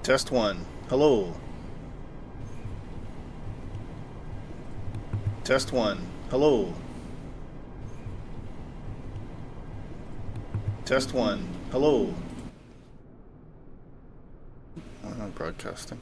Test one. Hello. Test one. Hello. Test one. Hello. I'm not broadcasting.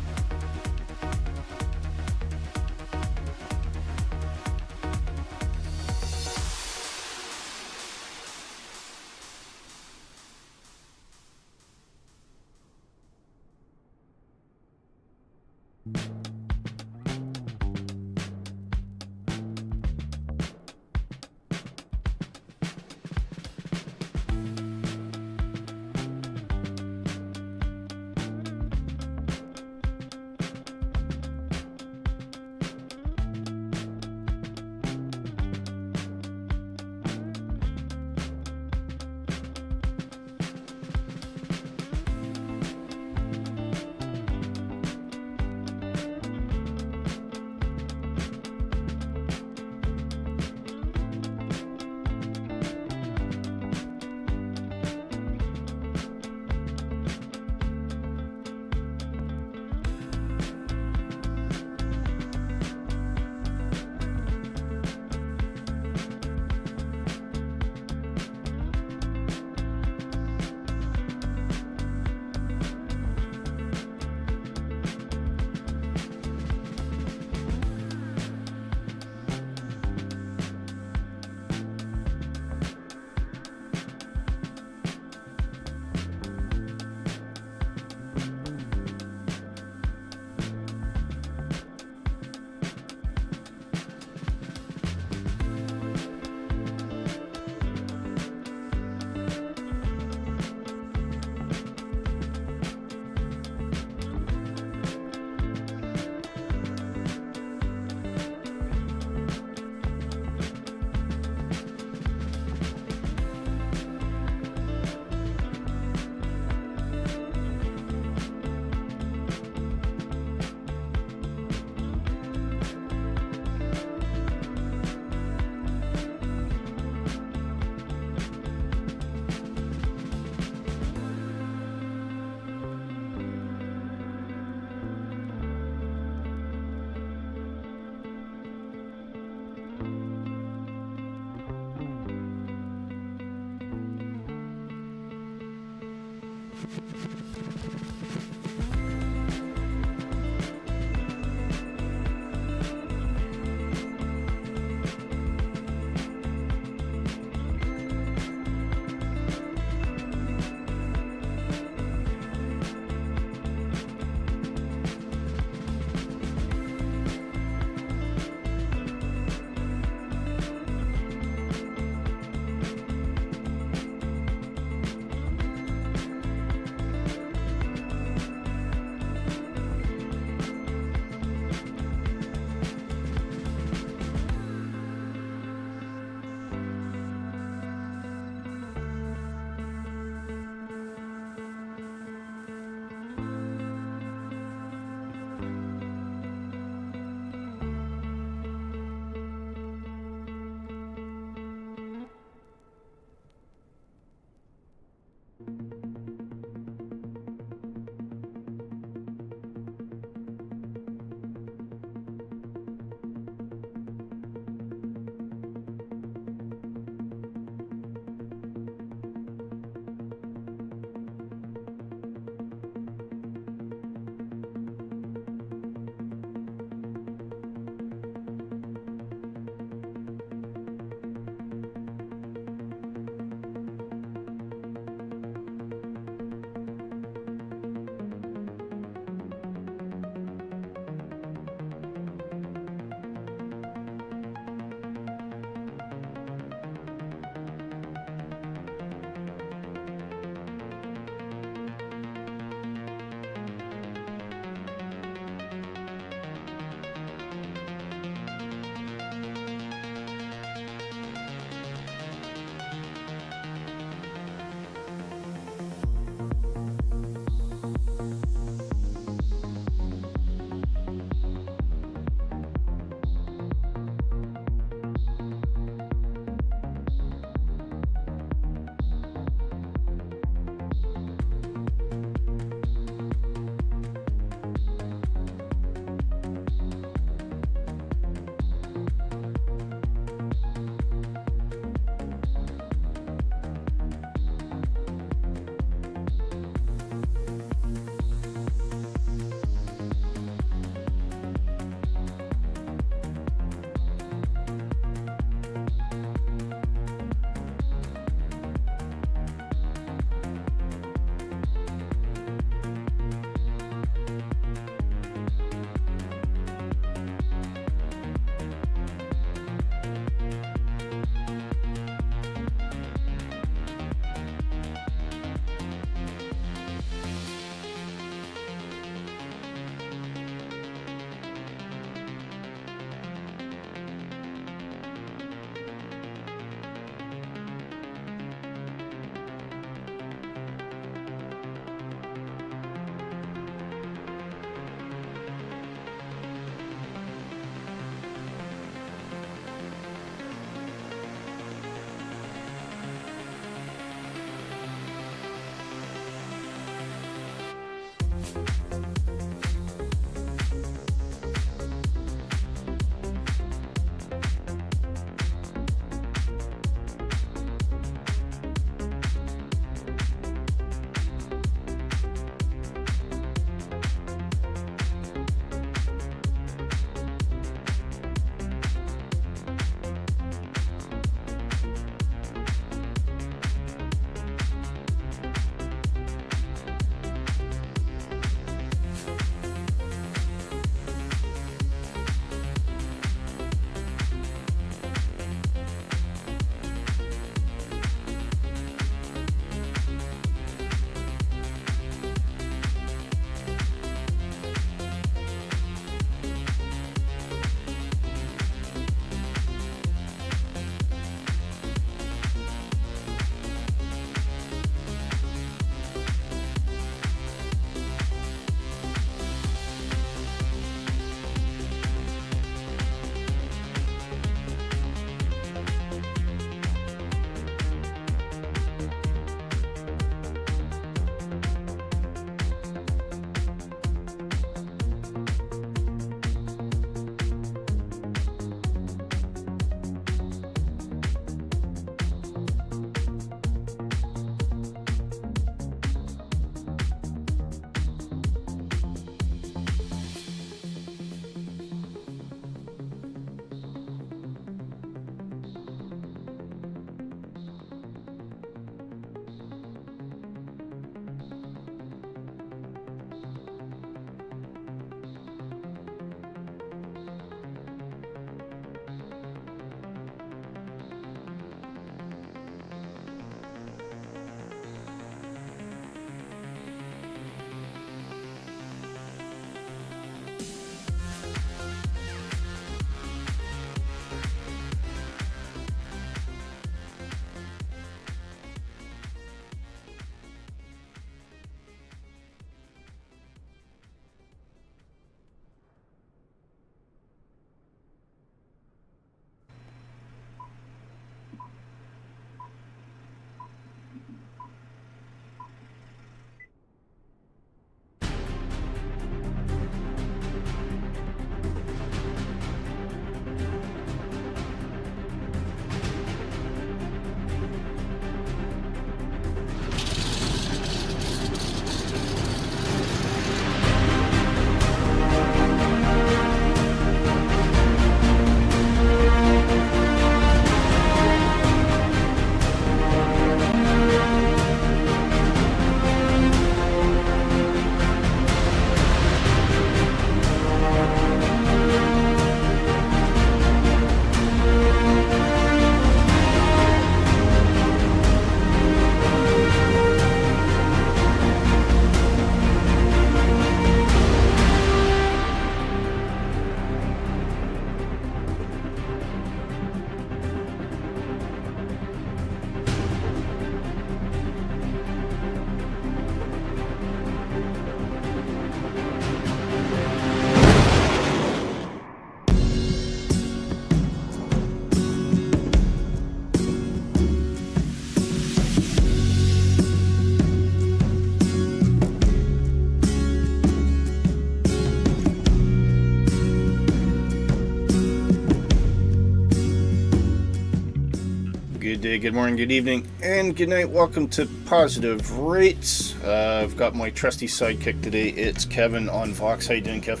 Good day, good morning, good evening, and good night. Welcome to Positive Rates. I've got my trusty sidekick today. It's Kevin on Vox. How you doing, Kev?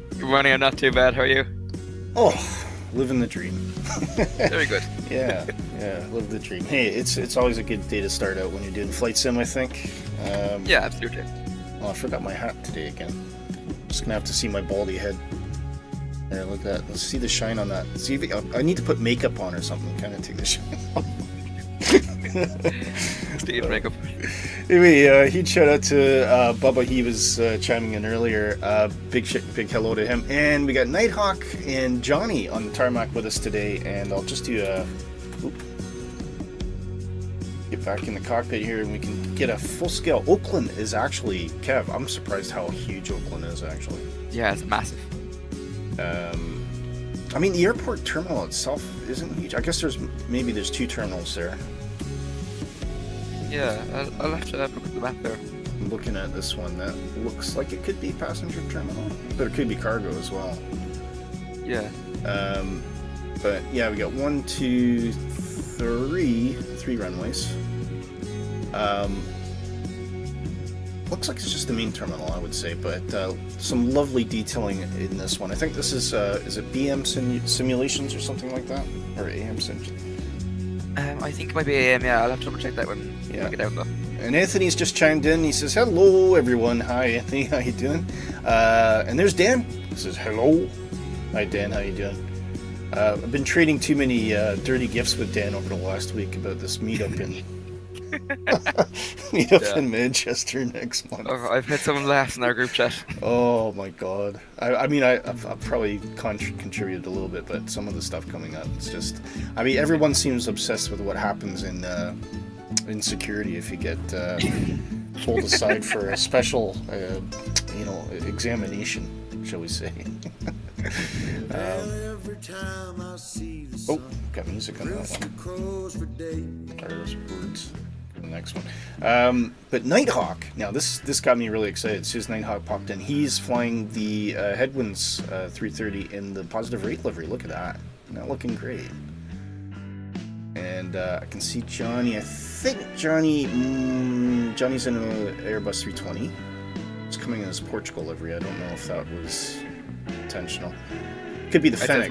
Good morning. I'm not too bad. How are you? Oh, living the dream. Very good. yeah, live the dream. Hey, it's always a good day to start out when you're doing flight sim, I think. Yeah, absolutely. Oh, I forgot my hat today again. Just gonna have to see my baldy head. There, look at that. Let's see the shine on that. See if I need to put makeup on or something, kind of take the shine off. Steve makeup. Anyway, huge shout out to Bubba. He was chiming in earlier. Big hello to him. And we got Nighthawk and Johnny on the tarmac with us today. And I'll just do get back in the cockpit here, and we can get a full scale. Oakland is actually, Kev, I'm surprised how huge Oakland is actually. Yeah, it's massive. I mean, the airport terminal itself isn't huge. I guess there's two terminals there. Yeah, I'll have to look at the map there. I'm looking at this one. That looks like it could be passenger terminal, but it could be cargo as well. Yeah. But yeah, we got 1, 2, 3 runways. Looks like it's just the main terminal, I would say, but some lovely detailing in this one. I think this is it BM simulations or something like that, or AMSIM. I think it might be AM. Yeah, I'll have to double check that when I get out though. And Anthony's just chimed in. He says, "Hello, everyone. Hi, Anthony. How you doing?" And there's Dan. He says, "Hello. Hi, Dan. How you doing?" I've been trading too many dirty gifts with Dan over the last week about this meetup in Manchester next month. Oh, I've had someone laugh in our group chat. Oh my god. I mean, I've probably contributed a little bit, but some of the stuff coming up, it's just, I mean, everyone seems obsessed with what happens in security if you get pulled aside for a special, examination, shall we say. Got music on that one. Are those birds? The next one. But Nighthawk, now this got me really excited. As soon as Nighthawk popped in, he's flying the Headwinds 330 in the Positive Rate livery. Look at that. Not looking great. And I can see Johnny. I think Johnny's in an Airbus 320. It's coming in his Portugal livery. I don't know if that was intentional. Could be the Pheonix.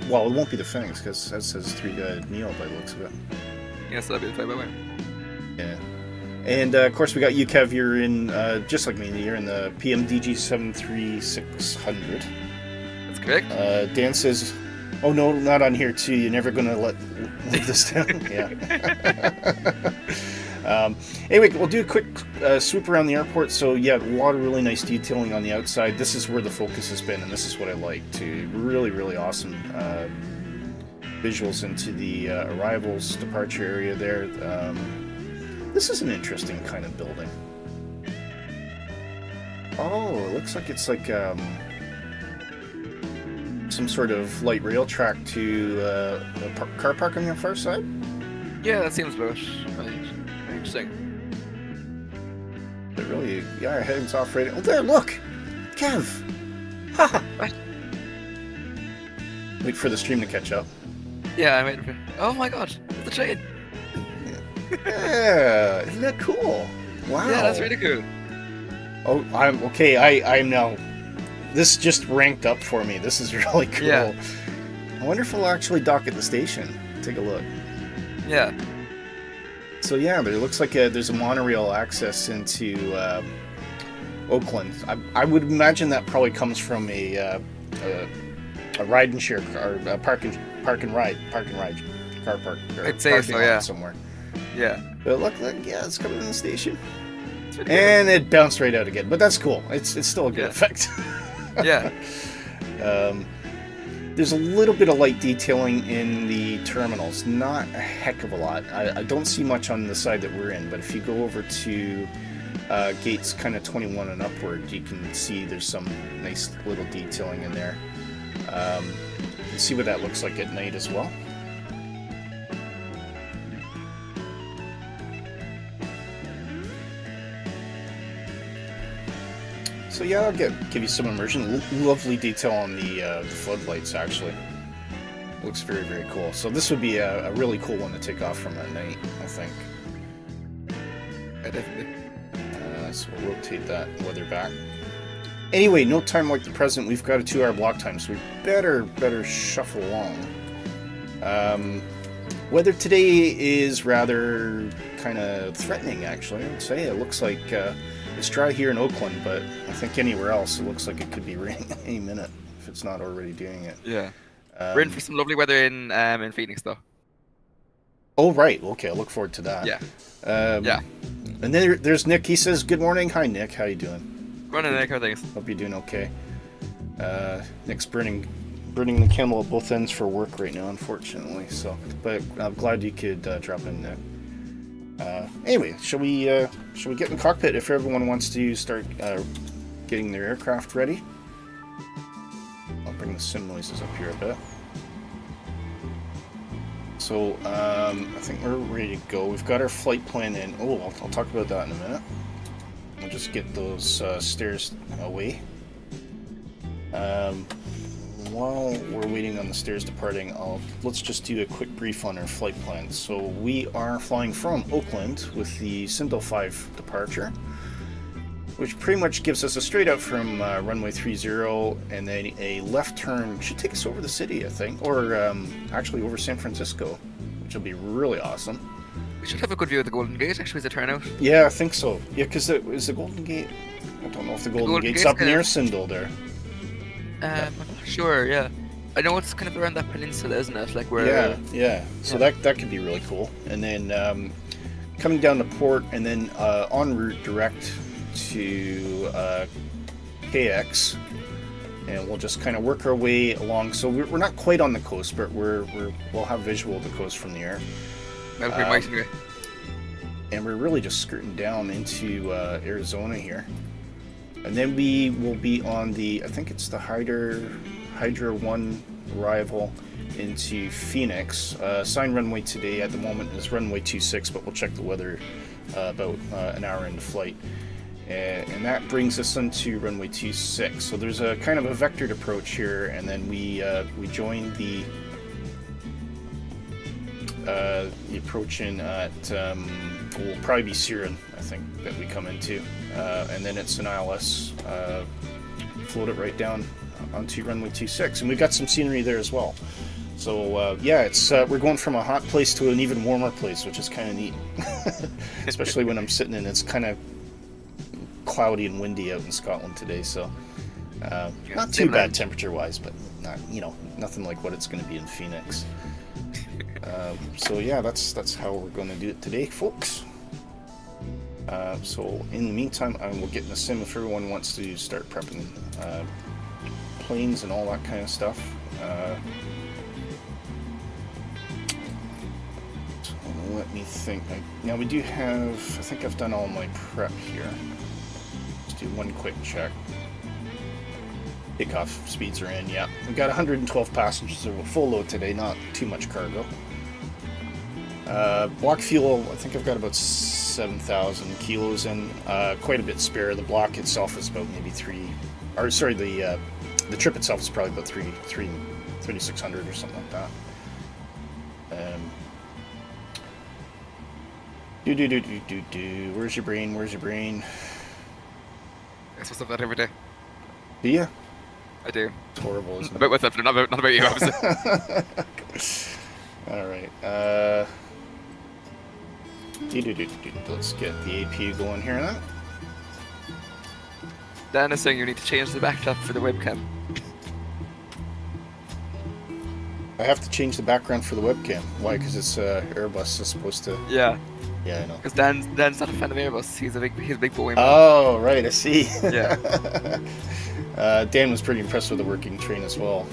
Well, it won't be the Pheonix because that says 3-guide Neo by the looks of it. Yes, that'll be the fly-by-wire. Yeah. And of course, we got you, Kev. You're in, just like me, you're in the PMDG 73600. That's correct. Dan says, "Oh no, not on here too. You're never gonna let this down." Yeah. Anyway, we'll do a quick swoop around the airport. So yeah, a lot of really nice detailing on the outside. This is where the focus has been, and this is what I like too. Really, really awesome visuals into the arrivals, departure area there. This is an interesting kind of building. Oh, it looks like it's like some sort of light rail track to a car park on the far side. Yeah, that seems about right. Interesting. But really, yeah, our heading's off right. Oh, there, look! Kev! Ha! What? Wait for the stream to catch up. Yeah, I'm waiting for. Oh my god, it's the train! Yeah, isn't that cool? Wow. Yeah, that's really cool. Oh, I'm okay. I'm now. This just ranked up for me. This is really cool. Yeah. I wonder if we'll actually dock at the station. Take a look. Yeah. So yeah, there looks like there's a monorail access into Oakland. I would imagine that probably comes from a ride and share car, park and ride car park. I'd say so, yeah. Somewhere. Yeah. But look, yeah, it's coming in the station, and it bounced right out again. But that's cool. It's still a good effect. Yeah. There's a little bit of light detailing in the terminals, not a heck of a lot. I don't see much on the side that we're in, but if you go over to gates kind of 21 and upward, you can see there's some nice little detailing in there. You can see what that looks like at night as well. So yeah, I'll give you some immersion. Lovely detail on the floodlights, actually. looks very, very cool. So this would be a really cool one to take off from at night, I think. Yeah, definitely. So we'll rotate that weather back. Anyway, no time like the present. We've got a 2-hour block time, so we better shuffle along. Weather today is rather kind of threatening, actually. I would say it looks like it's dry here in Oakland, but I think anywhere else it looks like it could be raining any minute if it's not already doing it. Yeah. We're in for some lovely weather in Pheonix, though. Oh, right. Okay, I look forward to that. Yeah. Yeah. And then there's Nick. He says, "Good morning." Hi, Nick. How you doing? Running Nick, how things? Hope you're doing okay. Nick's burning the candle at both ends for work right now, unfortunately. So, but I'm glad you could drop in, Nick. Anyway, shall we get in the cockpit if everyone wants to start getting their aircraft ready? I'll bring the sim noises up here a bit. So, I think we're ready to go. We've got our flight plan in. Oh, I'll talk about that in a minute. We'll just get those stairs away. While we're waiting on the stairs departing, let's just do a quick brief on our flight plan. So we are flying from Oakland with the Symbol 5 departure, which pretty much gives us a straight out from runway 30, and then a left turn should take us over the city, I think, or actually over San Francisco, which will be really awesome. We should have a good view of the Golden Gate, actually, as a turnout. Yeah, I think so. Yeah, because is the Golden Gate... I don't know if the Golden Gate's up near Sindel there. I'm not sure, yeah. I know it's kind of around that peninsula, isn't it? Like where... Yeah. So that could be really cool. And then coming down to port, and then en route direct to KX, and we'll just kind of work our way along. So we're not quite on the coast, but we'll have visual of the coast from the air. That'll be nice anyway. And we're really just skirting down into Arizona here. And then we will be on the, I think it's the Hydra 1 arrival into Pheonix. Assigned runway today at the moment is runway 26, but we'll check the weather about an hour into flight. And that brings us into runway 26. So there's a kind of a vectored approach here, and then we join the approach in at will probably be Siren, I think, that we come into, and then it's an ILS, float it right down onto runway 26, and we've got some scenery there as well. So yeah, it's we're going from a hot place to an even warmer place, which is kind of neat, especially when I'm sitting in. It's kind of cloudy and windy out in Scotland today, so not too bad temperature-wise, but not, nothing like what it's going to be in Pheonix. So yeah, that's how we're going to do it today, folks. So in the meantime, I will get in the sim if everyone wants to start prepping planes and all that kind of stuff. So let me think. Now we do have, I think I've done all my prep here. Let's do one quick check. Takeoff speeds are in, yeah. We've got 112 passengers, so we're full load today, not too much cargo. Block fuel, I think I've got about 7,000 kilos in, quite a bit spare. The block itself is about maybe the trip itself is probably about 3,600 or something like that. Where's your brain? I supposed to have that every day. Do you? I do. It's horrible, isn't it? About myself, not about you, obviously. Alright, let's get the APU going here now. Dan is saying you need to change the backdrop for the webcam. I have to change the background for the webcam. Why? Because it's Airbus is supposed to... Yeah. Yeah, I know. Because Dan's not a fan of Airbus. He's a big Boeing man. Oh, right, I see. Yeah. Dan was pretty impressed with the working train as well.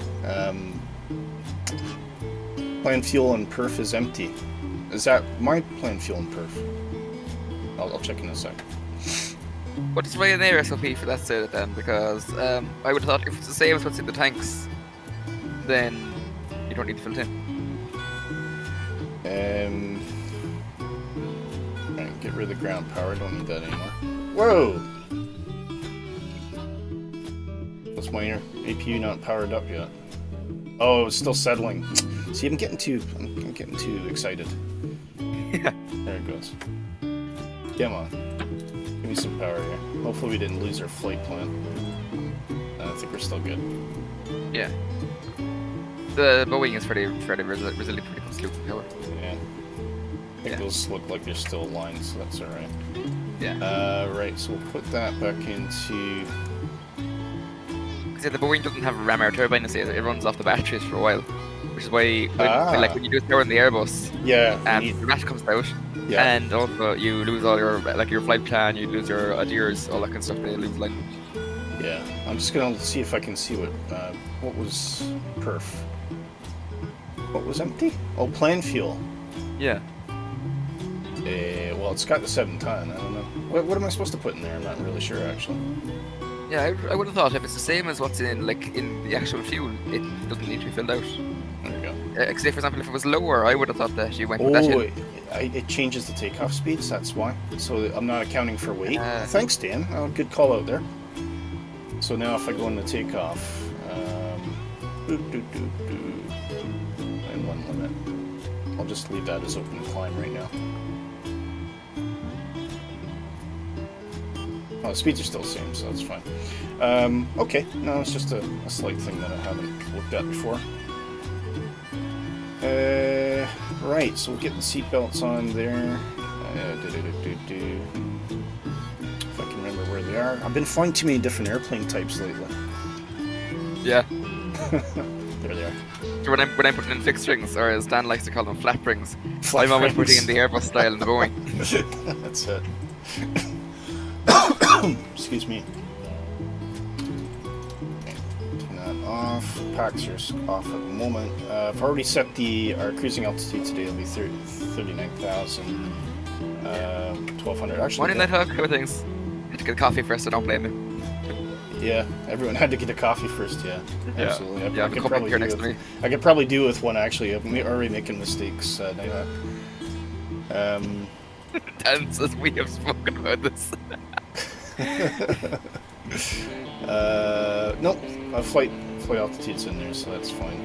Planned fuel and perf is empty. Is that my planned fuel and perf? I'll check in a sec. What is Ryanair SOP for that stated then? Because I would have thought if it's the same as what's in the tanks, then you don't need to fill it in. Right, get rid of the ground power. Don't need that anymore. Whoa! What's my APU not powered up yet? Oh, it's still settling. See, I'm getting too excited. Yeah. There it goes. Come on. Give me some power here. Hopefully we didn't lose our flight plan. I think we're still good. Yeah. The Boeing is fairly resilient when it comes to power. Yeah. I think those look like they're still aligned, so that's alright. Yeah. Right, so we'll put that back into... Because the Boeing doesn't have a ram air turbine, you see, it runs off the batteries for a while. Which is why, when you do power in the Airbus, the rat comes out, and also you lose all your flight plan, you lose your ADDs, all that kind of stuff, they lose language. Yeah, I'm just gonna see if I can see what was perf. What was empty? Oh, plan fuel. Yeah. Well, it's got the 7 ton. I don't know. What am I supposed to put in there? I'm not really sure actually. Yeah, I would have thought if it's the same as what's in the actual fuel, it doesn't need to be filled out. There we go. Say for example, if it was lower, I would have thought that you went with that in. It changes the takeoff speeds. That's why. So I'm not accounting for weight. Thanks, Dan. Oh, good call out there. So now if I go into takeoff, and 1 limit. I'll just leave that as open climb right now. Oh, the speeds are still the same, so that's fine. Okay, no, it's just a slight thing that I haven't looked at before. Right, so we'll get the seatbelts on there. If I can remember where they are. I've been flying too many different airplane types lately. Yeah. There they are. So when I'm putting in fixed rings, or as Dan likes to call them, flat rings, I'm always putting in the Airbus style in the Boeing. That's it. Excuse me. Okay, turn that off. Packs are off at the moment. I've already set our cruising altitude today. It'll be 39,000. 1,200. Actually, morning, Nighthawk. How are things? Had to get a coffee first, so don't blame me. Yeah, everyone had to get a coffee first. Yeah, absolutely. I could probably here next to me. I could probably do with one actually. I'm already making mistakes. Dan says we have spoken about this. Nope. Flight altitude's in there, so that's fine.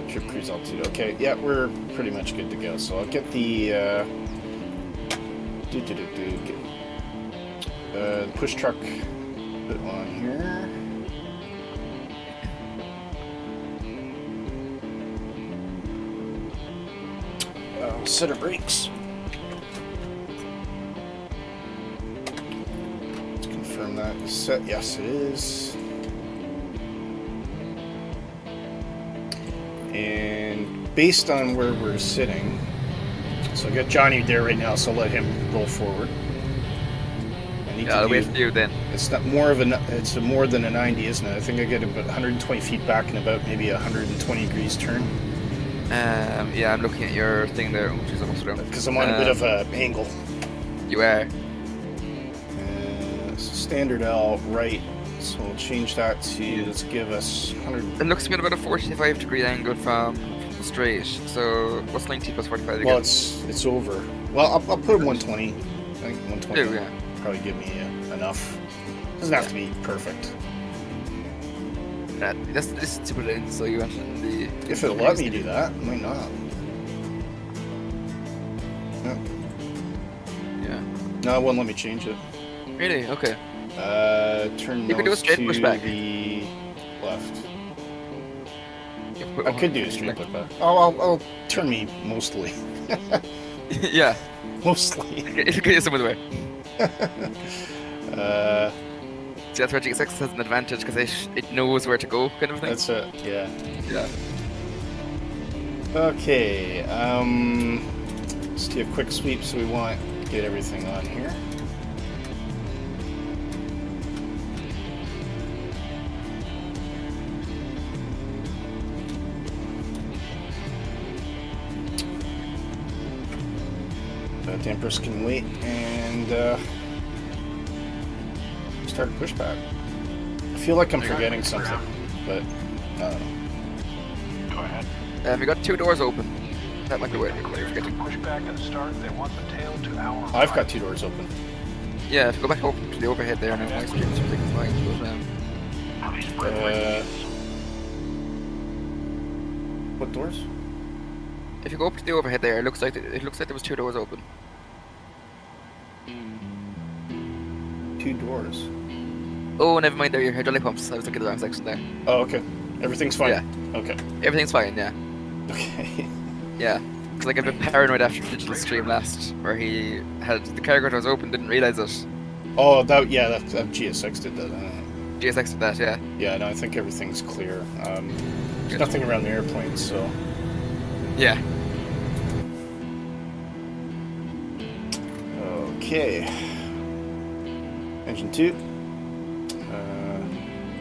Trip cruise altitude. Okay, yeah, we're pretty much good to go. So I'll get the push truck put on here. Set of brakes. Let's confirm that is set. Yes, it is. And based on where we're sitting, so I got Johnny there right now, so I'll let him roll forward. I'll wait for you then. It's not more of it's more than a 90, isn't it? I think I get about 120 feet back and about maybe 120 degrees turn. Yeah, I'm looking at your thing there, which is almost around. Because I'm on a bit of an angle. You are. Standard L, right. So we'll change that to, let's give us 100. It looks to be about a 45-degree angle from the straight. So what's 90 plus 45 again? Well, it's over. Well, I'll put 120. I think 120 will probably give me enough. Doesn't have to be perfect. This is to put it in, so you went in the... If it'll let me do that, it might not. No. Yeah. No, it won't let me change it. Really? Okay. Turn you can do a straight to pushback. The left. I could do a straight pushback. I'll turn me mostly. Yeah. Mostly. It could get some of the way. See, that's where GX6 has an advantage because it knows where to go, kind of thing. That's it. Yeah. Yeah. Okay. Let's do a quick sweep. So we want to get everything on here. Dampers can wait and start pushback. I feel like I'm forgetting something, but I don't know. Go ahead. We got 2 doors open. That might be what you're forgetting. Pushback and start. They want the tail to our. I've got 2 doors open. Yeah, if you go back over to the overhead there, and then my screen is taking fine. What doors? if you go up to the overhead there, it looks like there was 2 doors open. 2 doors. Oh, never mind. There, your hydraulic pumps. I was looking at the wrong section there. Oh, okay. Everything's fine. Yeah. Okay. Everything's fine. Yeah. Okay. Yeah. Because like I've been paranoid after the digital stream last, where he had the cargo doors open, didn't realize it. Oh, that GSX did that. GSX did that, yeah. Yeah, no, I think everything's clear. There's nothing around the airplane, so. Yeah. Okay. Engine 2.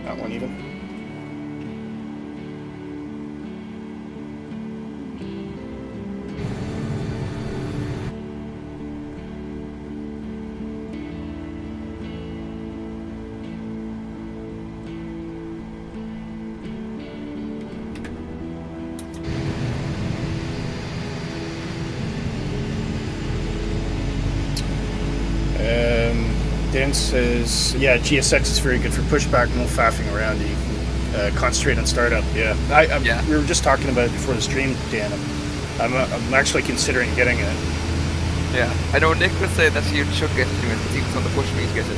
That one even. Dan says, yeah, GSX is very good for pushback, no faffing around. You can concentrate on startup. Yeah. We were just talking about it before the stream, Dan. I'm actually considering getting it. Yeah. I know Nick would say that you should get it because he was on the push me to get it.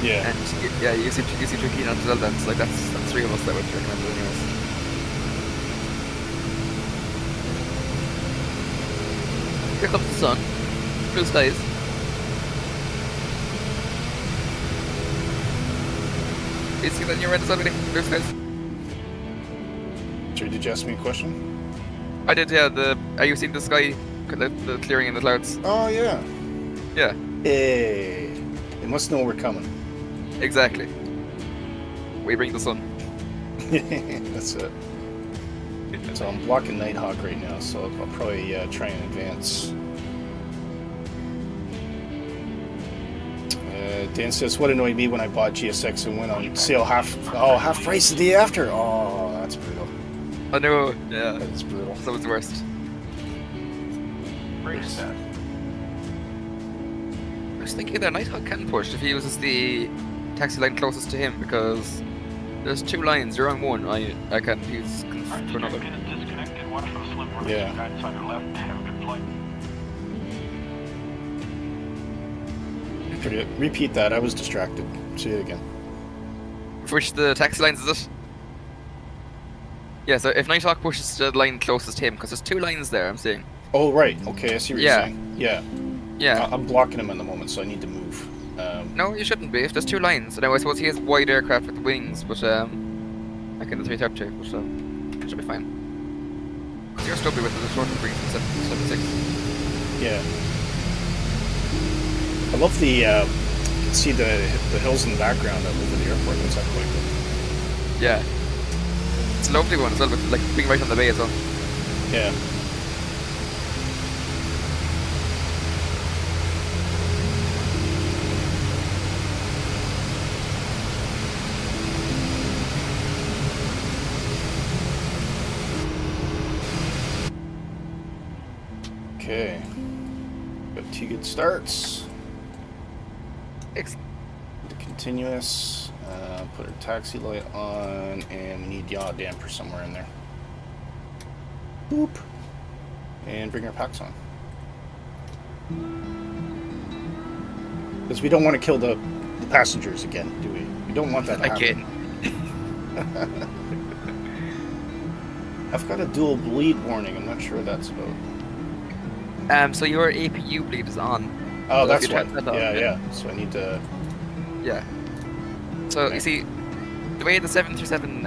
Yeah. And yeah, you seem to keen on it as well then. So like that's 3 of us that would recommend it anyways. Here comes the sun. Blue skies. You see that in your red already? Blue skies. Sorry, did you ask me a question? I did, yeah. Are you seeing the sky, the clearing in the clouds? Oh, yeah. Yeah. Hey. They must know we're coming. Exactly. We bring the sun. That's it. So I'm blocking Nighthawk right now, so I'll probably try and advance. Dan says, what annoyed me when I bought GSX and went on sale half price the day after? Oh, that's brutal. I know, yeah. That's brutal. That was the worst. Race that. I was thinking that Nighthawk can push if he uses the taxi line closest to him, because there's 2 lines, you're on one, I can't use to another. Disconnected. Watch for the slim work. Yeah. Guidance on your left. Have a good flight. Repeat that, I was distracted. See it again. Which the taxi lines is it? Yeah, so if Nighthawk pushes the line closest to him, because there's 2 lines there, I'm saying. Oh, right. Okay, I see what you're saying. Yeah. Yeah. I'm blocking him at the moment, so I need to move. No, you shouldn't be. If there's 2 lines, now I suppose he has wide aircraft with wings, but like in the 330, but it should be fine. Because you're stubby with the short wings in 76. Yeah. I love the. You can see the hills in the background that over the airport. Looks like quite good. Yeah. It's a lovely one as well, but like being right on the bay as well. Yeah. Okay. Got 2 good starts. Excellent. The continuous. Put our taxi light on, and we need yaw damper somewhere in there. Boop. And bring our packs on. Because we don't want to kill the passengers again, do we? We don't want that to happen. Again. I've got a dual bleed warning. I'm not sure what that's about. So your APU bleed is on. Oh, so that's one. Yeah. So I need to. Yeah. So okay. You see, the way the 737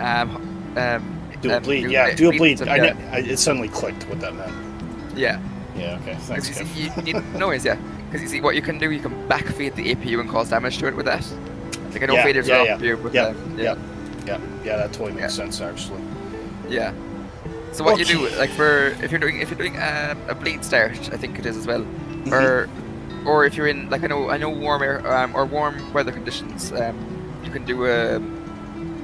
dual bleed. Yeah, dual bleed. It suddenly clicked what that meant. Yeah. Yeah. Okay. Thanks. You see, no worries. Yeah. Because you see, what you can do, you can backfeed the APU and cause damage to it with that. Like I know faders are off here, but yeah, that totally makes sense actually. Yeah. So what you do, like if you're doing a bleed start, I think it is as well, or if you're in like I know warm air or warm weather conditions, you can do a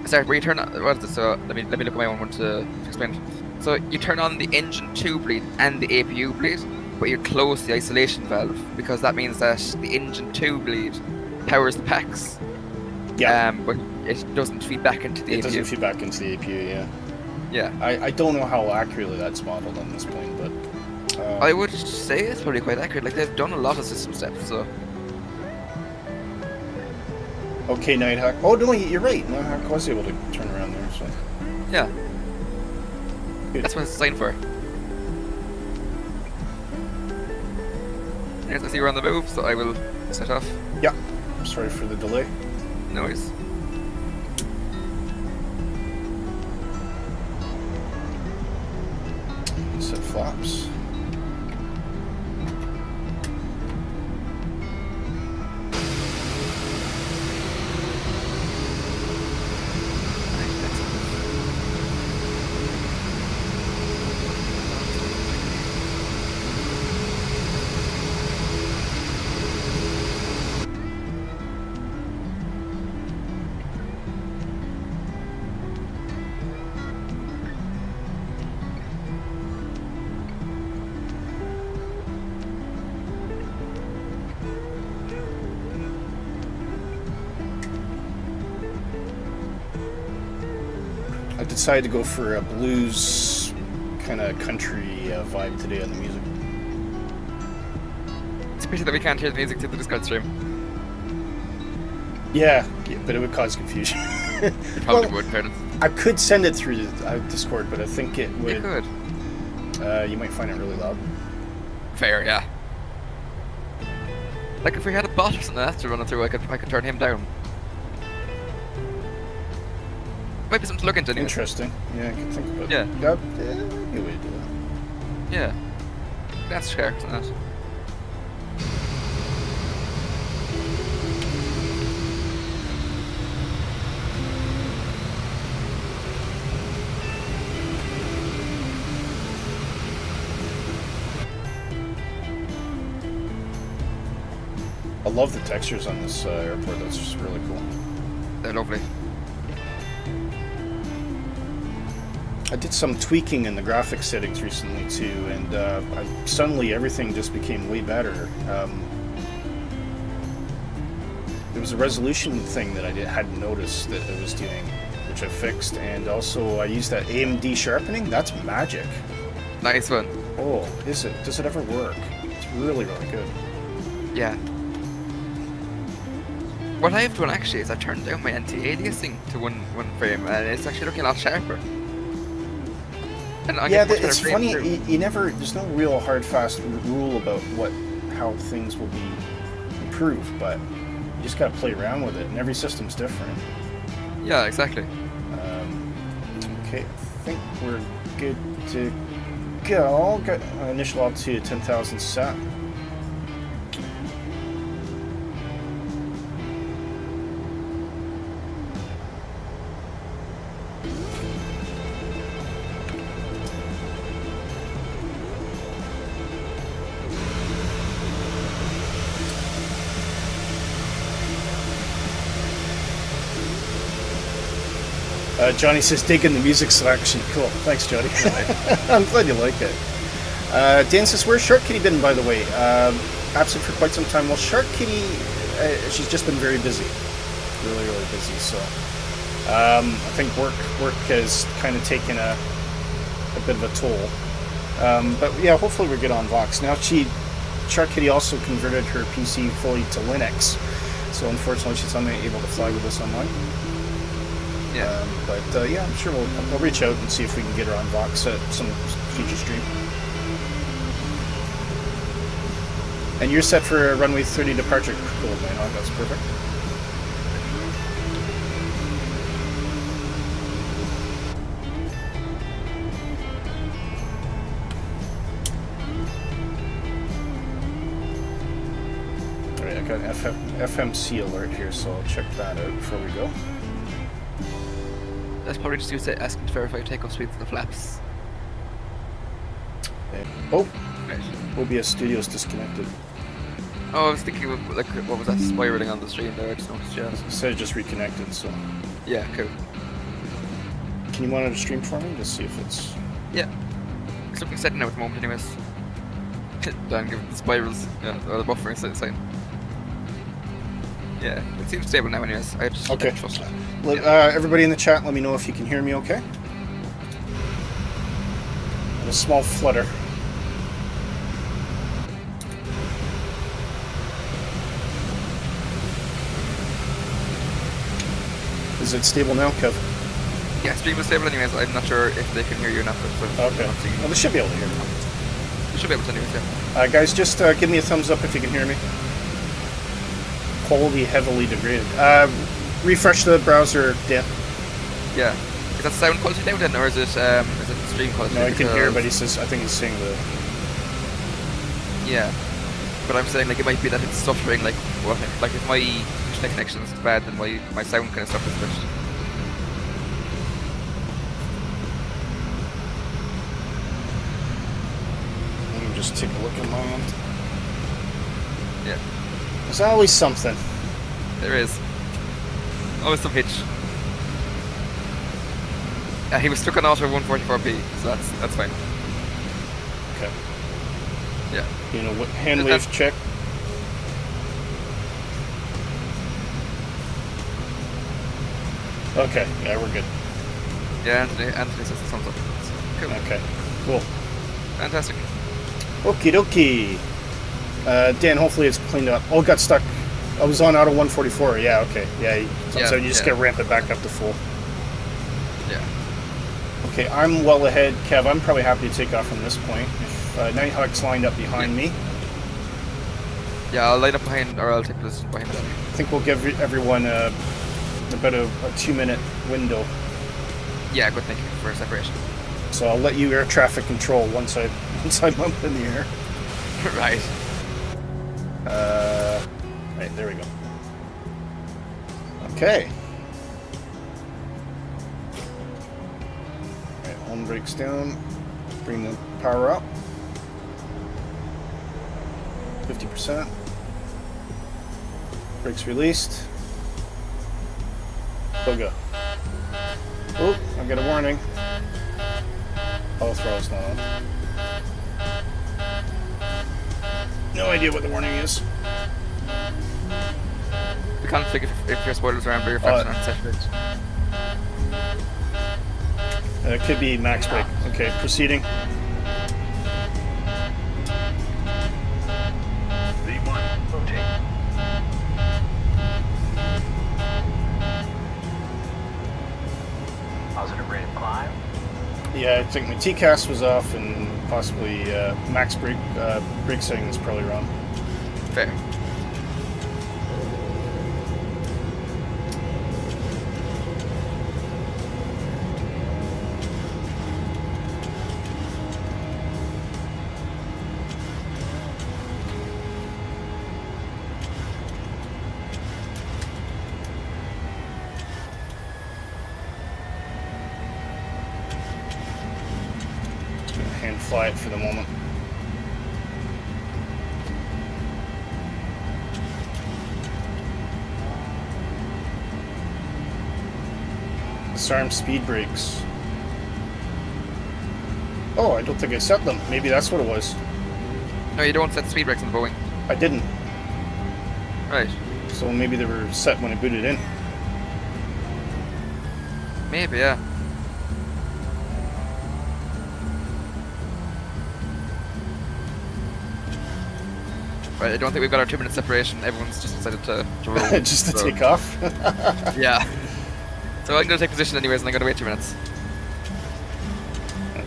start where you turn on. What is it? So let me look at my one to explain it. So you turn on the engine 2 bleed and the APU bleed, but you close the isolation valve because that means that the engine 2 bleed powers the packs. Yeah. But it doesn't feed back into the APU. It doesn't feed back into the APU. Yeah. Yeah. I don't know how accurately that's modeled on this plane, but... I would say it's probably quite accurate. Like, they've done a lot of system steps, so... Okay, Nighthawk. Oh, no, you're right. Nighthawk was able to turn around there, so... Yeah. Good. That's what it's designed for. Yes, I see we're on the move, so I will set off. Yeah. Sorry for the delay. No worries. Set flaps. I decided to go for a blues kind of country vibe today on the music. It's a pity that we can't hear the music through the Discord stream. Yeah, but it would cause confusion. It probably would, fairness. I could send it through Discord, but I think it would... You could. You might find it really loud. Fair, yeah. Like, if we had a bot or something else to run it through, I could turn him down. Might be something to look into anyway. Interesting. Yeah, I can think about Yeah. it. Yeah, maybe we do that. Yeah. That's fair, isn't it? I love the textures on this airport. That's just really cool. They're lovely. I did some tweaking in the graphics settings recently too, and suddenly everything just became way better. There was a resolution thing that I hadn't noticed that it was doing, which I fixed, and also I used that AMD sharpening. That's magic. Nice one. Oh, is it? Does it ever work? It's really, really good. Yeah. What I've done actually is I've turned down my anti-aliasing to one frame, and it's actually looking a lot sharper. Yeah, it's funny. You never. There's no real hard, fast rule about how things will be improved, but you just gotta play around with it, and every system's different. Yeah, exactly. Okay, I think we're good to go. Got initial altitude 10,000 set. Johnny says, digging the music selection. Cool. Thanks, Johnny. I'm glad you like it. Dan says, where's Shark Kitty been, by the way? Absent for quite some time. Well, Shark Kitty, she's just been very busy. Really, really busy. So I think work has kind of taken a bit of a toll. But yeah, hopefully we're good on Vox. Now, Shark Kitty also converted her PC fully to Linux. So unfortunately, she's unable to fly with us online. Yeah. But yeah, I'm sure we'll reach out and see if we can get her on Vox at some future stream. And you're set for a runway 30 departure. Cool, man. Oh, that's perfect. Alright, I got FMC alert here, so I'll check that out before we go. That's probably just you asking to verify takeoff speeds of the flaps. Oh! Right. OBS Studios disconnected. Oh, I was thinking of, like, what was that spiraling on the stream there? I just noticed, yeah. It said it just reconnected, so... Yeah, cool. Can you monitor the stream for me? Just see if it's... Yeah. It's looking steady now at the moment anyways. Don't give it the spirals, yeah, or the buffering sign. Yeah, it seems stable now anyways. I just trust it. Everybody in the chat, let me know if you can hear me okay. A small flutter. Is it stable now, Kev? Yeah, stream is stable anyways. I'm not sure if they can hear you or not. Okay. Well, they should be able to hear me. They should be able to anyways, yeah. Guys, just give me a thumbs up if you can hear me. Quality heavily degraded. Refresh the browser, Dan. Yeah. Is that sound quality now then, or is it stream quality? No, I can hear, but he says, I think he's saying the... Yeah. But I'm saying, like, it might be that it's suffering, like, what, like if my internet connection is bad, then my sound kind of suffers a bit. Let me just take a look at my end. Yeah. There's always something. There is. Always some hitch. He was stuck on auto 144p, so that's fine. Okay. Yeah. You know what? Hand wave check. Okay. Yeah, we're good. Yeah, Anthony says the thumbs up. Cool. Okay. Cool. Fantastic. Okie dokie. Dan, hopefully it's cleaned up. Oh, it got stuck. I was on auto 144. Yeah. Okay. Yeah. So you just gotta ramp it back up to full. Yeah. Okay, I'm well ahead. Kev, I'm probably happy to take off from this point. If Nighthawk's lined up behind me. Yeah, I'll line up behind, or I'll take position behind them. I think we'll give everyone about a 2-minute window. Yeah, good thinking for separation. So I'll let you air traffic control once I'm up in the air. Right. Right, there we go. Okay. Right, home brakes down. Bring the power up. 50%. Brakes released. Go. Oh, I got a warning. Oh, throttle's not on. No idea what the warning is. We can't figure if your spoilers are under your fraction on set brakes. It could be max brake. Okay, proceeding. V1, rotate. Positive rate of climb. Yeah, I think my TCAS was off and possibly max brake setting is probably wrong. Fair. Hand fly it for the moment. Disarm speed brakes. Oh, I don't think I set them. Maybe that's what it was. No, you don't set speed brakes on the Boeing. I didn't. Right. So maybe they were set when I booted in. Maybe, yeah. Right, I don't think we've got our 2-minute separation. Everyone's just decided to roll. Just to take off? Yeah. So I'm going to take position anyways, and I'm going to wait 2 minutes.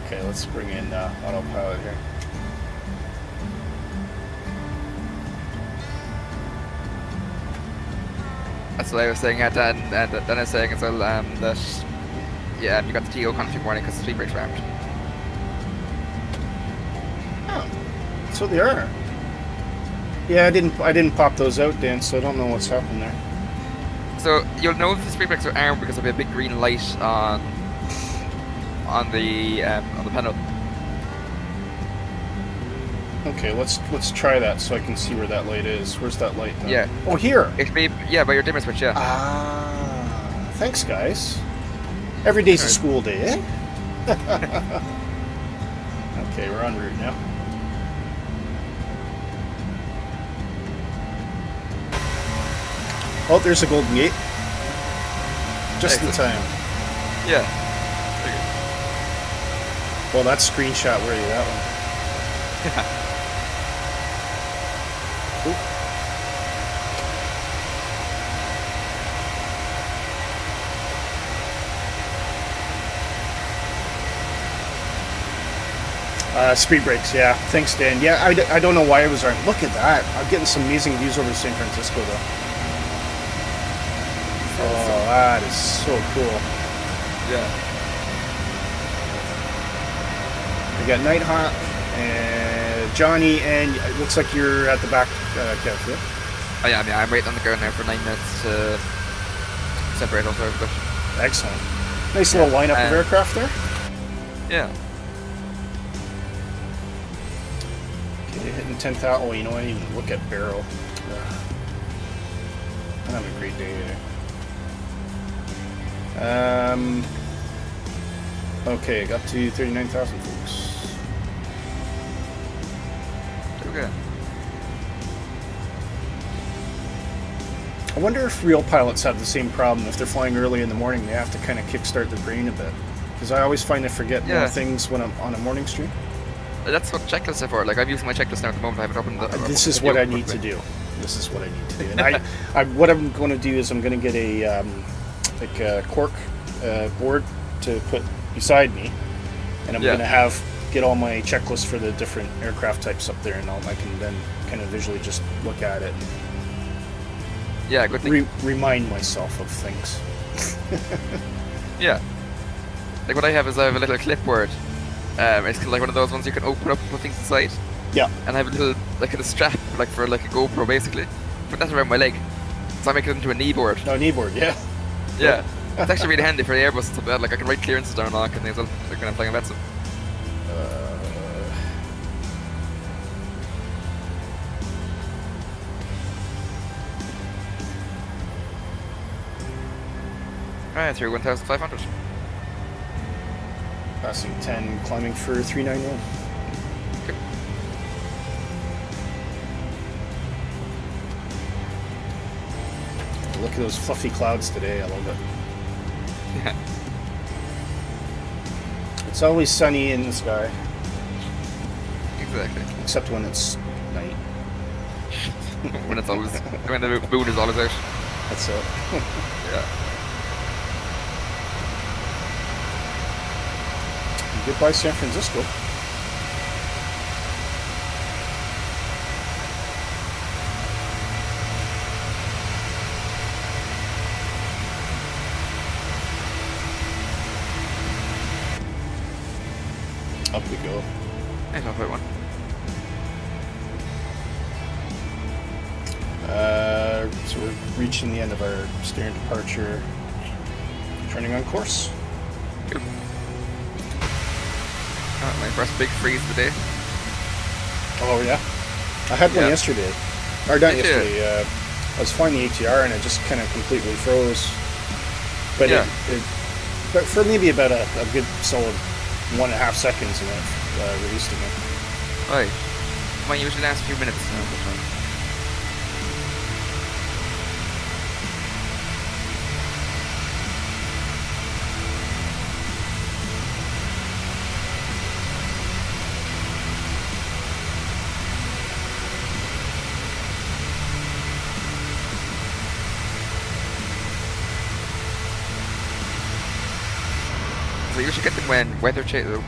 Okay, let's bring in autopilot here. That's what I was saying, yeah, Dan, and then I was saying as well that, yeah, you got the TO config warning because the speed brakes rammed. Oh, so they are. Yeah, I didn't pop those out, Dan, so I don't know what's happened there. So you'll know if the speed brakes are armed because there'll be a big green light on the panel. Okay, let's try that so I can see where that light is. Where's that light now? Yeah. Oh, here. It may, yeah, by your dimmer switch, yeah. Ah, thanks, guys. Every day's a school day, eh? Okay, we're en route now. Oh, there's a golden gate. Just in time. Yeah. Well, that screenshot worthy, that one. Speed brakes, yeah. Thanks, Dan. Yeah, I don't know why I was wrong. Look at that. I'm getting some amazing views over San Francisco, though. Oh, that is so cool. Yeah. We got Nighthawk and Johnny, and it looks like you're at the back, Kev, yeah? Oh, yeah, I'm waiting on the ground now for 9 minutes to separate us over. Excellent. Nice little lineup of aircraft there. Yeah. Okay, hitting 10,000. Oh, you know, I didn't even look at Barrow. I'm having a great day today. Okay, got to 39,000, folks. Okay. I wonder if real pilots have the same problem. If they're flying early in the morning, they have to kind of kickstart their brain a bit. Because I always find I forget more things when I'm on a morning stream. That's what checklists are for. Like, I'm using my checklist now at the moment. I haven't opened the... This is what I need to do. This is what I need to do. And what I'm going to do is I'm going to get a like a cork board to put beside me, and I'm going to get all my checklists for the different aircraft types up there, and I can then kind of visually just look at it. And good thing. Remind myself of things. Yeah. Like what I have is I have a little clipboard. It's like one of those ones you can open up and put things inside. Yeah. And I have a little like a strap like for like a GoPro basically. Put that around my leg. So I make it into a knee board. Oh, knee board, yeah. Yeah. It's actually really handy for the Airbus and stuff like that. Like I can write clearances down and all that kind of things like when I'm flying a Metsim. Alright, through 1,500. Passing 10, climbing for 391. Okay. Look at those fluffy clouds today, I love it. Yeah. It's always sunny in the sky. Exactly. Except when it's night. when the moon is always out. That's it. Yeah. Goodbye, San Francisco. Up we go. I don't know one. So we're reaching the end of our steering departure. Turning on course. Good. My first big freeze of the day. Oh yeah, I had one yesterday. Or not yesterday. I was flying the ATR and it just kind of completely froze. But but for maybe about a good solid 1.5 seconds, and it released again. Right. Mine usually lasts a few minutes. So you should get them when the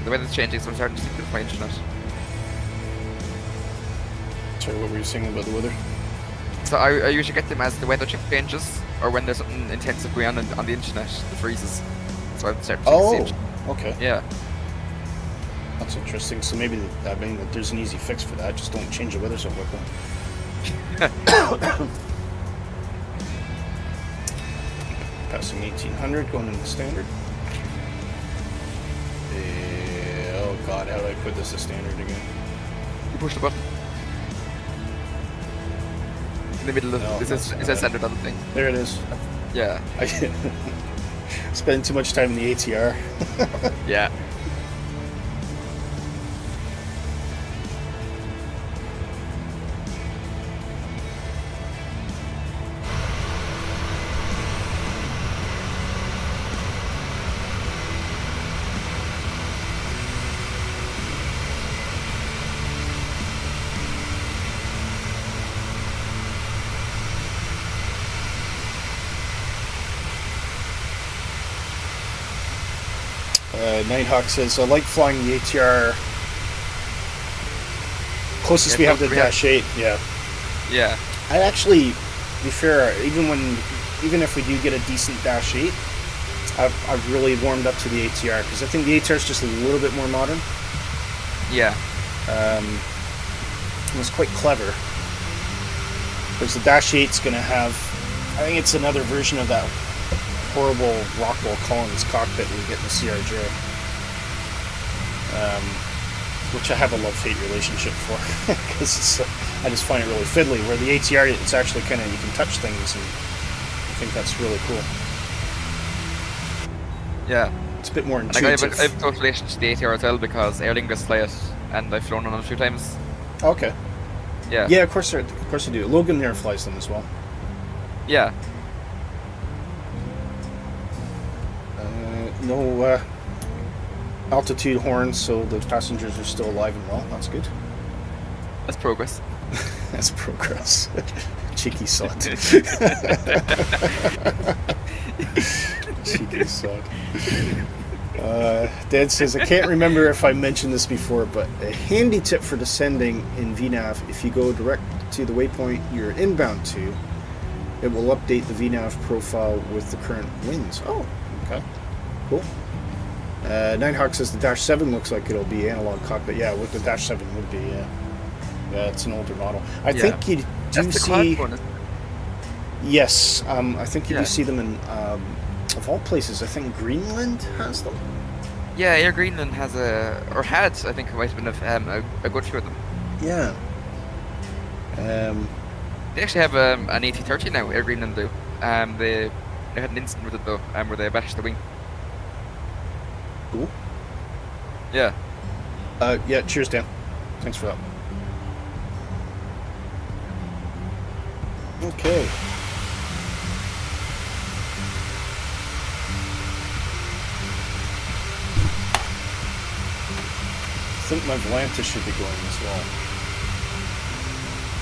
weather's changing, so I'm starting to think with my internet. Sorry, what were you saying about the weather? So I usually get them as the weather changes, or when there's something intensive going on the internet that freezes. So I'm starting to see okay. Yeah. That's interesting. So maybe there's an easy fix for that. Just don't change the weather so quickly. Passing 1800, going into standard. Oh god, how do I put this to standard again? You push the button. In the middle of it says standard on the thing. There it is. Yeah. I spend too much time in the ATR. Yeah. Nighthawk says, I like flying the ATR. Closest we have to Dash 8, yeah. Yeah. I actually, to be fair, even if we do get a decent Dash 8, I've really warmed up to the ATR, because I think the ATR is just a little bit more modern. Yeah. It's quite clever. Whereas the Dash 8's going to have, I think it's another version of that horrible Rockwell Collins cockpit we get in the CRJ. Which I have a love-hate relationship for, because I just find it really fiddly, where the ATR, it's actually kind of, you can touch things, and I think that's really cool. Yeah. It's a bit more intuitive. I have a close relation to the ATR as well, because Aer Lingus fly it, and I've flown on it a few times. Okay. Yeah. Yeah, of course I do. Logan there flies them as well. Yeah. No altitude horns, so the passengers are still alive and well. That's good. That's progress. That's progress. Cheeky sod. Cheeky sod. Dad says, I can't remember if I mentioned this before, but a handy tip for descending in VNAV: if you go direct to the waypoint you're inbound to, it will update the VNAV profile with the current winds. Oh, okay. Cool. Nighthawk says the Dash 7 looks like it'll be analog cockpit. Yeah, what the Dash 7 would be, yeah. Yeah, it's an older model. I think you do see... Yes, I think you do see them in, of all places, I think Greenland has them. Yeah, Air Greenland has or had, I think it might have been a good few of them. Yeah. They actually have an AT-30 now, Air Greenland do. They had an incident with it though, where they bashed the wing. Cool. Yeah. Yeah, cheers, Dan. Thanks for that. Okay. I think my Volanta should be going as well.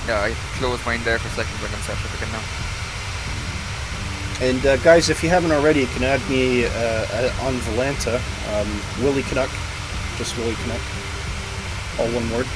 Yeah, I closed mine there for a second, but I'm set up again now. And guys, if you haven't already, you can add me on Volanta, Willy Canuck, just Willy Canuck, all one word.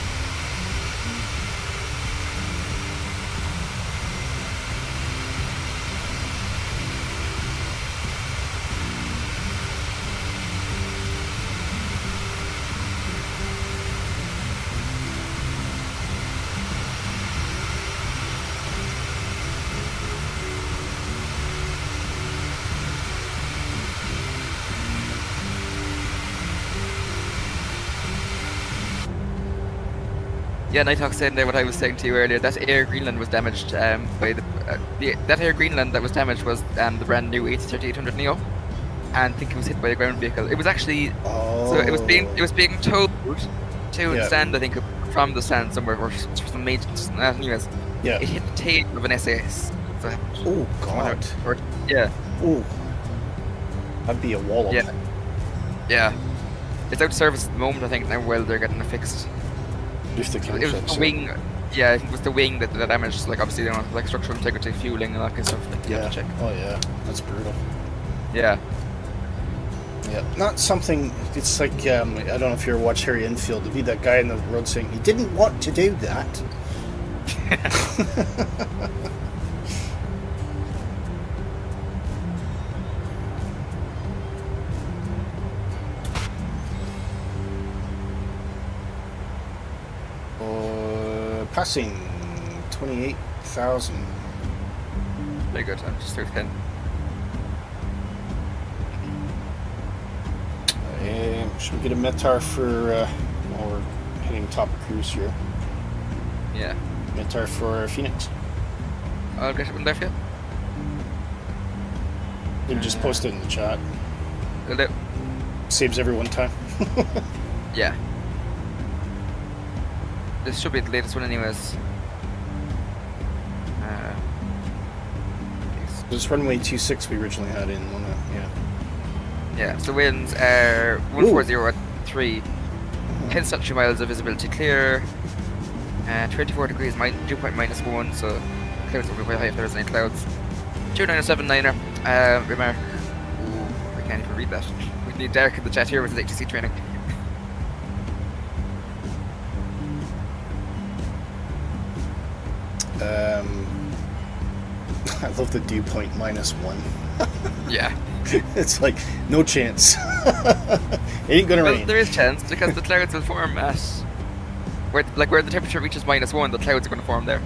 Yeah, Nighthawk saying there what I was saying to you earlier, that Air Greenland was damaged by that Air Greenland that was damaged was the brand new AT-3800 Neo, and I think it was hit by a ground vehicle. It was actually so it was being towed to stand, I think, from the stand somewhere or some maintenance. Anyways, yeah, it hit the tail of an SAS. So oh god. Yeah. Oh, that'd be a wallop. Yeah. Yeah. It's out of service at the moment, I think. Now, well, they're getting it fixed. If they can it was the wing, yeah, I think it was the wing that damaged, like obviously, like structural integrity, fueling, and that kind of stuff that you have to check. Oh yeah, that's brutal. Yeah. Yeah, not something, it's like, I don't know if you ever watched Harry Enfield, to be that guy in the road saying, he didn't want to do that. Passing 28,000. Very good, I'm just through 10. Should we get a Metar for, while we're hitting top of cruise here? Yeah. Metar for Pheonix. I'll get it one there for you. You can just post it in the chat. Will do. Saves everyone time. Yeah. This should be the latest one anyways. This runway 26 we originally had in, wasn't it? Yeah. Yeah, so winds are 1403, 10 statute miles of visibility clear, 24 degrees, dew point -1, so clouds will be quite high if there's any clouds. 2979er, remark, ooh, I can't even read that. need Derek in the chat here with his HTC training. I love the dew point -1. Yeah. It's like, no chance. It ain't gonna rain. There is chance, because the clouds will form at... where the temperature reaches -1, the clouds are going to form there.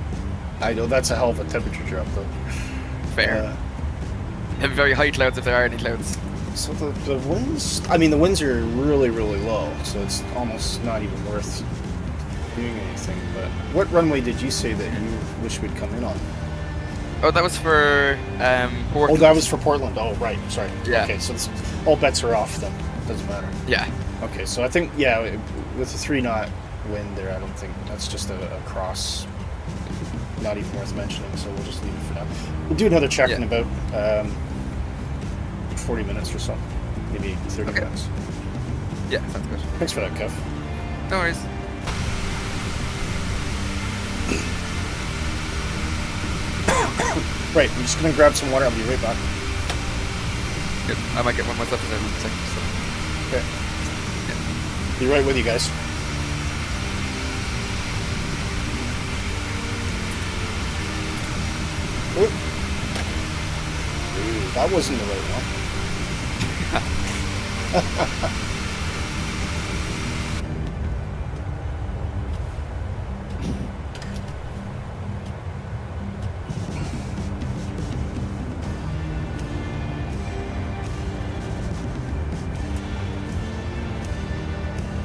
I know, that's a hell of a temperature drop, though. Fair. And very high clouds if there are any clouds. So the winds... I mean, the winds are really, really low, so it's almost not even worth doing anything. But what runway did you say that you wish we'd come in on? Oh, that was for Portland. Oh, that was for Portland. Oh, right. Sorry. Yeah. Okay, so all bets are off then. Doesn't matter. Yeah. Okay, so I think, yeah, with the 3-knot wind there, I don't think that's just a cross. Not even worth mentioning, so we'll just leave it for now. We'll do another check in about 40 minutes or so. Maybe 30 minutes. Yeah, sounds good. Thanks for that, Kev. No worries. Right, I'm just gonna grab some water. I'll be right back. Good. I might get one myself in a second. So. Okay. Yeah. Be right with you guys. Ooh, that wasn't the right one.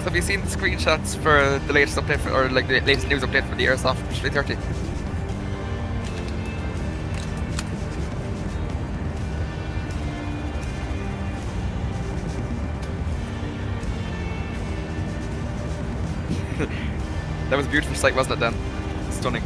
Have you seen the screenshots for the latest update, or like the latest news update for the Airsoft 330? That was a beautiful sight, wasn't it, Dan? Stunning.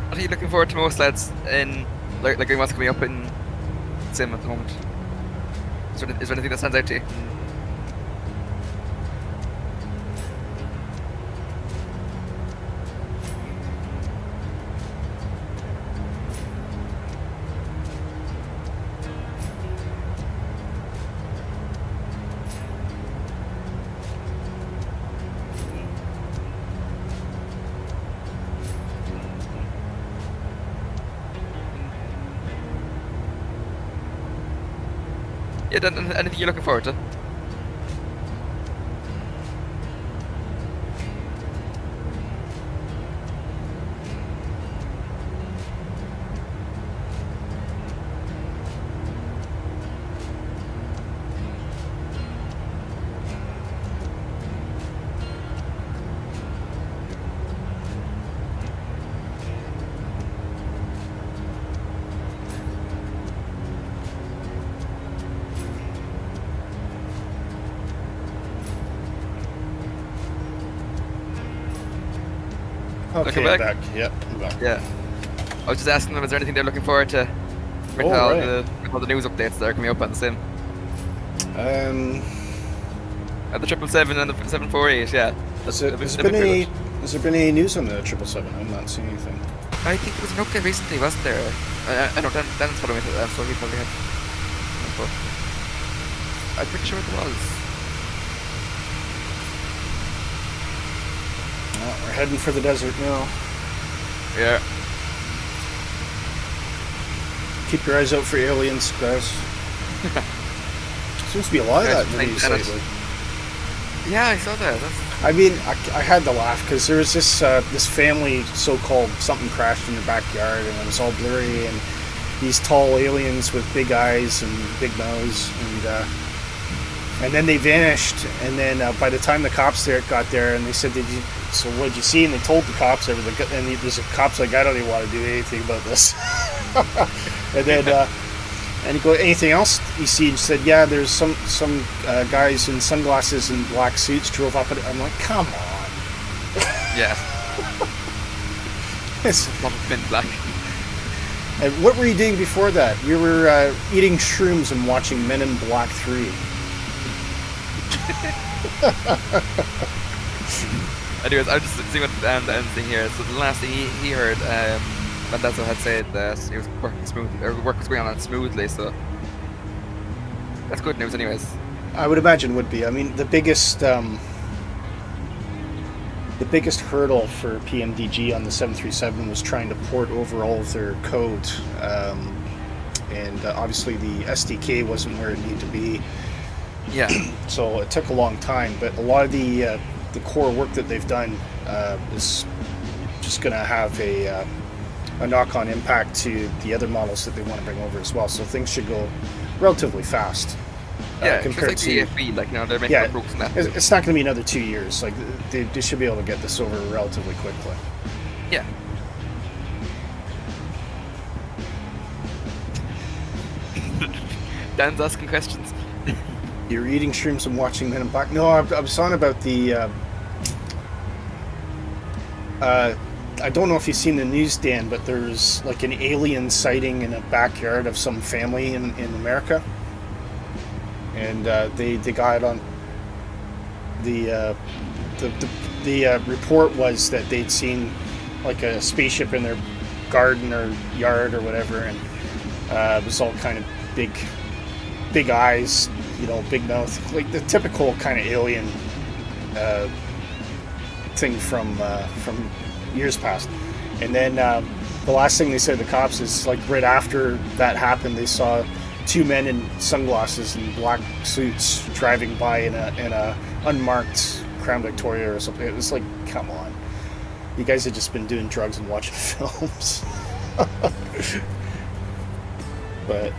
What are you looking forward to most, lads, in like what's coming up in Sim at the moment? Is there anything that stands out to you? Yeah, Dan, anything you're looking forward to? Okay, back. Yep, I'm back. Yeah. I was just asking them, is there anything they're looking forward to with all the news updates that are coming up on the sim? At the 777 and the 748, yeah. Has there been any news on the 777? I'm not seeing anything. I think there was an update recently, wasn't there? I know Dan's following it, so he probably had info. I'm pretty sure it was. Well, we're heading for the desert now. Yeah. Keep your eyes out for aliens, guys. Seems to be a lot of that in the news lately. Yeah, I saw that. I mean, I had to laugh because there was this this family, so-called, something crashed in their backyard, and it was all blurry, and these tall aliens with big eyes and big nose, and then they vanished. And then by the time the cops got there, and they said, so what'd you see? And they told the cops everything. And there's a cop's like, I don't even want to do anything about this. And then and he go, anything else you see? And said, yeah, there's some guys in sunglasses and black suits drove up. I'm like, come on. Yeah. It's a lot of thin black. And what were you doing before that? You were eating shrooms and watching Men in Black 3. Anyways, I'm just seeing what the end thing here. So the last thing he heard, Mendoza had said that it was working smooth, or work was going on smoothly. So that's good news, anyways. I would imagine would be. I mean, the biggest hurdle for PMDG on the 737 was trying to port over all of their code, and obviously the SDK wasn't where it needed to be. Yeah. So it took a long time, but a lot of the core work that they've done is just going to have a knock-on impact to the other models that they want to bring over as well. So things should go relatively fast. Yeah, compared just like to DFB, like, you know, they're making progress in that. It's not going to be another 2 years. Like, they should be able to get this over relatively quickly. Yeah. Dan's asking questions. You're eating shrooms and watching Men in Black. No, I was on about the. I don't know if you've seen the news, Dan, but there's like an alien sighting in a backyard of some family in America. And they got on the report was that they'd seen like a spaceship in their garden or yard or whatever, and it was all kind of big eyes, you know, big mouth, like the typical kind of alien thing from years past. And then the last thing they said to the cops is, like, right after that happened, they saw two men in sunglasses and black suits driving by in a unmarked Crown Victoria or something. It was like, come on, you guys have just been doing drugs and watching films. But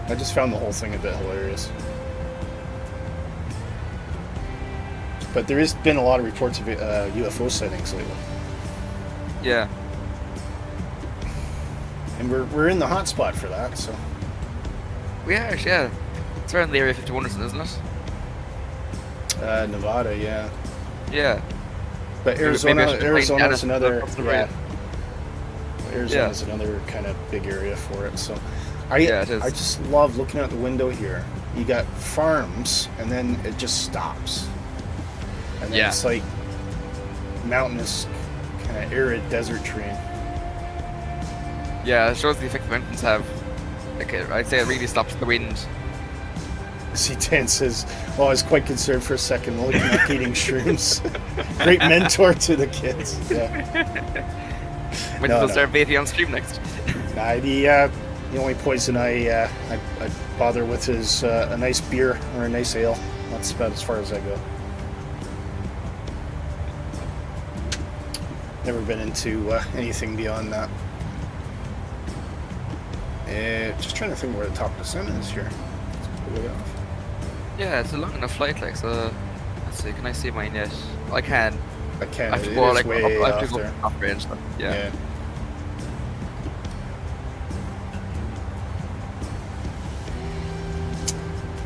I just found the whole thing a bit hilarious. But there has been a lot of reports of UFO sightings lately. Yeah. And we're in the hot spot for that, so. We are, yeah. It's around the Area 51, isn't it? Nevada, yeah. Yeah. But Arizona's another. Yeah. Arizona's another kind of big area for it. So, I just love looking out the window here. You got farms, and then it just stops. And then it's like mountainous, kind of arid desert terrain. Yeah, it shows the effect the mountains have. Like, I'd say it really stops the wind. C10 says, well, I was quite concerned for a second looking at eating shrooms. Great mentor to the kids. Yeah. When will start vaping on stream next? Nah, the only poison I bother with is a nice beer or a nice ale. That's about as far as I go. Never been into anything beyond that. Just trying to think where the top of the sun is here. Let's pull it off. Yeah, it's a long enough flight, like, so. Let's see, can I see mine yet? I can. I can. I have to go, like, I have to go up range. So, yeah.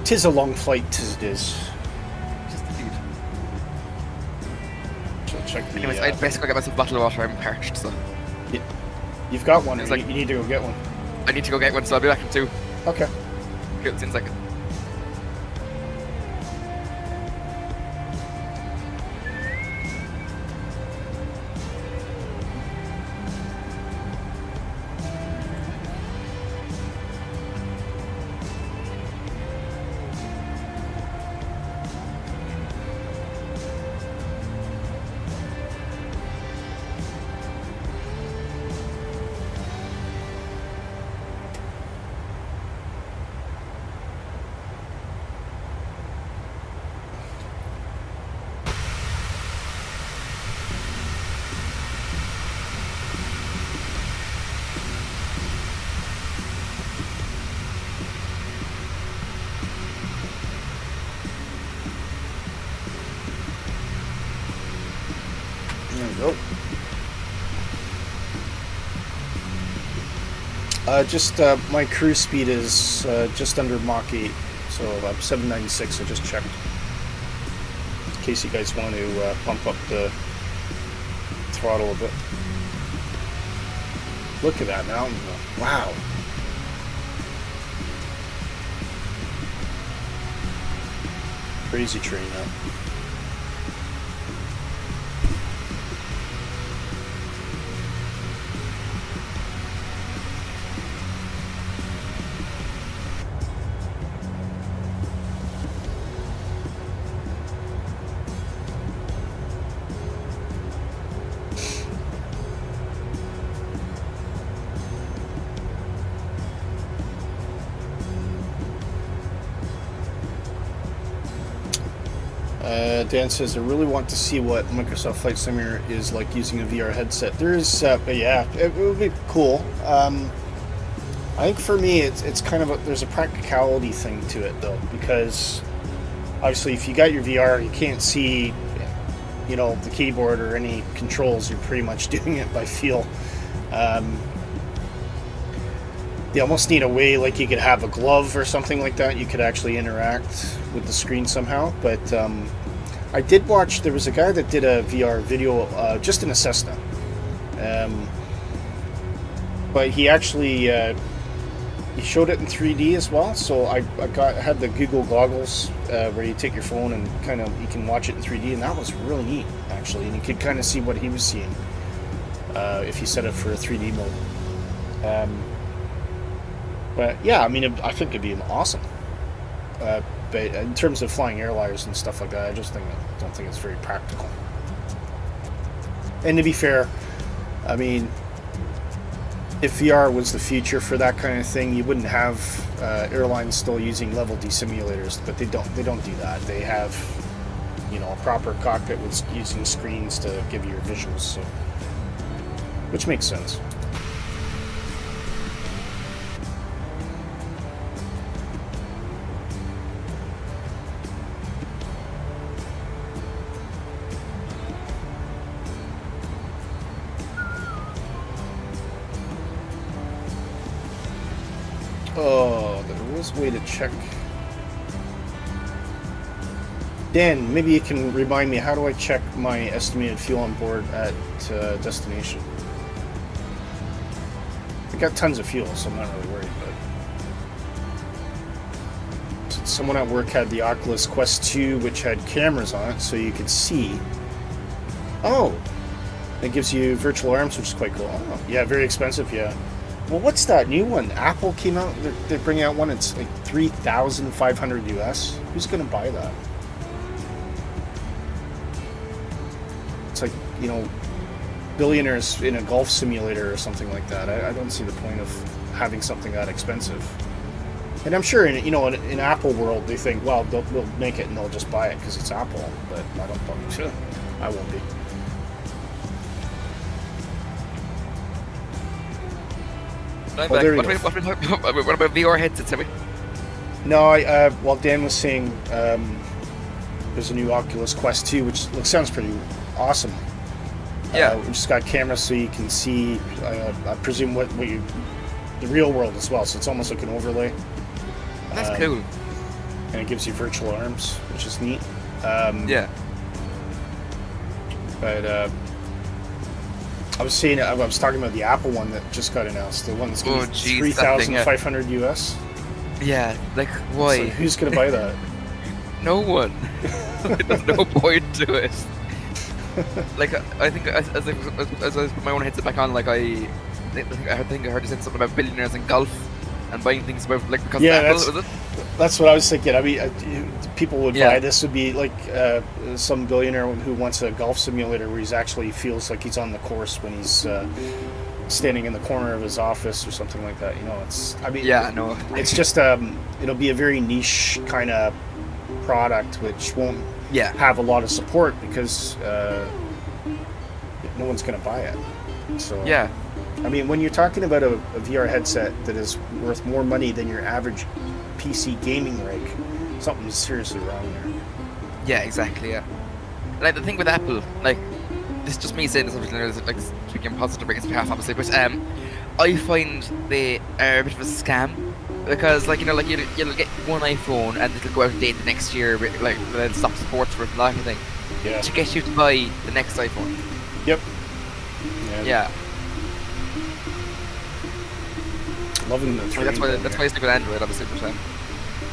Tis a long flight, tis it is. Just indeed. Check the, anyways, I'd basically get myself a bottle of water. I'm parched, so. Yeah. You've got one. Like, you need to go get one. I need to go get one, so I'll be back in 2. Okay. Cool, see you in a second. go. Just my cruise speed is just under Mach 8, so I'm 796. I just checked. In case you guys want to pump up the throttle a bit. Look at that mountain. Wow. Crazy train now. Dan says, I really want to see what Microsoft Flight Simulator is like using a VR headset. There's, yeah, it would be cool. I think for me, it's kind of there's a practicality thing to it, though, because obviously if you got your VR, you can't see, you know, the keyboard or any controls. You're pretty much doing it by feel. You almost need a way, like you could have a glove or something like that. You could actually interact with the screen somehow, but I did watch, there was a guy that did a VR video just in a Cessna. But he actually, he showed it in 3D as well. So I had the Google goggles where you take your phone and kind of, you can watch it in 3D. And that was really neat, actually. And you could kind of see what he was seeing if you set it for a 3D mode. But yeah, I mean, I think it'd be awesome. But in terms of flying airliners and stuff like that, I don't think it's very practical. And to be fair, I mean, if VR was the future for that kind of thing, you wouldn't have airlines still using level D simulators. But they don't do that. They have, you know, a proper cockpit with using screens to give you your visuals, so, which makes sense. Oh, there was a way to check. Dan, maybe you can remind me, how do I check my estimated fuel on board at destination? I got tons of fuel, so I'm not really worried, but someone at work had the Oculus Quest 2, which had cameras on it, so you could see. Oh, it gives you virtual arms, which is quite cool. Oh, yeah, very expensive, yeah. Well, what's that new one? Apple came out, they're bringing out one, it's like $3,500 US. Who's going to buy that? It's like, you know, billionaires in a golf simulator or something like that. I don't see the point of having something that expensive. And I'm sure, in Apple world, they think, well, we'll make it and they'll just buy it because it's Apple. But I don't think I won't be. What about VR headsets, have we? No, well, Dan was saying there's a new Oculus Quest 2, which sounds pretty awesome. Yeah. We just got cameras so you can see, I presume, what the real world as well, so it's almost like an overlay. That's cool. And it gives you virtual arms, which is neat. Yeah. But I was talking about the Apple one that just got announced. The one that's going to be $3,500 US. Yeah, like why? So who's going to buy that? No one. There's no point to it. Like I think as I put my own headset back on, like I think I heard you said something about billionaires in golf and buying things about like because of Apple, was it? That's what I was thinking. I mean, people would buy this. Would be like some billionaire who wants a golf simulator where he actually feels like he's on the course when he's standing in the corner of his office or something like that. You know, it's. I mean, yeah, no. It's just it'll be a very niche kind of product which won't have a lot of support because no one's going to buy it. So yeah. I mean, when you're talking about a VR headset that is worth more money than your average PC gaming rig, something's seriously wrong there. Yeah, exactly, yeah. Like, the thing with Apple, like, this is just me saying this, obviously, like speaking positive against behalf, obviously, but I find they are a bit of a scam because, like, you know, like you'll get one iPhone and it'll go out of date the next year, like they'll stop support for it and that kind of thing. Yeah. To get you to buy the next iPhone. Yep. Yeah. Loving the well, that's why I stick with Android, obviously, percent.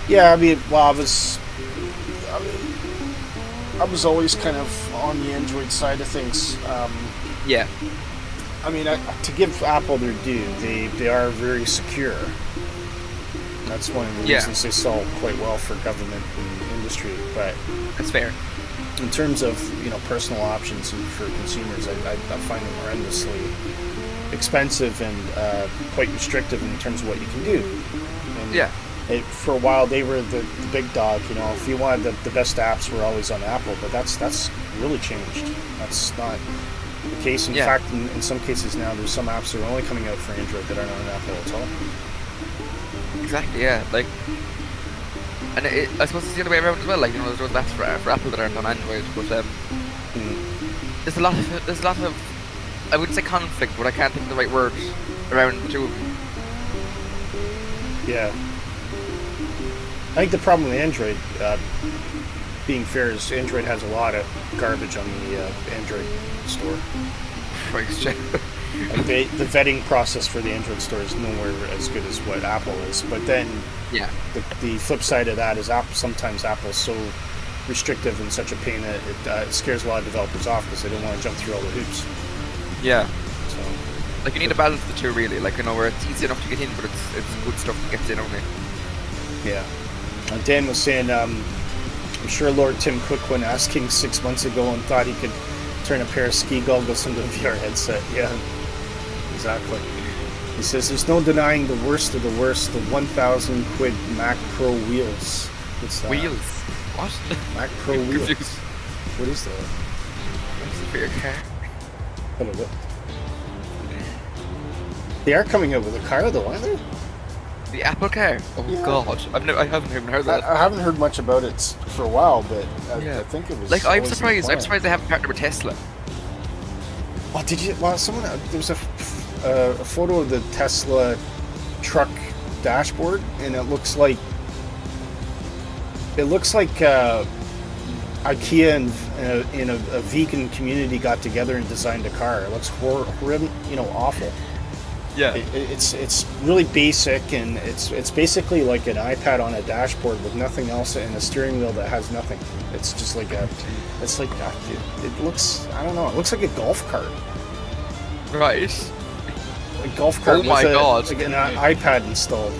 Yeah, I mean, well, I was always kind of on the Android side of things. Yeah. I mean, to give Apple their due, they are very secure. That's one of the reasons they sell quite well for government and industry. But that's fair. In terms of, you know, personal options and for consumers, I find them horrendously expensive and quite restrictive in terms of what you can do. And for a while, they were the big dog. You know, if you wanted the best apps, were always on Apple. But that's really changed. That's not the case. In fact, in some cases now, there's some apps that are only coming out for Android that aren't on Apple at all. Exactly. Yeah. Like, and I suppose it's the other way around as well. Like, you know, there's those apps for Apple that aren't on Android, but there's a lot of I wouldn't say conflict, but I can't think of the right word around the two of them. Yeah. I think the problem with Android, being fair, is Android has a lot of garbage on the Android store. Like the vetting process for the Android store is nowhere as good as what Apple is. But then, the flip side of that is sometimes Apple's so restrictive and such a pain that it scares a lot of developers off because they don't want to jump through all the hoops. Yeah. So, like, you need to balance the two, really. Like, you know, where it's easy enough to get in, but it's good stuff that gets in only. Yeah. Dan was saying, I'm sure Lord Tim Cook, when asking 6 months ago, and thought he could turn a pair of ski goggles into a VR headset. Yeah, exactly. He says, there's no denying the worst of the worst, the 1,000 quid Mac Pro wheels. What's that? Wheels? What? Mac Pro wheels. Confused. What is that? What's it for your car? I don't know. They are coming out with a car, though, aren't they? The Apple car? Oh God, I haven't even heard that. I haven't heard much about it for a while, but I think it was. Like, I'm surprised they haven't partnered with Tesla. Oh, did you? Well, there was a photo of the Tesla truck dashboard, and it looks like IKEA and in a vegan community got together and designed a car. It looks horrible, you know, awful. Yeah, it's really basic, and it's basically like an iPad on a dashboard with nothing else, and a steering wheel that has nothing. It's just like it looks, I don't know, it looks like a golf cart. Right. A golf cart. Oh my God! Like an iPad installed.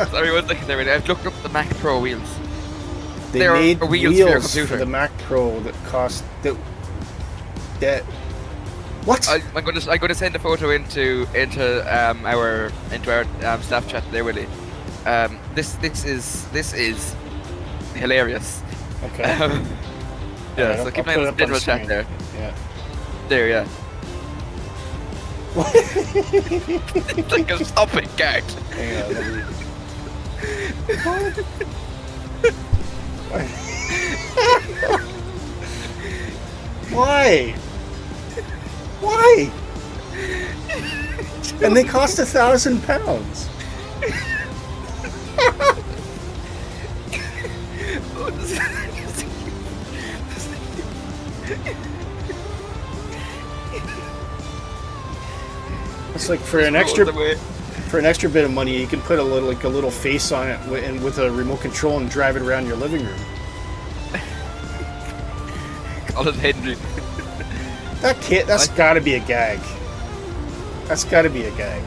Sorry, one second there. I've looked up the Mac Pro wheels. They made wheels for the Mac Pro that cost that. What? I'm going to send a photo into our staff chat there, Willy. This is hilarious. Okay. Yeah. So keep an eye on the general chat there. Yeah. There, yeah. It's like a stopping gag. Hang on, Why? Why? And they cost £1,000. It's like for an extra bit of money, you can put a little face on it and with a remote control and drive it around your living room. Call it Henry. That's got to be a gag. That's got to be a gag.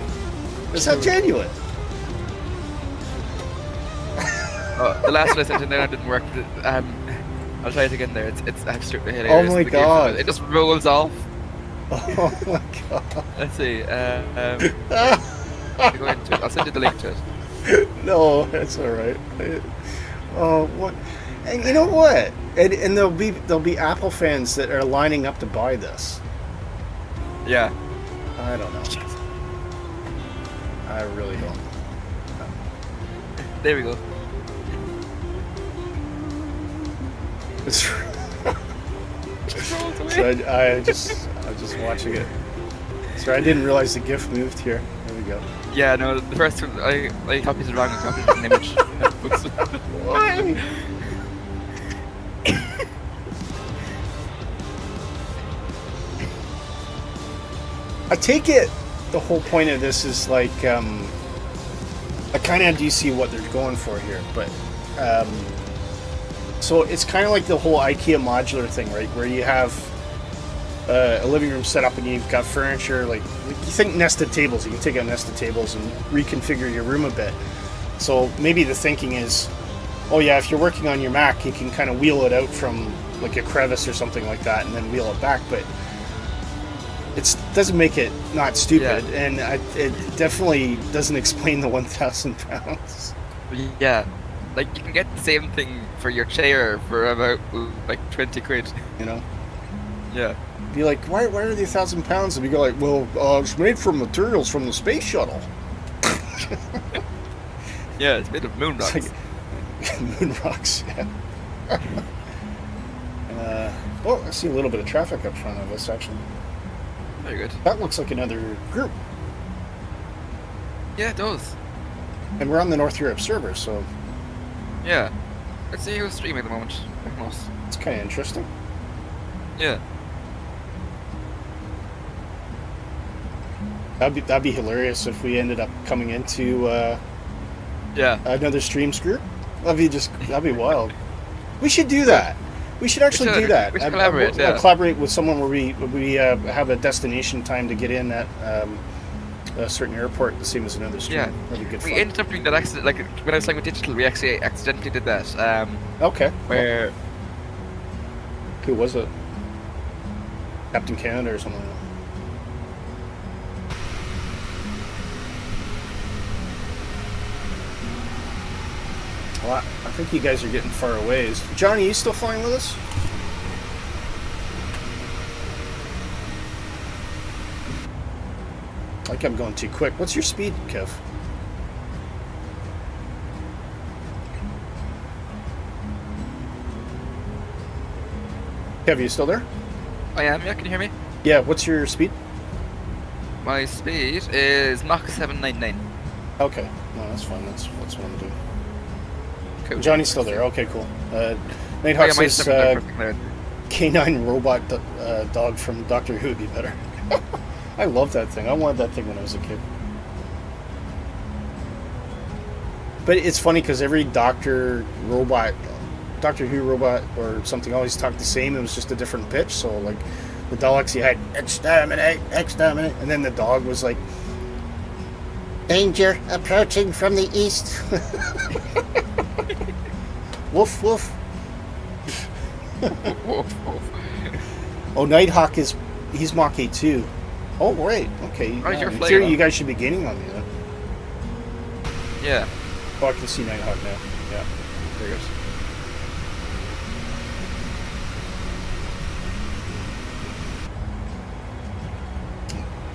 Is that genuine? The last one I sent in there didn't work. But, I'll try it again there. It's absolutely hilarious. Oh my God! It just rolls off. Oh my God! Let's see. I'll go into it. I'll send you the link to it. No, that's all right. Oh, what? And you know what? And there'll be Apple fans that are lining up to buy this. Yeah. I don't know. I really don't. There we go. So I just watching it. Sorry, I didn't realize the GIF moved here. There we go. Yeah, no, the first one, I copied it wrong and copied an image. Why? I take it the whole point of this is like, I kind of do see what they're going for here, but so it's kind of like the whole IKEA modular thing, right? Where you have a living room set up and you've got furniture, like you think nested tables. You can take out nested tables and reconfigure your room a bit. So maybe the thinking is, oh yeah, if you're working on your Mac, you can kind of wheel it out from like a crevice or something like that and then wheel it back, but it doesn't make it not stupid, yeah. And it definitely doesn't explain the 1,000 pounds. Yeah, like you can get the same thing for your chair for about like 20 quid. You know? Yeah. Be like, why are they 1,000 pounds? And we go like, well, it's made from materials from the space shuttle. Yeah, it's made of moon rocks. Like, moon rocks, yeah. Oh, I see a little bit of traffic up front of us, actually. Very good. That looks like another group. Yeah, it does. And we're on the North Europe server, so... Yeah. Let's see who's streaming at the moment. It's kind of interesting. Yeah. That'd be hilarious if we ended up coming into another streams group. That'd be wild. We should do that. We should actually do that. We should collaborate. Collaborate with someone where we have a destination time to get in at a certain airport, the same as another stream. Yeah, that'd be good. We ended up doing that accident. Like when I was playing with Digital, we actually accidentally did that. Okay. Where? Who was it? Captain Canada or something. Well, I think you guys are getting far away. Johnny, you still flying with us? Like I'm going too quick. What's your speed, Kev? Kev, you still there? I am, yeah, can you hear me? Yeah, what's your speed? My speed is Mach 799. Okay, no, that's fine. That's what I'm doing. Cool. Johnny's still there. Okay, cool. Nighthawk says canine robot dog from Doctor Who would be better. I love that thing. I wanted that thing when I was a kid. But it's funny because every Doctor Who robot or something always talked the same. It was just a different pitch. So like the Daleks, you had exterminate, exterminate, and then the dog was like, danger approaching from the east. Woof woof. Woof woof. Oh, Nighthawk he's Mach 8 too. Oh right, okay. Oh, you're in theory, you guys should be gaining on me then. Yeah. Oh, I can see Nighthawk now. Yeah, there he goes.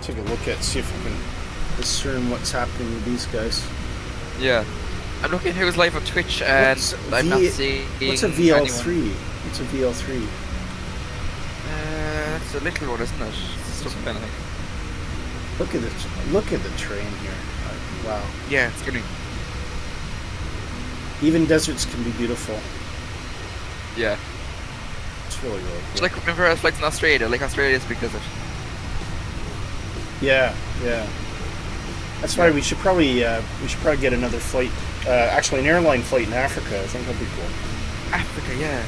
Take a look at, see if I can discern what's happening with these guys. Yeah. I'm looking who's live on Twitch and I'm not seeing. What's a VL3? What's a VL3? That's a little one, isn't it? It's kind of thing. Look at the train here. Wow. Yeah, it's getting. Even deserts can be beautiful. Yeah. It's really cool. It's like remember I was like in Australia, like Australia's big desert. Yeah, yeah. That's why we should probably get another flight. Actually, an airline flight in Africa. I think that'd be cool. Africa, yeah.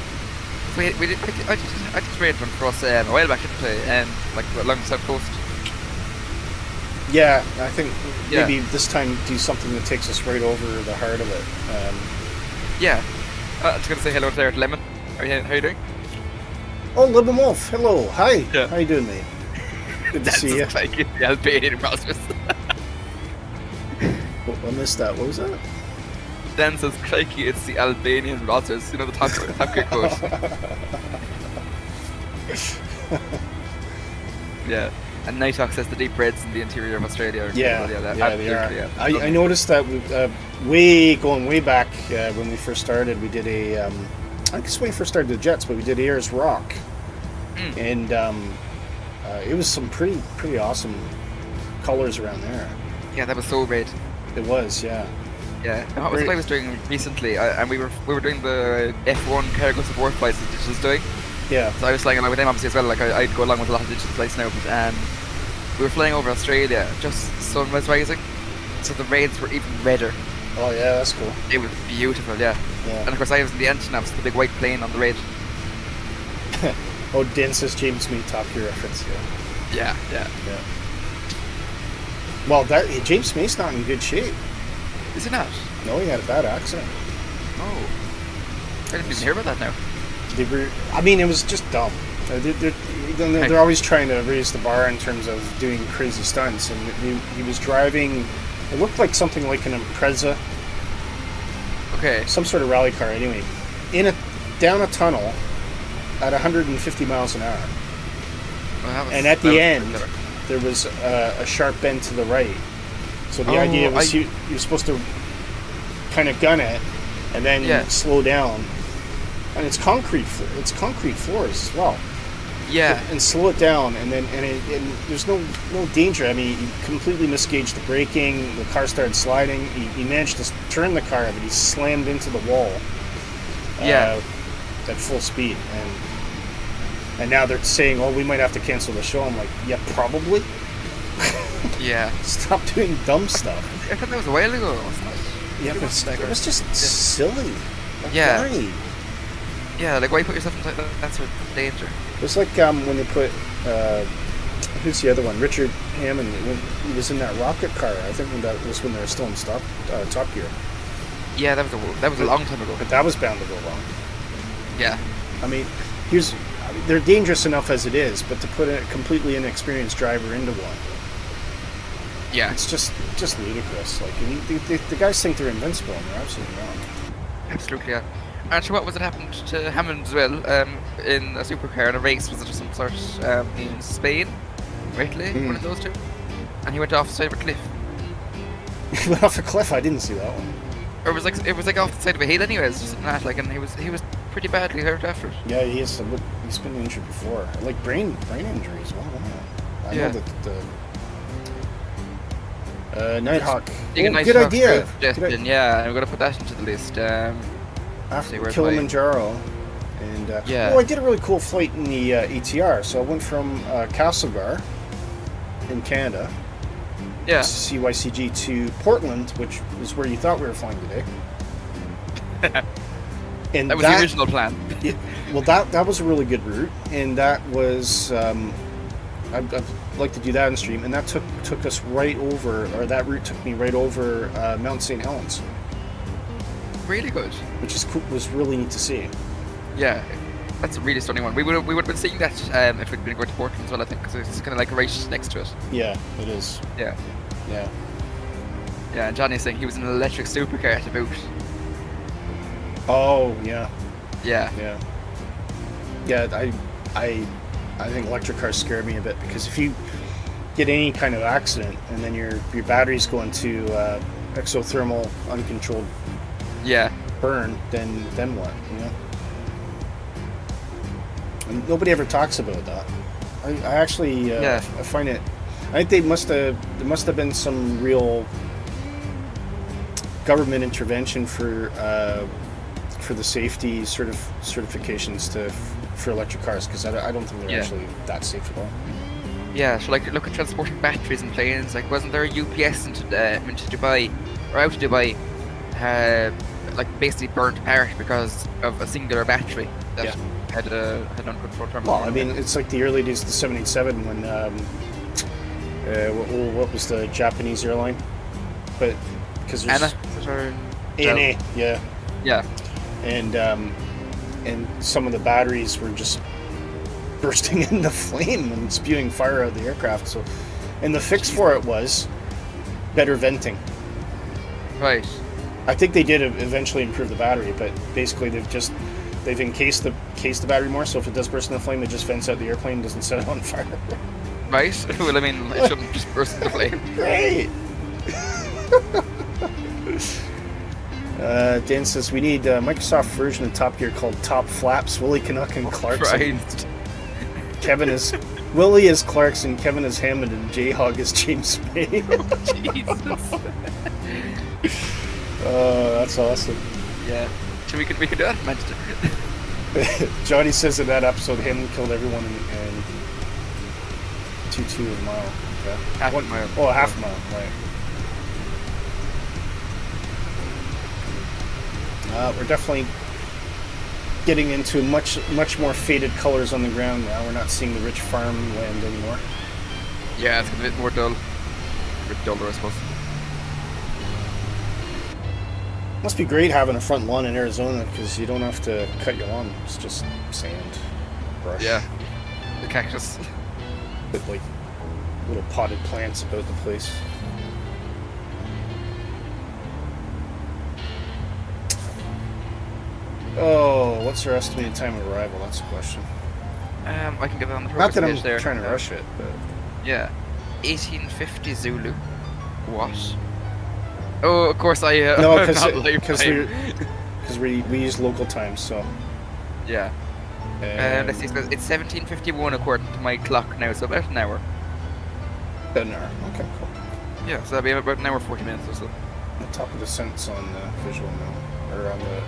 We did. I just read one for us a while back, didn't I? Like along the south coast. Yeah, I think maybe this time do something that takes us right over the heart of it. Yeah. I was gonna say hello there to Lemon. How are you doing? Oh, Lemon Wolf. Hello. Hi. Yeah. How you doing, mate? Good to see you. Like the Albanian Rosmus. I missed that. What was that? Dan says, crikey, it's the Albanian Rosmus. You know the top kick quote. Yeah. And Nighthawk says the deep reds in the interior of Australia. Or they are. Yeah. I noticed that going way back when we first started, we did I guess when we first started the Jets, but we did Ayers Rock. and it was some pretty awesome colors around there. Yeah, that was so great. It was, yeah. Yeah, and what I was doing recently, and we were doing the F1 cargo support flights that Digital's doing. Yeah. So I was flying along with them obviously as well. Like I'd go along with a lot of Digital flights now, but we were flying over Australia. Just sun was rising, so the raids were even redder. Oh yeah, that's cool. It was beautiful, yeah. And of course I was in the engine. I was the big white plane on the raid. Oh, Dan says James May Top Gear reference. Yeah. Well, James May's not in good shape. Is he not? No, he had a bad accident. Oh, I didn't even hear about that now. It was just dumb. They're always trying to raise the bar in terms of doing crazy stunts, and he was driving. It looked like something like an Impreza. Okay. Some sort of rally car, anyway. Down a tunnel at 150 miles an hour. Well, and at the end, there was a sharp bend to the right. So the idea was you were supposed to kind of gun it and then slow down. And it's concrete floors as well. Yeah. And slow it down, and there's no danger. I mean, he completely misgauged the braking. The car started sliding. He managed to turn the car, but he slammed into the wall. At full speed, and now they're saying, "Oh, we might have to cancel the show." I'm like, "Yeah, probably." Yeah. Stop doing dumb stuff. I thought that was a while ago. Wasn't it? Yeah, but it was just silly. Like, why? Yeah, like why put yourself in that sort of danger? It was like when they put who's the other one? Richard Hammond. When he was in that rocket car. I think that was when they were still in Top Gear. Yeah, that was a long time ago. But that was bound to go wrong. Yeah. I mean, they're dangerous enough as it is, but to put a completely inexperienced driver into one, it's just ludicrous. Like, the guys think they're invincible, and they're absolutely wrong. Absolutely, yeah. Actually, what was it happened to Hammond as well in a supercar in a race? Was it of some sort in Spain or Italy? One of those two? And he went off the side of a cliff. He went off a cliff? I didn't see that one. Or it was like off the side of a hill anyways, just not like, and he was pretty badly hurt after it. Yeah, he's been injured before. Like brain injuries. Wow. I know that Nighthawk. Good idea. Yeah, I'm gonna put that into the list. After Kilimanjaro, and I did a really cool flight in the ETR. So I went from Castlegar in Canada, CYCG, to Portland, which is where you thought we were flying today. And that was the original plan. That was a really good route, and that was I'd like to do that in stream, and that took us right over, or that route took me right over Mount St. Helens. Really good. Which was really neat to see. Yeah, that's a really stunning one. We would have been seeing that if we'd been going to Portland as well, I think, because it's kind of like right next to it. Yeah, it is. Yeah. Yeah, and Johnny's saying he was in an electric supercar at the boot. Oh, yeah. Yeah, I think electric cars scare me a bit, because if you get any kind of accident and then your battery's going to exothermal uncontrolled burn, then what, you know? And nobody ever talks about that. I actually I find it. I think there must have been some real government intervention for the safety certifications for electric cars, because I don't think they're actually that safe at all. Yeah, so like look at transporting batteries and planes. Like, wasn't there a UPS into Dubai or out of Dubai, like basically burnt apart because of a singular battery that had uncontrolled terminal? Well, I mean, it's like the early days of the 787 when what was the Japanese airline? But because there's ANA, yeah, and some of the batteries were just bursting into flame and spewing fire out of the aircraft. So, and the fix for it was better venting. Right. I think they did eventually improve the battery, but basically they've encased the battery more. So if it does burst into flame, it just vents out the airplane and doesn't set it on fire. Right. Well, I mean, it shouldn't just burst into flame. Great. Dan says we need a Microsoft version of Top Gear called Top Flaps. Willy, Canuck, and Clarkson. Christ. Kevin is Willy is Clarkson, Kevin is Hammond, and J-Hog is James Bay. Jesus. Oh, that's awesome. Yeah. So we can do that in Manchester. Johnny says in that episode, Hammond killed everyone in 2-2 a mile. Okay. Half a mile. Oh, half a mile, right. We're definitely getting into much more faded colors on the ground now. We're not seeing the rich farmland anymore. Yeah, it's a bit more dull. A bit duller, I suppose. Must be great having a front lawn in Arizona because you don't have to cut your lawn. It's just sand, brush. Yeah, the cactus. With like little potted plants about the place. Oh, what's our estimated time of arrival? That's the question. I can get it on the Not progress that I'm page there. trying to rush it, but... Yeah. 1850 Zulu. What? Oh, of course I... no, because we use local time, so... Yeah. Let's see, it's 1751 according to my clock now, so about an hour. About an hour, okay, cool. Yeah, so that'll be about an hour 40 minutes or so. The top of the sentence on the visual now, or on the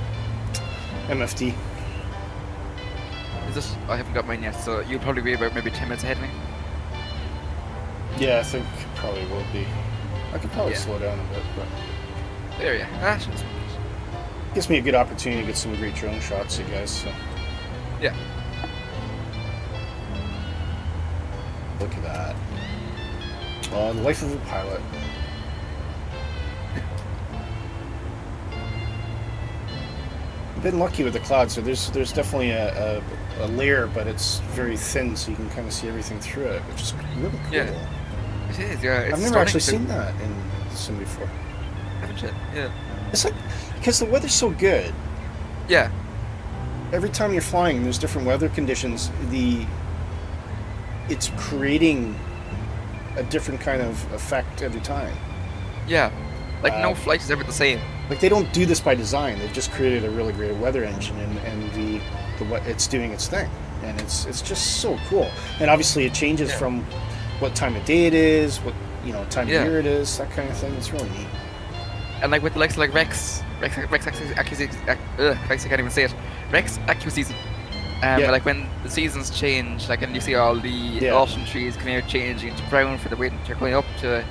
MFD. Is this? I haven't got mine yet, so you'll probably be about maybe 10 minutes ahead of me. Yeah, I think probably will be. I could probably slow down a bit, but... There, yeah. That should be gives me a good opportunity to get some great drone shots, you guys, so... Yeah. Look at that. The life of a pilot. I've been lucky with the clouds, so there's definitely a layer, but it's very thin, so you can kind of see everything through it, which is really cool. Yeah. It is, yeah. It's I've never actually seen that in the sim before. Haven't you? Yeah. It's like, because the weather's so good. Yeah. Every time you're flying, there's different weather conditions. It's creating a different kind of effect every time. Yeah. Like no flight is ever the same. Like they don't do this by design. They've just created a really great weather engine, and it's doing its thing, and it's just so cool. And obviously, it changes from what time of day it is, what time of year it is, that kind of thing. It's really neat. And like with the likes of like Rex AccuSeason, I can't even say it. Rex AccuSeason. Like when the seasons change, like and you see all the autumn trees kind of changing to brown for the winter, going up to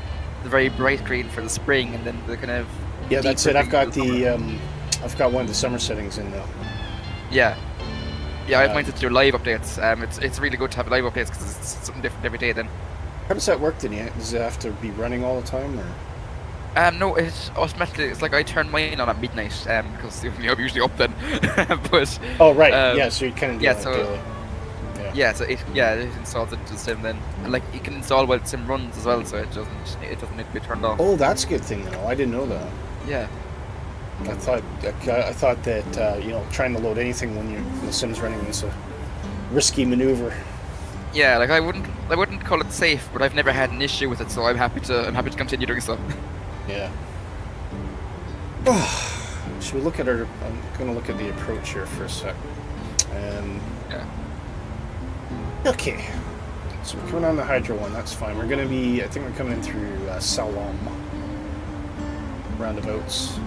the very bright green for the spring, and then the kind of that's it. I've got I've got one of the summer settings in now. Yeah, I've mine to do live updates. It's really good to have live updates because it's something different every day. Then. How does that work? Then does it have to be running all the time, or? No, it's automatically. It's like I turn mine on at midnight because I'm usually up then. But oh right, so you kind of do daily. So it installs it to sim then, and like you can install while sim runs as well, so it doesn't need to be turned off. Oh, that's a good thing to know. I didn't know that. Yeah. I thought that trying to load anything when the sim's running is a risky maneuver. Yeah, like I wouldn't call it safe, but I've never had an issue with it, so I'm happy to continue doing so. Yeah. Should we look at I'm going to look at the approach here for a sec. Yeah. Okay. So we're coming on the Hydro one. That's fine. We're going to be. I think we're coming in through Salom roundabouts.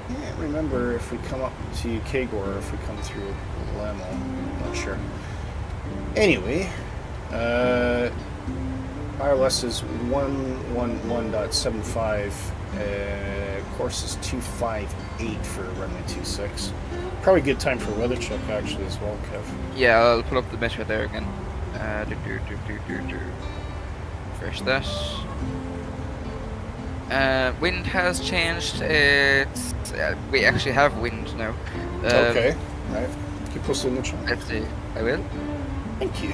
Can't remember if we come up to Kagor or if we come through Lamo. I'm not sure. Anyway, ILS is 111.75. Course is 258 for runway 26. Probably a good time for a weather check actually as well, Kev. Yeah, I'll put up the measure there again. Refresh that. Wind has changed. We actually have wind now. Okay, right. Keep posting in the chat. Let's see. I will. Thank you.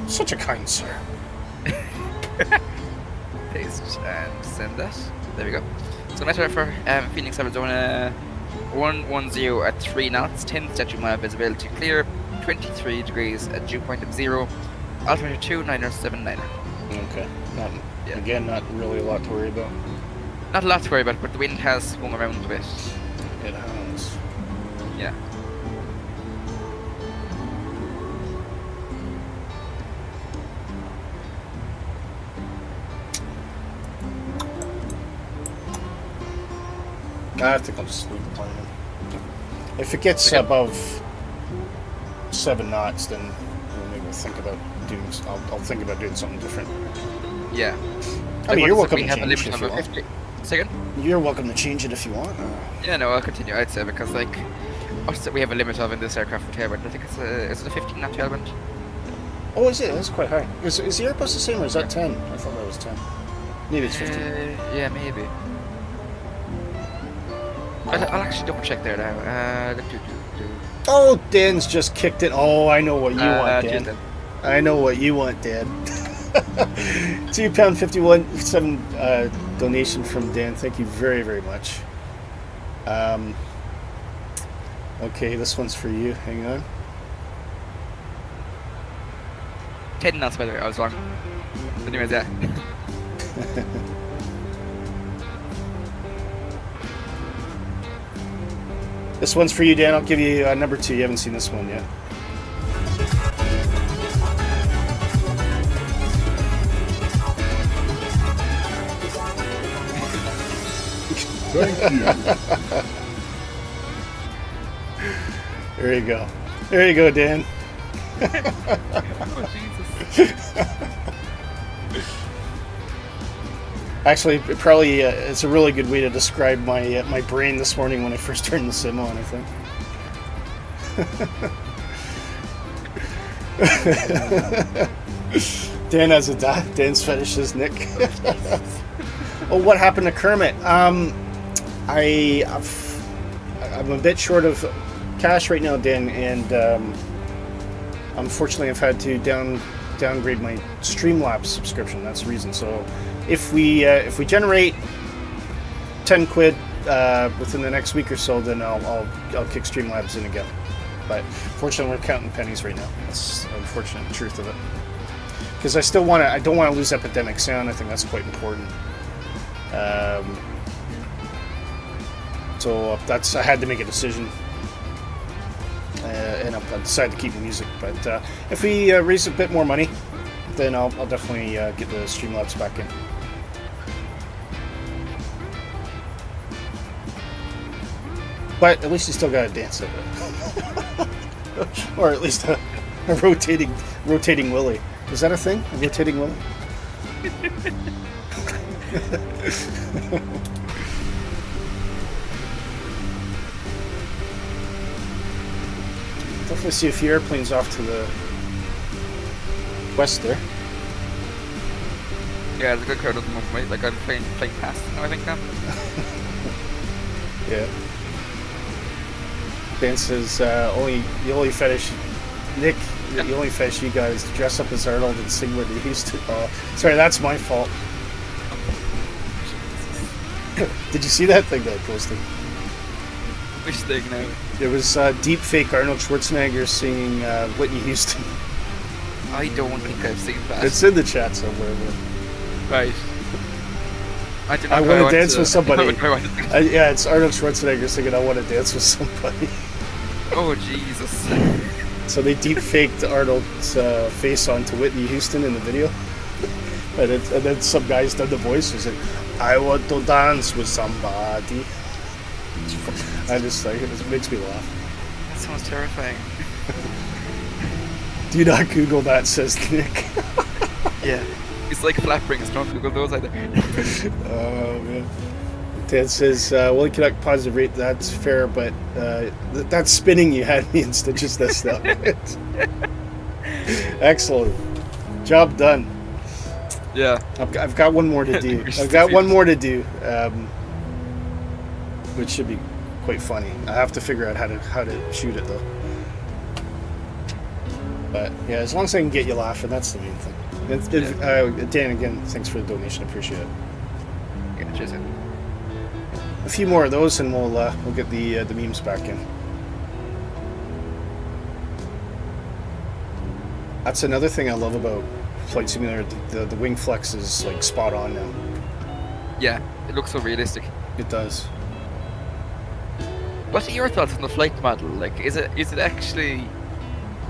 Such a kind sir. Paste and send that. There we go. So measure for Pheonix Arizona 110 at 3 knots, 10 statute mile visibility clear, 23 degrees at dew point of 0, altimeter 2979. Okay. Again, not really a lot to worry about. Not a lot to worry about, but the wind has swung around a bit. It has. Yeah. I think I'll just leave the plane in. If it gets above 7 knots, then maybe we'll think about doing. I'll think about doing something different. Yeah. I mean, you're welcome to change it if you want. Second? You're welcome to change it if you want. Yeah, no, I'll continue. I'd say because like, we have a limit of in this aircraft for tailwind. I think is it a 15 knot tailwind? Oh, is it? That's quite high. Is the Airbus the same or is that 10? I thought that was 10. Maybe it's 15. Yeah, maybe. I'll actually double check there now. Oh, Dan's just kicked it. Oh, I know what you want, Dan. I know what you want, Dan. £2.51 donation from Dan. Thank you very, very much. Okay, this one's for you. Hang on. 10 knots, by the way. I was wrong. Anyways, yeah. This one's for you, Dan. I'll give you number 2. You haven't seen this one yet. Thank you. There you go. There you go, Dan. Oh, Jesus. Actually, probably it's a really good way to describe my my brain this morning when I first turned the sim on, I think. Dan has a Dan's fetish is Nick. Oh, what happened to Kermit? I'm a bit short of cash right now, Dan, and unfortunately I've had to downgrade my Streamlabs subscription. That's the reason. So if we generate 10 quid within the next week or so, then I'll kick Streamlabs in again. But fortunately, we're counting pennies right now. That's the unfortunate truth of it. Because I don't want to lose Epidemic Sound. I think that's quite important. So I had to make a decision, and I decided to keep the music. But if we raise a bit more money, then I'll definitely get the Streamlabs back in. But at least you still got to dance of it, or at least a rotating Willy. Is that a thing? A rotating Willy? Definitely see a few airplanes off to the west there. Yeah, there's a good crowd at the moment, right? Like I'm playing past now, I think now. Yeah. Dan says the only fetish, Nick. Yeah. The only fetish you guys dress up as Arnold and sing what they used to. Sorry, that's my fault. Did you see that thing that I posted? Which thing now? It was deep fake Arnold Schwarzenegger singing Whitney Houston. I don't think I've seen that. It's in the chat somewhere. Right. I want to dance with somebody. Yeah, it's Arnold Schwarzenegger singing I Want to Dance with Somebody. Oh, Jesus. So they deep faked Arnold's face onto Whitney Houston in the video. And then some guys done the voice. He's like, I want to dance with somebody. I just like it makes me laugh. That sounds terrifying. Do not Google that, says Nick. Yeah. It's like flap rings, don't Google those either. Oh, man. Dan says, Willy Canuck positive rate, that's fair, but that spinning you had me in stitches this though. Excellent. Job done. Yeah. I've got one more to do. Which should be quite funny. I have to figure out how to shoot it though. But yeah, as long as I can get you laughing, that's the main thing. Dan, again, thanks for the donation. I appreciate it. Yeah, cheers. A few more of those, and we'll get the memes back in. That's another thing I love about Flight Simulator. The wing flex is like spot on now. Yeah, it looks so realistic. It does. What are your thoughts on the flight model? Like, is it actually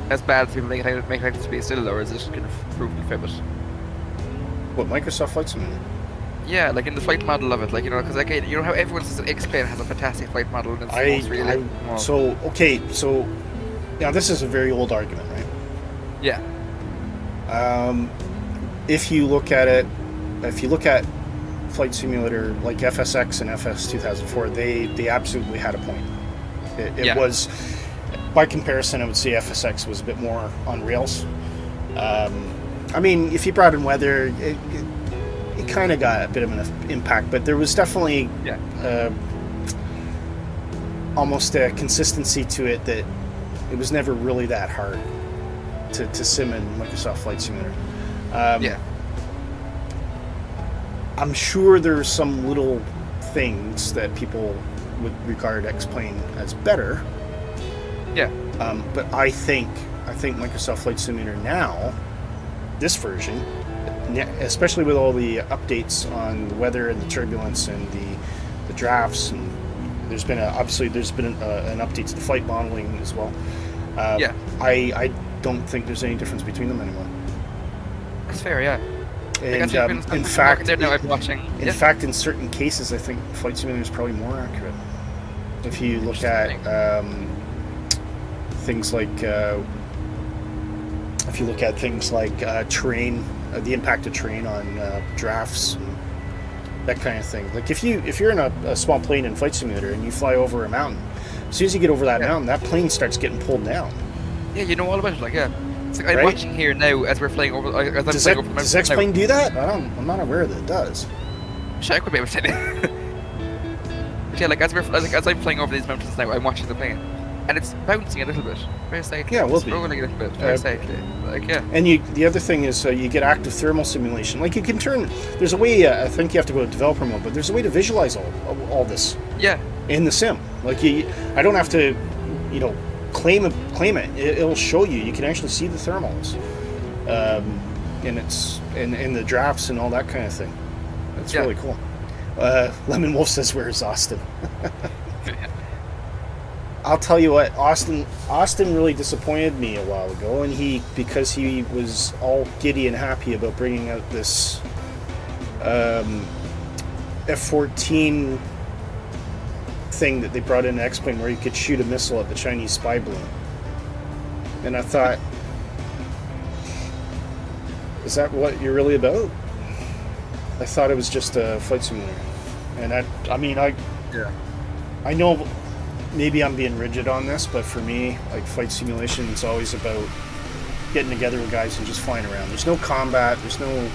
as bad as people make it out to be still, or is it kind of proven fibber? What, Microsoft Flight Simulator? Yeah, like in the flight model of it, like, you know, because like, you know how everyone says that X-Plane has a fantastic flight model and it's most really so now this is a very old argument, right? Yeah. If you look at Flight Simulator like FSX and FS 2004, they absolutely had a point. It was, by comparison, I would say FSX was a bit more on rails. I mean, if you brought in weather, it kind of got a bit of an impact, but there was definitely almost a consistency to it that it was never really that hard to sim in Microsoft Flight Simulator. I'm sure there's some little things that people would regard X-Plane as better. Yeah. But I think Microsoft Flight Simulator now, this version, especially with all the updates on the weather and the turbulence and the drafts, and there's been an update to the flight modeling as well. I don't think there's any difference between them anymore. That's fair, yeah. And in fact, in certain cases, I think Flight Simulator is probably more accurate. If you look at things like terrain, the impact of terrain on drafts, and that kind of thing. Like if you're in a small plane in Flight Simulator and you fly over a mountain, as soon as you get over that mountain, that plane starts getting pulled down. Yeah, you know all about it. Like, yeah. It's like I'm watching here now as we're flying over. Does X-Plane do that? I'm not aware that it does. Sure, I could be able to tell you. Yeah, like as I'm flying over these mountains now, I'm watching the plane, and it's bouncing a little bit, very slightly. Yeah, it will be. Rolling a little bit, very slightly. Like, yeah. And the other thing is you get active thermal simulation. Like you can turn. There's a way. I think you have to go to developer mode, but there's a way to visualize all this. Yeah. In the sim, like I don't have to, claim it. It'll show you. You can actually see the thermals, and the drafts and all that kind of thing. That's really cool. Lemon Wolf says, "Where's Austin?" I'll tell you what, Austin really disappointed me a while ago, and because he was all giddy and happy about bringing out this F-14 thing that they brought in X-Plane where you could shoot a missile at the Chinese spy balloon. And I thought, is that what you're really about? I thought it was just a flight simulator. And I know maybe I'm being rigid on this, but for me, like flight simulation is always about getting together with guys and just flying around. There's no combat, there's no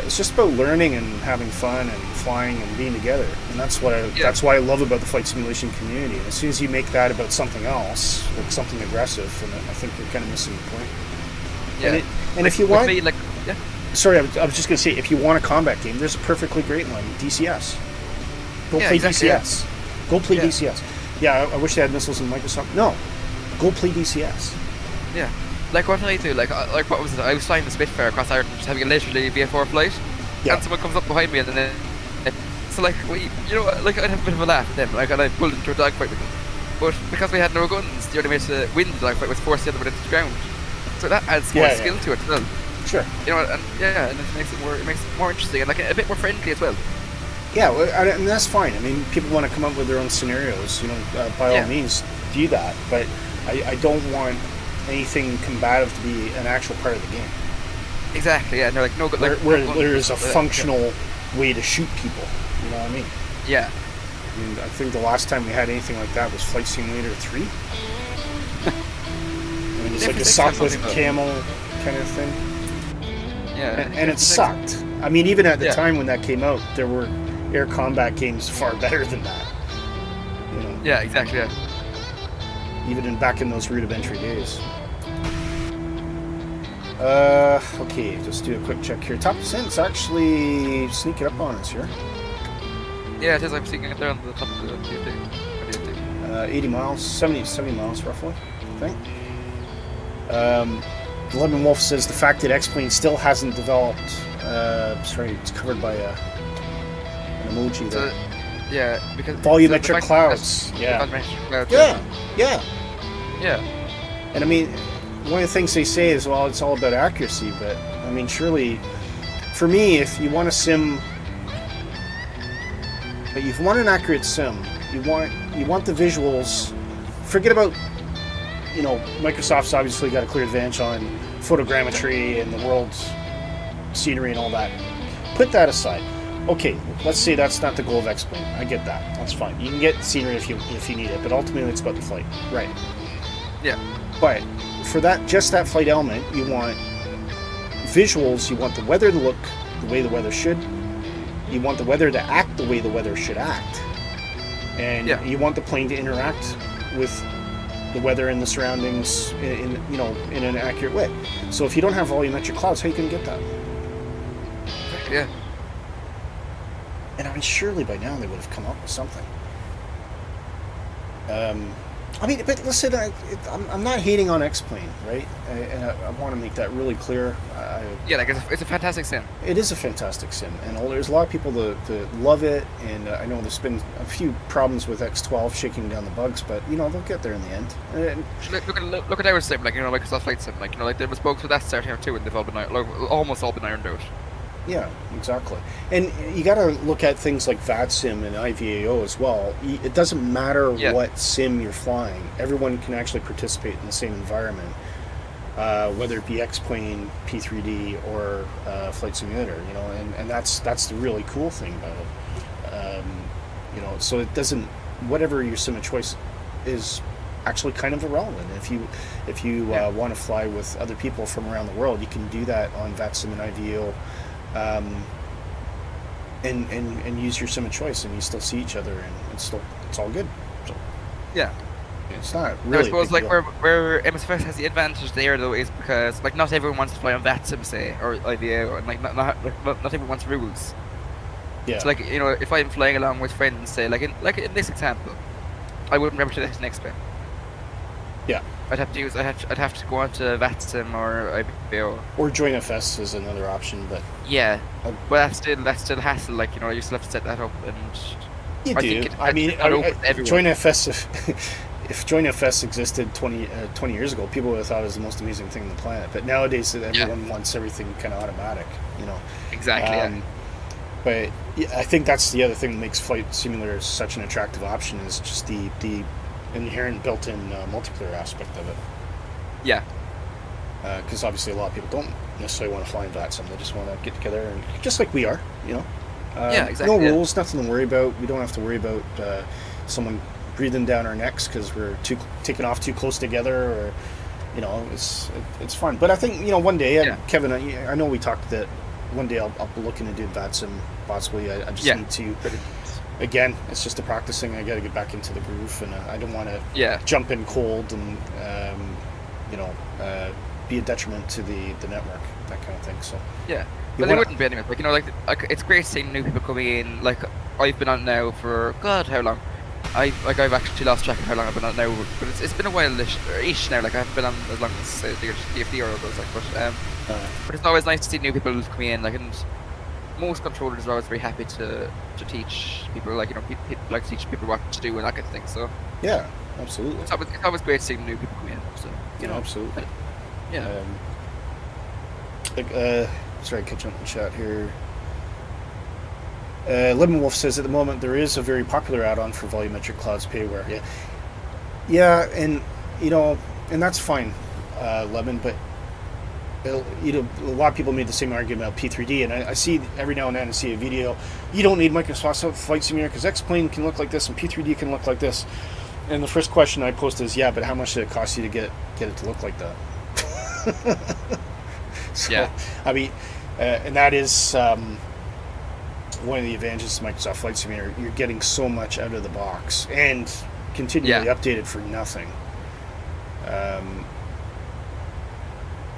it's just about learning and having fun and flying and being together, and that's why I love about the flight simulation community. And as soon as you make that about something else, like something aggressive, and I think you're kind of missing the point. Yeah. And if you want, sorry, I was just going to say, if you want a combat game, there's a perfectly great one, DCS. Go play DCS. Go play DCS. Yeah, I wish they had missiles in Microsoft. No, go play DCS. Yeah. Like what did I do? Like what was it? I was flying the Spitfire across Ireland, just having a literally VFR flight, and someone comes up behind me, and then so like I'd have a bit of a laugh at them, like, and I pulled into a dogfight with them. But because we had no guns, the only way to win the dogfight was force the other one into the ground. So that adds more skill to it as well. Sure. And it makes it more interesting and like a bit more friendly as well. Yeah, and that's fine. I mean, people want to come up with their own scenarios. By all means, do that. But I don't want anything combative to be an actual part of the game. Exactly. Yeah. No, like no. Where there's a functional way to shoot people. You know what I mean? Yeah. I mean, I think the last time we had anything like that was Flight Simulator 3. I mean, it's like a sockless camel kind of thing. Yeah. And it sucked. I mean, even at the time when that came out, there were air combat games far better than that. Yeah, exactly. Yeah. Even back in those rudimentary days. Okay, just do a quick check here. Top percent's actually sneaking up on us here. Yeah, it is. I'm seeing it there on the top of the TFT. 80 miles, 70 miles roughly, I think. Lemon Wolf says the fact that X-Plane still hasn't developed. Sorry, it's covered by an emoji there. Yeah, because volumetric clouds. Yeah. And I mean, one of the things they say is, well, it's all about accuracy, but I mean, surely for me, if you want a sim, but if you want an accurate sim, you want the visuals. Forget about, Microsoft's obviously got a clear advantage on photogrammetry and the world's scenery and all that. Put that aside. Okay, let's say that's not the goal of X-Plane. I get that. That's fine. You can get scenery if you need it, but ultimately it's about the flight, right? Yeah. But for just that flight element, you want visuals. You want the weather to look the way the weather should. You want the weather to act the way the weather should act, and you want the plane to interact with the weather and the surroundings in an accurate way. So if you don't have volumetric clouds, how are you going to get that? Yeah. And I mean, surely by now they would have come up with something. But listen, I'm not hating on X-Plane, right? And I want to make that really clear. It's a fantastic sim. It is a fantastic sim, and there's a lot of people that love it, and I know there's been a few problems with X12 shaking down the bugs, but they'll get there in the end. And look at our sim, Microsoft Flight Sim, there was bugs with that starting out too, and they've all been almost all been ironed out. Yeah, exactly. And you got to look at things like VATSIM and IVAO as well. It doesn't matter what sim you're flying. Everyone can actually participate in the same environment, whether it be X-Plane, P3D, or Flight Simulator. And that's the really cool thing about it. So it doesn't, whatever your sim of choice is, actually kind of irrelevant. If you want to fly with other people from around the world, you can do that on VATSIM and IVAO. And use your sim of choice, and you still see each other, and it's all good. So it's not really. I suppose where MSFS has the advantage there though is because not everyone wants to fly on VATSIM, say, or IVA, and not everyone wants rules. Yeah. So if I'm flying along with friends, say in this example, I wouldn't remember to this next bit. Yeah. I'd have to go on to VATSIM or IBO. Or Join FS is another option, but but that's still hassle. You still have to set that up, and you do. Join FS. If Join FS existed 20 years ago, people would have thought it was the most amazing thing on the planet. But nowadays, everyone wants everything kind of automatic. Exactly. But I think that's the other thing that makes Flight Simulator such an attractive option is just the inherent built-in multiplayer aspect of it. Yeah. Because obviously a lot of people don't necessarily want to fly in VATSIM. They just want to get together and just like we are, exactly. No rules, nothing to worry about. We don't have to worry about someone breathing down our necks because we're taking off too close together, or it's fun. But I think one day, Kevin, I know we talked that one day I'll be looking to do VATSIM possibly. I just need to. Again, it's just a practicing. I got to get back into the groove, and I don't want to jump in cold and be a detriment to the network, that kind of thing. So but they wouldn't be anyway. It's great seeing new people coming in. I've been on now for God, how long? I've actually lost track of how long I've been on now, but it's been a while-ish now. I haven't been on as long as the DFD or those. But it's always nice to see new people coming in. And most controllers are always very happy to teach people, people like to teach people what to do and that kind of thing. So yeah, absolutely. It's always great seeing new people come in. So absolutely. Yeah. Sorry, catching up in the chat here. Lemon Wolf says at the moment there is a very popular add-on for volumetric clouds payware. Yeah, and and that's fine, Lemon, but. A lot of people made the same argument about P3D, and I see every now and then I see a video. You don't need Microsoft Flight Simulator because X-Plane can look like this and P3D can look like this. And the first question I post is, but how much did it cost you to get it to look like that? And that is one of the advantages of Microsoft Flight Simulator. You're getting so much out of the box and continually updated for nothing.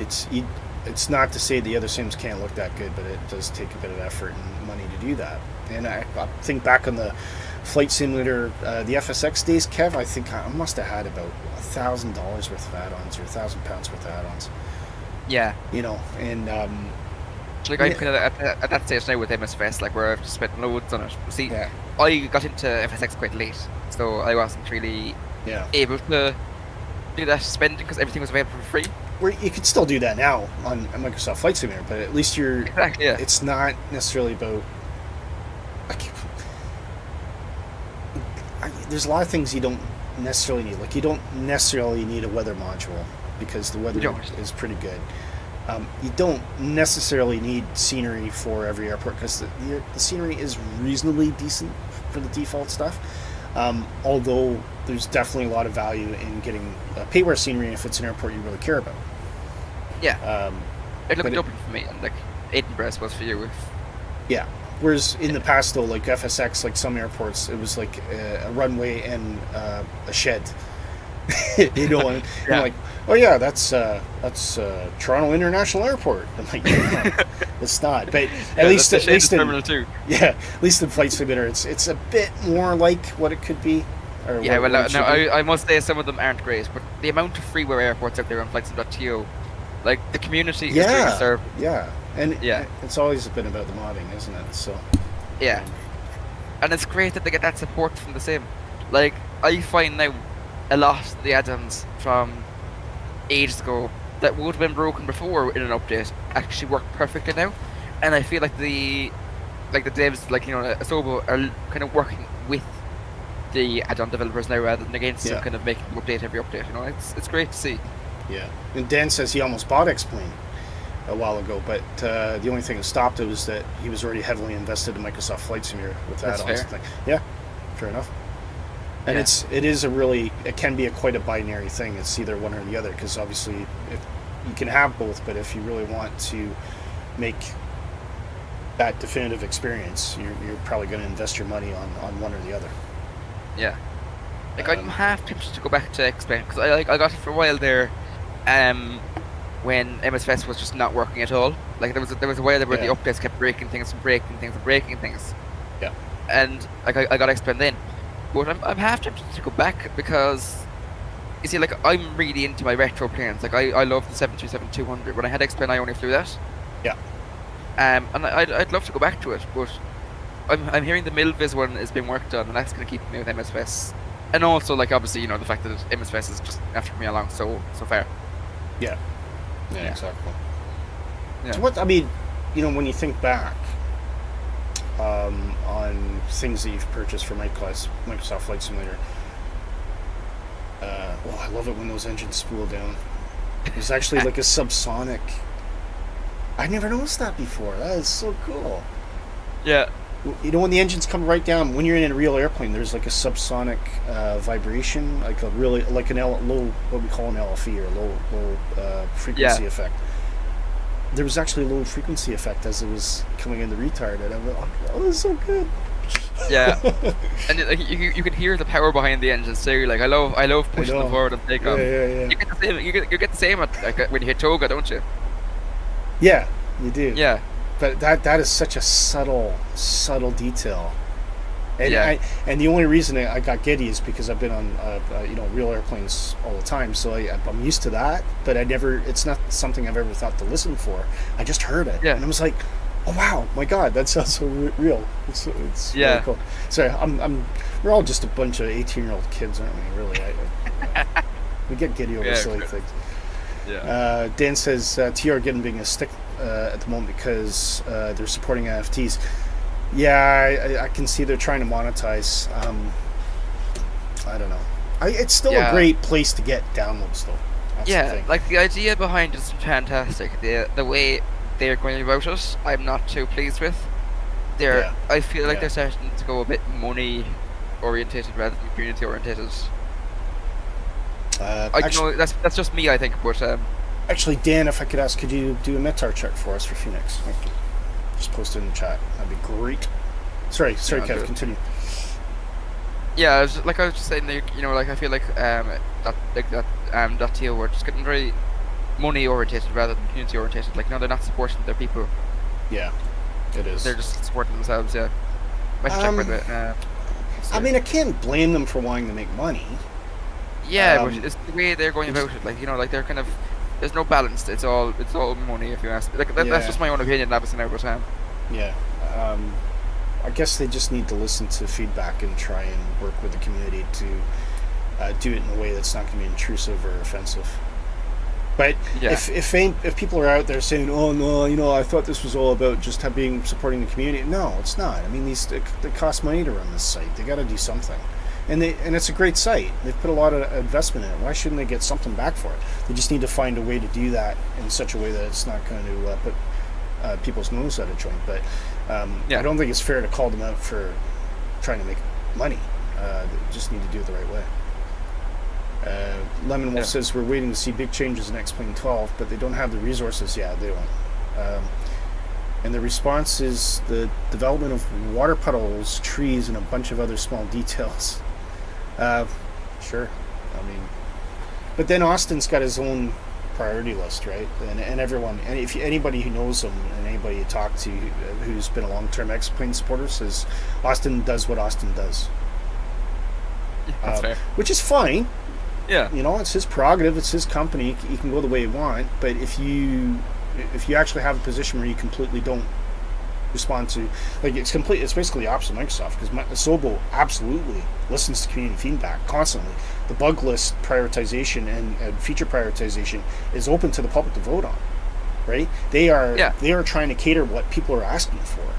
It's not to say the other sims can't look that good, but it does take a bit of effort and money to do that. And I think back on the Flight Simulator, the FSX days, Kev, I think I must have had about $1,000 worth of add-ons or £1,000 worth of add-ons. Yeah. And I'm kind of at that stage now with MSFS, where I've just spent loads on it. See, I got into FSX quite late, so I wasn't really able to do that spending because everything was available for free. where you could still do that now on Microsoft Flight Simulator, but at least you're. Exactly. Yeah. It's not necessarily about. There's a lot of things you don't necessarily need. Like you don't necessarily need a weather module because the weather is pretty good. You don't necessarily need scenery for every airport because the scenery is reasonably decent for the default stuff. Although there's definitely a lot of value in getting payware scenery if it's an airport you really care about. Yeah. It looked open for me, and like Edinburgh was for you. Yeah. Whereas in the past, though, like FSX, like some airports, it was like a runway and a shed. You know, and I'm like, oh yeah, that's Toronto International Airport. I'm like, no, it's not. But at least in Flight Simulator, it's a bit more like what it could be. Or yeah, I must say some of them aren't great, but the amount of freeware airports out there on FlightSim.to, like the community is doing a service. Yeah. And it's always been about the modding, isn't it? So yeah, and it's great that they get that support from the sim. Like I find now a lot of the add-ons from ages ago that would have been broken before in an update actually work perfectly now, and I feel like the devs, like Asobo, are kind of working with the add-on developers now rather than against them, kind of making them update every update. It's great to see. Yeah, and Dan says he almost bought X-Plane a while ago, but the only thing that stopped it was that he was already heavily invested in Microsoft Flight Simulator with that. Yeah, fair enough. And it can be quite a binary thing. It's either one or the other, because obviously you can have both, but if you really want to make that definitive experience, you're probably going to invest your money on one or the other. Yeah, like I'm half tempted to go back to X-Plane because I got it for a while there. When MSFS was just not working at all. Like there was a while there where the updates kept breaking things. Yeah. And like I got X-Plane then. But I'm half tempted to go back because you see, like I'm really into my retro planes. Like I love the 737-200. When I had X-Plane I only flew that. Yeah. And I'd love to go back to it, but I'm hearing the Milviz one is being worked on, and that's gonna keep me with MSFS. And also like obviously the fact that MSFS is just after me along so far. Yeah. Yeah, exactly. Yeah. So what I mean, when you think back on things that you've purchased for Microsoft Flight Simulator, I love it when those engines spool down. There's actually like a subsonic. I never noticed that before. That is so cool. Yeah. When the engines come right down, when you're in a real airplane, there's like a subsonic vibration, like a really like low, what we call an LFE, or low frequency effect. There was actually a low frequency effect as it was coming in the retard, and I'm like, oh, this is so good. Yeah, and you can hear the power behind the engines too. Like I love pushing them forward and take off. Yeah. You get the same. You get the same when you hit Toga, don't you? Yeah, you do. Yeah. But that is such a subtle detail, and and the only reason I got giddy is because I've been on real airplanes all the time, so I'm used to that. But it's not something I've ever thought to listen for. I just heard it, and I was like, oh wow, my God, that sounds so real. It's really cool. Sorry, we're all just a bunch of 18-year-old kids, aren't we? Really, we get giddy over silly things. Yeah. Dan says TR getting being a stick at the moment because they're supporting NFTs. Yeah, I can see they're trying to monetize. I don't know. It's still a great place to get downloads, though. That's the thing. Like the idea behind it is fantastic. The way they're going about it, I'm not too pleased with. I feel like they're starting to go a bit money orientated rather than community orientated. That's just me, I think. But actually, Dan, if I could ask, could you do a METAR check for us for Pheonix? Just post it in the chat. That'd be great. Sorry, Kev, continue. Yeah, I was just saying, I feel like .to we're just getting very money orientated rather than community orientated. Like, they're not supporting their people. Yeah, it is. They're just supporting themselves. Yeah. I mean, I can't blame them for wanting to make money. Yeah, but it's the way they're going about it. Like, they're kind of. There's no balance. It's all money, if you ask me. That's just my own opinion, obviously, now, but yeah. I guess they just need to listen to feedback and try and work with the community to do it in a way that's not going to be intrusive or offensive. But if people are out there saying, "Oh no, I thought this was all about just supporting the community," no, it's not. I mean, it costs money to run this site. They got to do something, and it's a great site. They've put a lot of investment in it. Why shouldn't they get something back for it? They just need to find a way to do that in such a way that it's not going to put people's nose out of joint. But I don't think it's fair to call them out for trying to make money. They just need to do it the right way. Lemon Wolf says we're waiting to see big changes in X-Plane 12, but they don't have the resources. Yeah, they don't. And the response is the development of water puddles, trees, and a bunch of other small details. Sure. I mean, but then Austin's got his own priority list, right? And everyone, and if anybody who knows him and anybody you talk to who's been a long-term X-Plane supporter says Austin does what Austin does. That's fair. Which is fine. Yeah. It's his prerogative. It's his company. He can go the way he wants. But if you actually have a position where you completely don't respond to, it's basically the opposite of Microsoft, because Asobo absolutely listens to community feedback constantly. The bug list prioritization and feature prioritization is open to the public to vote on, right? They are trying to cater what people are asking for.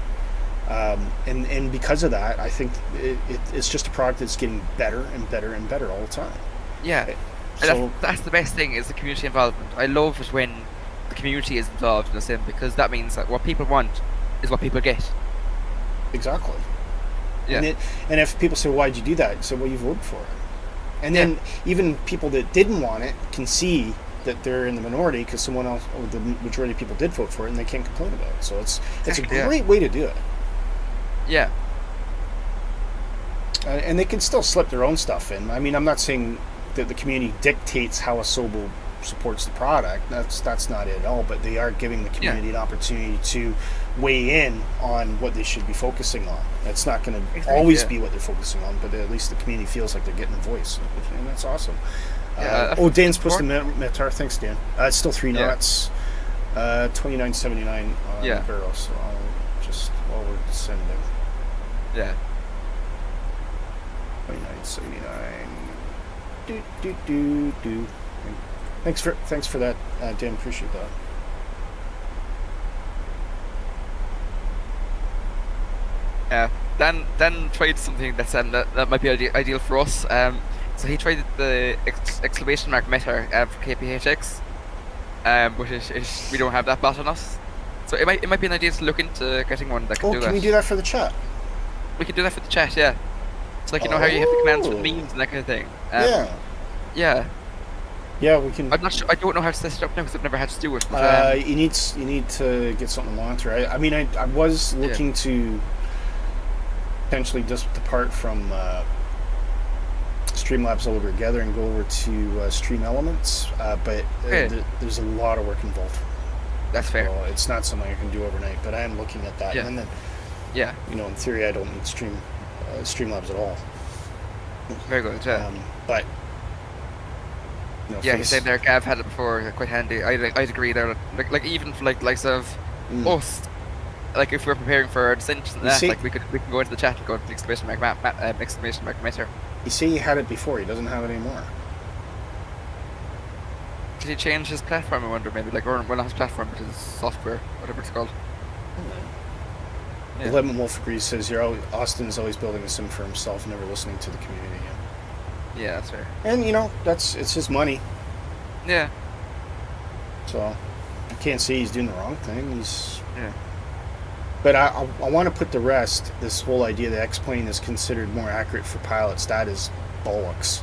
And because of that, I think it's just a product that's getting better and better and better all the time. Yeah, so that's the best thing, is the community involvement. I love it when the community is involved in the sim, because that means that what people want is what people get. Exactly. Yeah. And if people say, "Why'd you do that?" You say, "Well, you voted for it." And then even people that didn't want it can see that they're in the minority because someone else, or the majority of people did vote for it, and they can't complain about it. So it's a great way to do it. Yeah. And they can still slip their own stuff in. I mean, I'm not saying that the community dictates how Asobo supports the product. That's not it at all. But they are giving the community an opportunity to weigh in on what they should be focusing on. That's not going to always be what they're focusing on, but at least the community feels like they're getting a voice, and that's awesome. Dan's posted Metar. Thanks, Dan. It's still 3 knots. 29.79 on the barrel. So I'll just while we're sending. Yeah. 29.79. Do. Thanks for that, Dan. Appreciate that. Dan tried something that might be ideal for us. So he tried the exclamation mark meter for KPHX, but we don't have that bot on us. So it might be an idea to look into getting one that can do that. Can we do that for the chat? We can do that for the chat, yeah. It's like, how you have the commands for memes and that kind of thing. Yeah, we can. I'm not sure. I don't know how to set it up now because I've never had to do it. But, you need to get something to monitor. I mean, I was looking to potentially just depart from Streamlabs altogether and go over to Stream Elements, but there's a lot of work involved. That's fair. So it's not something I can do overnight, but I am looking at that. Yeah. And then, in theory, I don't need Streamlabs at all. Very good. Yeah. But. He said there, Gav had it before, quite handy. I'd agree there. Like even for likes of us, like if we're preparing for our descent and that, we can go into the chat and go to the exclamation mark meter. You see, he had it before. He doesn't have it anymore. Did he change his platform? I wonder, maybe or not his platform, but his software, whatever it's called. Yeah. Lemon Wolf agrees. Says Austin's always building a sim for himself, never listening to the community. Yeah, that's fair. And it's his money. Yeah. So I can't say he's doing the wrong thing. But I want to put to rest this whole idea that X-Plane is considered more accurate for pilots. That is bollocks.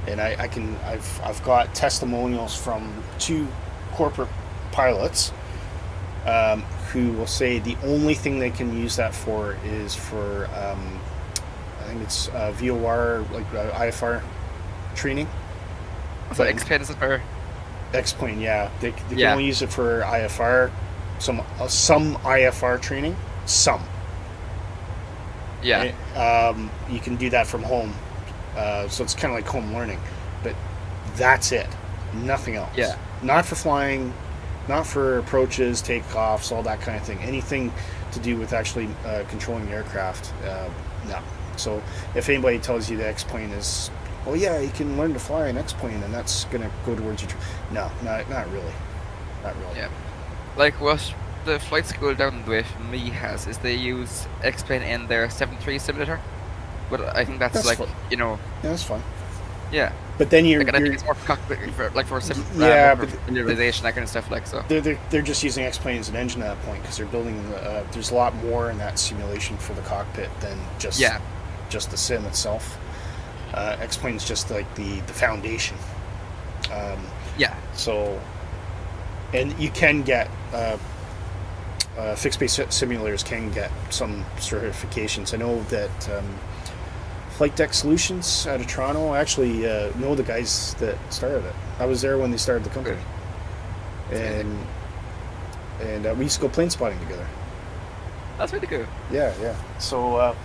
And I've got testimonials from 2 corporate pilots who will say the only thing they can use that for is for I think it's VOR, IFR training. So X-Plane is it for? X-Plane, yeah. They can only use it for IFR, some IFR training, some. Yeah. And, you can do that from home, so it's kind of like home learning, but that's it. Nothing else. Yeah. Not for flying, not for approaches, takeoffs, all that kind of thing. Anything to do with actually controlling the aircraft, no. So if anybody tells you the X-Plane is well, yeah, you can learn to fly an X-plane, and that's going to go towards your... No, not really. Not really. Yeah. Like what the flight school down the way from me has is they use X-plane in their 7.3 simulator. But I think that's like, fun. you know... Yeah, that's fine. Yeah. But then you're... Like, I think it's more for cockpit, for familiarization, that kind of stuff, like, so. They're just using X-plane as an engine at that point, because they're building... there's a lot more in that simulation for the cockpit than just the sim itself. X-plane's just like the foundation. So... And you can get... fixed-base simulators can get some certifications. I know that... Flight Deck Solutions out of Toronto. I actually know the guys that started it. I was there when they started the company, and we used to go plane spotting together. That's really cool. Yeah. So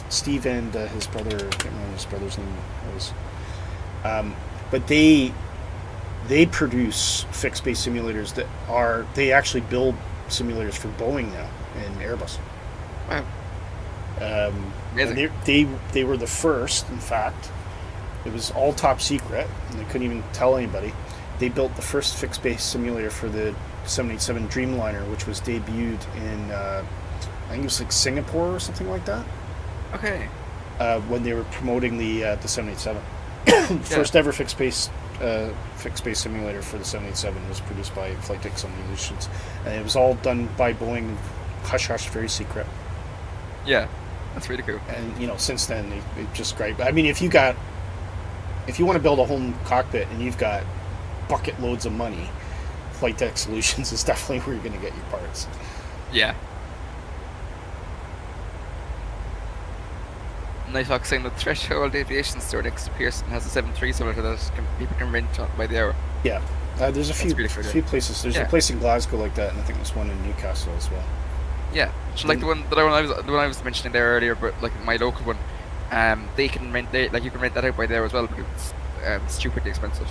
Steve and his brother, I can't remember his brother's name was, but they produce fixed base simulators they actually build simulators for Boeing now and Airbus. Wow. And they were the first. In fact, it was all top secret, and they couldn't even tell anybody. They built the first fixed base simulator for the 787 Dreamliner, which was debuted in I think it was like Singapore or something like that. Okay. When they were promoting the 787, first ever fixed base simulator for the 787 was produced by Flight Deck Solutions, and it was all done by Boeing, hush hush, very secret. Yeah. That's really cool. And since then they just great. I mean, if you want to build a home cockpit and you've got bucket loads of money, Flight Deck Solutions is definitely where you're going to get your parts. Yeah. Nice talk saying the Threshold Aviation store next to Pearson has a 7.3 simulator that people can rent by the hour. Yeah, there's a few places. There's a place in Glasgow like that, and I think there's one in Newcastle as well. Yeah, so like the one I was mentioning there earlier, but like my local one, they can rent you can rent that out by there as well, but it's stupidly expensive.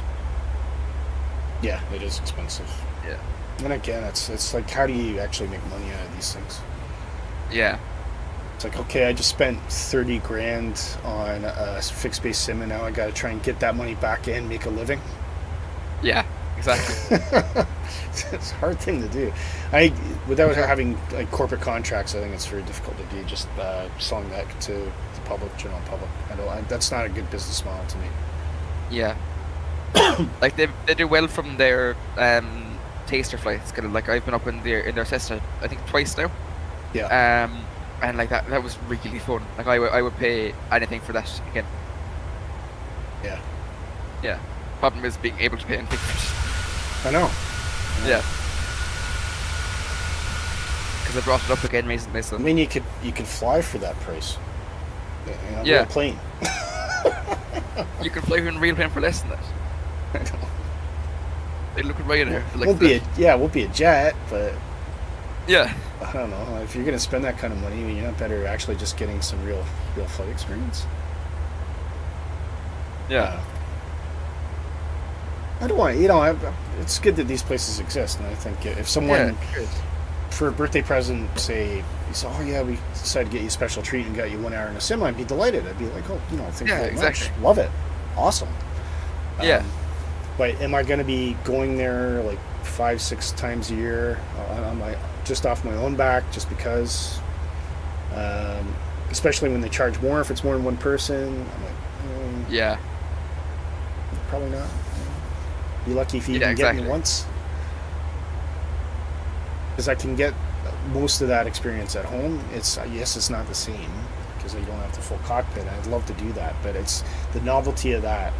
Yeah, it is expensive. Yeah. And again, it's like, how do you actually make money out of these things? Yeah. It's like, okay, I just spent 30 grand on a fixed base sim, and now I got to try and get that money back in, make a living. Yeah. Exactly. It's a hard thing to do. Without having like corporate contracts, I think it's very difficult to do. Just selling that to the public, general public. That's not a good business model to me. Yeah. Like they do well from their taster flights. Kind of like I've been up in their Cessna, I think twice now. Yeah. And like that was really fun. Like I would pay anything for that again. Yeah. Yeah. Problem is being able to pay anything for it. I know. Yeah. Because I brought it up again recently. So. I mean, you could fly for that price. Yeah. Real plane. You can fly in real plane for less than that. I know. They look at Ryanair. Like won't be a jet, but yeah. I don't know. If you're gonna spend that kind of money, you're not better actually just getting some real flight experience. Yeah. I don't want to, it's good that these places exist, and I think if someone, for a birthday present, say, oh yeah, we decided to get you a special treat and got you 1 hour in a sim, I'd be delighted. I'd be like, oh, thank you very much. Love it. Awesome. Yeah. But am I going to be going there like 5-6 times a year just off my own back, just because? Especially when they charge more if it's more than one person. I'm like, yeah. Probably not. Be lucky if you even get me once, because I can get most of that experience at home. It's not the same because you don't have the full cockpit. I'd love to do that, but it's the novelty of that.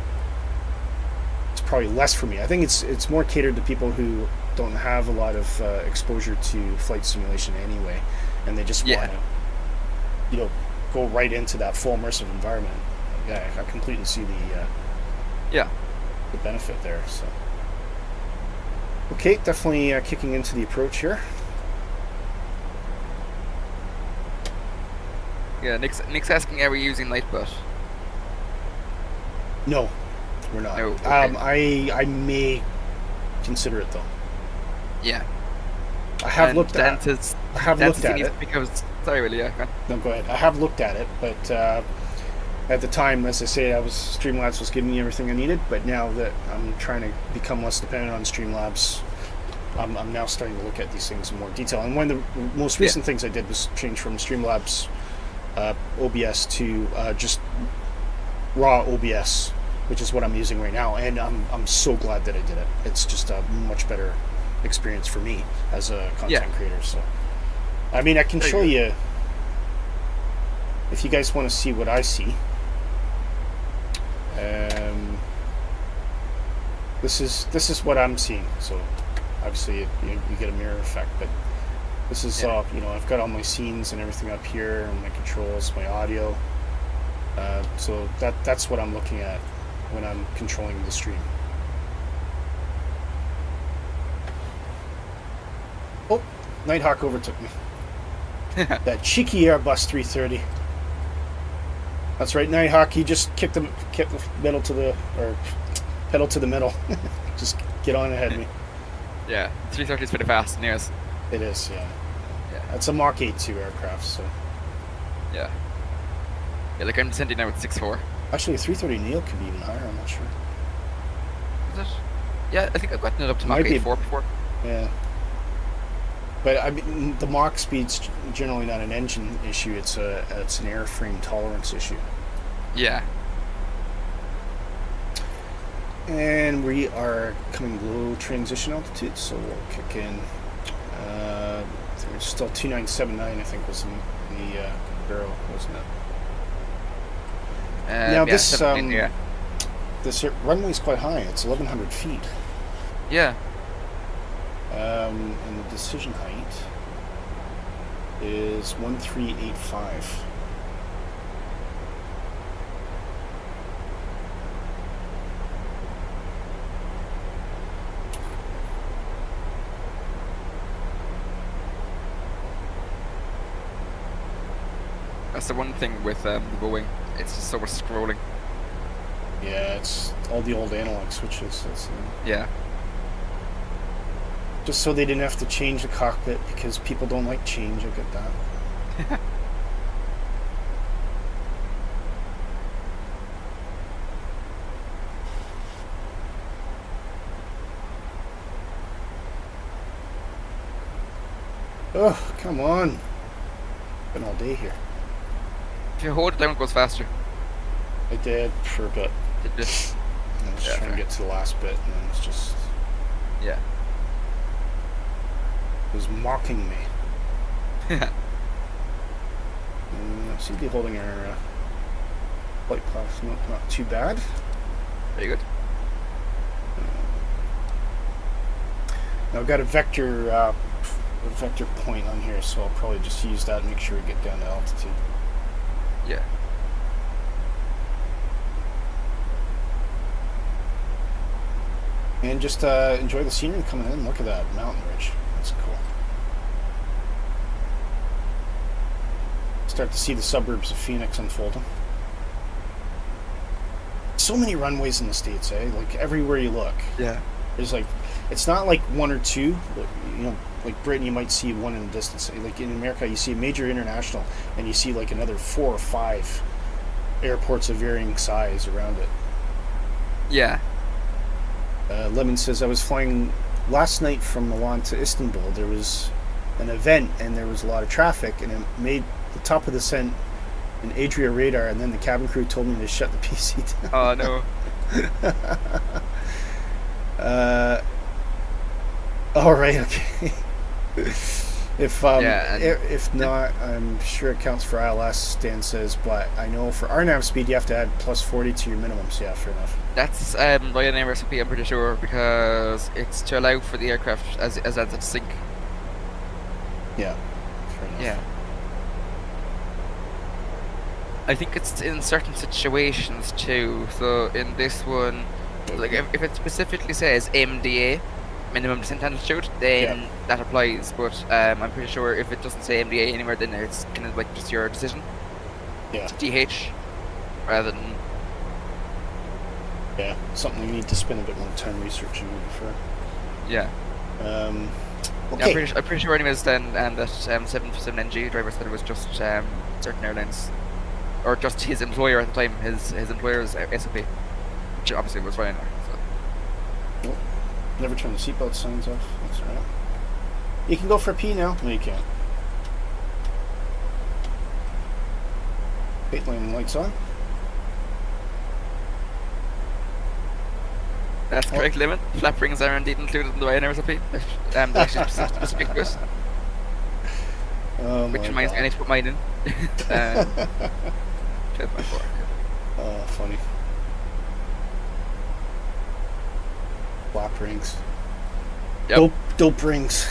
It's probably less for me. I think it's more catered to people who don't have a lot of exposure to flight simulation anyway, and they just want to, go right into that full immersive environment. Yeah, I completely see the benefit there. So okay, definitely kicking into the approach here. Yeah, Nick's asking, are we using Lightbot? No, we're not. No, okay. I may consider it though. Yeah. I have looked at it. Because sorry, Willy. Yeah. No, go ahead. I have looked at it, but At the time, as I say, Streamlabs was giving me everything I needed, but now that I'm trying to become less dependent on Streamlabs, I'm now starting to look at these things in more detail. And one of the most recent things I did was change from Streamlabs OBS to just raw OBS, which is what I'm using right now. And I'm so glad that I did it. It's just a much better experience for me as a content creator. So, I mean, I can show you if you guys want to see what I see. This is what I'm seeing. So obviously you get a mirror effect, but this is you know, I've got all my scenes and everything up here, and my controls, my audio. So that's what I'm looking at when I'm controlling the stream. Oh, Nighthawk overtook me. That cheeky Airbus 330. That's right, Nighthawk. He just kicked the pedal to the middle. Just get on ahead of me. Yeah, 330 is pretty fast, nears. It is, yeah. It's a Mach 8.2 aircraft, so. Yeah, like I'm descending now with 6.4. Actually, a 330 Neo could be even higher. I'm not sure. Is it? Yeah, I think I've gotten it up to Mach 8.4 before. Yeah. But I mean, the Mach speed's generally not an engine issue. It's an airframe tolerance issue. Yeah. And we are coming below transition altitude, so we'll kick in. I think it's still 2979. I think was the barrel, wasn't it? Now this runway is quite high. It's 1,100 feet. Yeah. And the decision height is 1385. That's the one thing with the Boeing. It's just so much scrolling. Yeah, it's all the old analog switches. Yeah. Just so they didn't have to change the cockpit because people don't like change. I get that. Oh, come on. Been all day here. If you hold it down, it goes faster. I did for a bit. It did. I was trying to get to the last bit, and then it's just... Yeah. It was mocking me. Seem to be holding our flight path not too bad. Very good. Now I've got a vector point on here, so I'll probably just use that and make sure we get down to altitude. Yeah. And just enjoy the scenery coming in. Look at that mountain ridge. That's cool. Start to see the suburbs of Pheonix unfolding. So many runways in the States, eh? Like everywhere you look. Yeah. There's like, it's not like one or two. You know, like Britain, you might see one in the distance. Like in America, you see a major international, and you see like another 4 or 5 airports of varying size around it. Yeah. Lemon says, I was flying last night from Milan to Istanbul. There was an event and there was a lot of traffic, and it made the top of the descent an Adria radar, and then the cabin crew told me to shut the PC down. Oh no. All right, okay. If not, I'm sure it counts for ILS, Dan says, but I know for RNAV speed you have to add plus 40 to your minimums. Yeah, fair enough. That's Ryanair recipe, I'm pretty sure, because it's to allow for the aircraft as it sink. Yeah, fair enough. Yeah. I think it's in certain situations too. So in this one, like if it specifically says MDA, minimum descent altitude, then that applies. But I'm pretty sure if it doesn't say MDA anywhere, then it's kind of like just your decision. Yeah. DH rather than. Yeah, something you need to spend a bit more time researching before. Yeah. Okay. Yeah, I'm pretty sure anyways then that 747NG driver said it was just certain airlines. or just his employer at the time, his employer's SOP, which obviously was fine. So. Oh, never turn the seatbelt signs off. That's alright. You can go for a pee now. No, you can't. Pit lane lights on. That's correct, Limit. Flap rings are indeed included in the Ryanair SOP. They're actually specific to it. Which reminds me, I need to put mine in. 12.4. Oh, funny. Flap rings. Yep. Dope rings.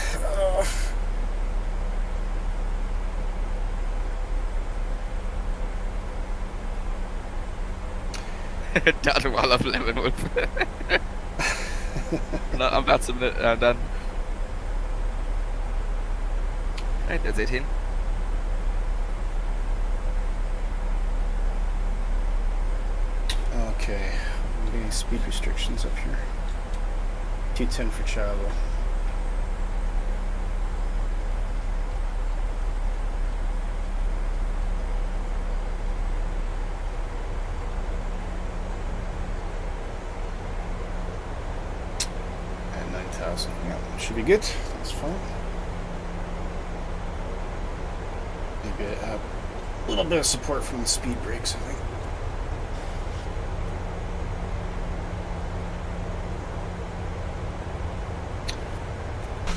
Done wall of lemon wolf. No, I'm about to minute. I'm done. Right, that's 18. Okay, I'm getting speed restrictions up here. 210 for travel. And 9,000. Yeah, should be good. That's fine. Maybe a little bit of support from the speed brakes, I think.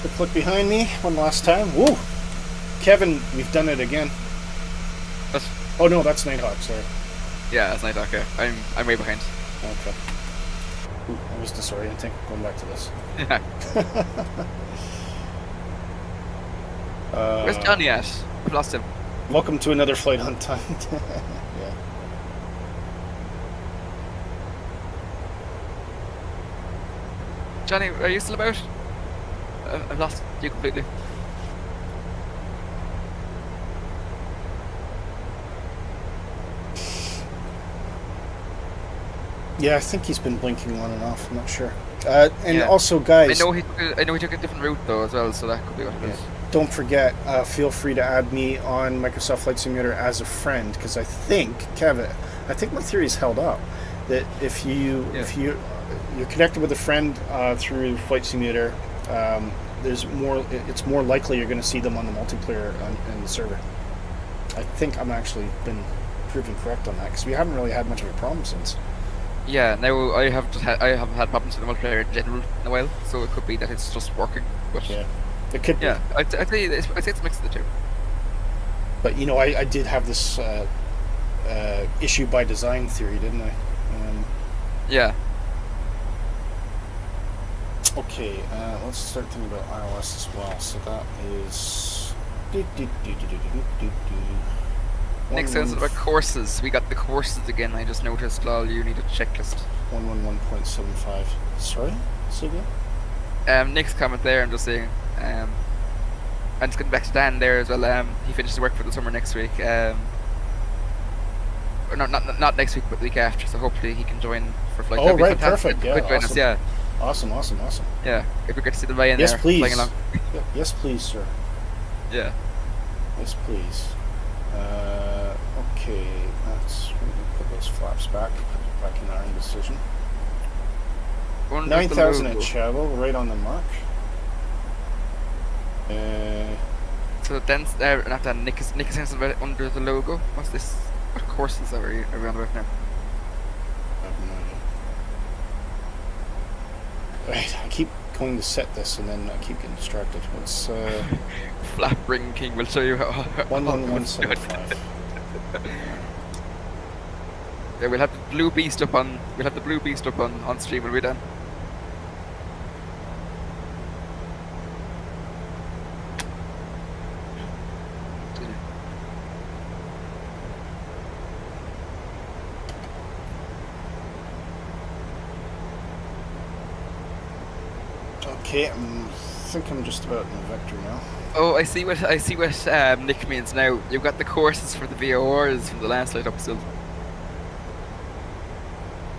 Quick look behind me one last time. Woo! Kevin, we've done it again. That's, oh no, that's Nighthawk, sorry. Yeah, that's Nighthawk, yeah. I'm way behind. Okay. Ooh, I was disorienting. Going back to this. Where's Johnny at? I've lost him. Welcome to another flight on time. Yeah. Johnny, are you still about? I've lost you completely. Yeah, I think he's been blinking on and off. I'm not sure. And yeah. Also, guys, I know he took a different route though as well, so that could be what it is. Don't forget, feel free to add me on Microsoft Flight Simulator as a friend, because I think, Kevin, I think my theory is held up. That if you're connected with a friend through Flight Simulator, it's more likely you're going to see them on the multiplayer in the server. I think I'm actually been proven correct on that, because we haven't really had much of a problem since. Yeah, now I haven't had problems with the multiplayer in general in a while, so it could be that it's just working. But yeah, it could be. Yeah, I'd say it's a mix of the two. But you know, I did have this issue by design theory, didn't I? Yeah. Okay, let's start thinking about iOS as well. So that is. Next sounds about courses. We got the courses again. I just noticed, lol, you need a checklist. 111.75. Sorry? Say again? Nick's comment there, I'm just saying. I'm just getting back to Dan there as well. He finishes work for the summer next week. Or not next week, but the week after. So hopefully he can join for flight. Oh, right, perfect. Yeah, awesome. Us, yeah. Awesome. Yeah, if we get to see the Ryanair yes, please. flying along. Yes, please, sir. Yeah. Yes, please. Okay, we're going to put those flaps back in our indecision. 9,000 at travel, right on the mark. So then, after Nick is saying under the logo. What's this? What courses are we on about now? I have no idea. Right, I keep going to set this and then I keep getting distracted. It's Flap Ring King will show you how. 11175. Yeah, we'll have the blue beast up on stream when we're done. Okay, I think I'm just about in the vector now. Oh, I see what Nick means now. You've got the courses for the VORs from the last light episode.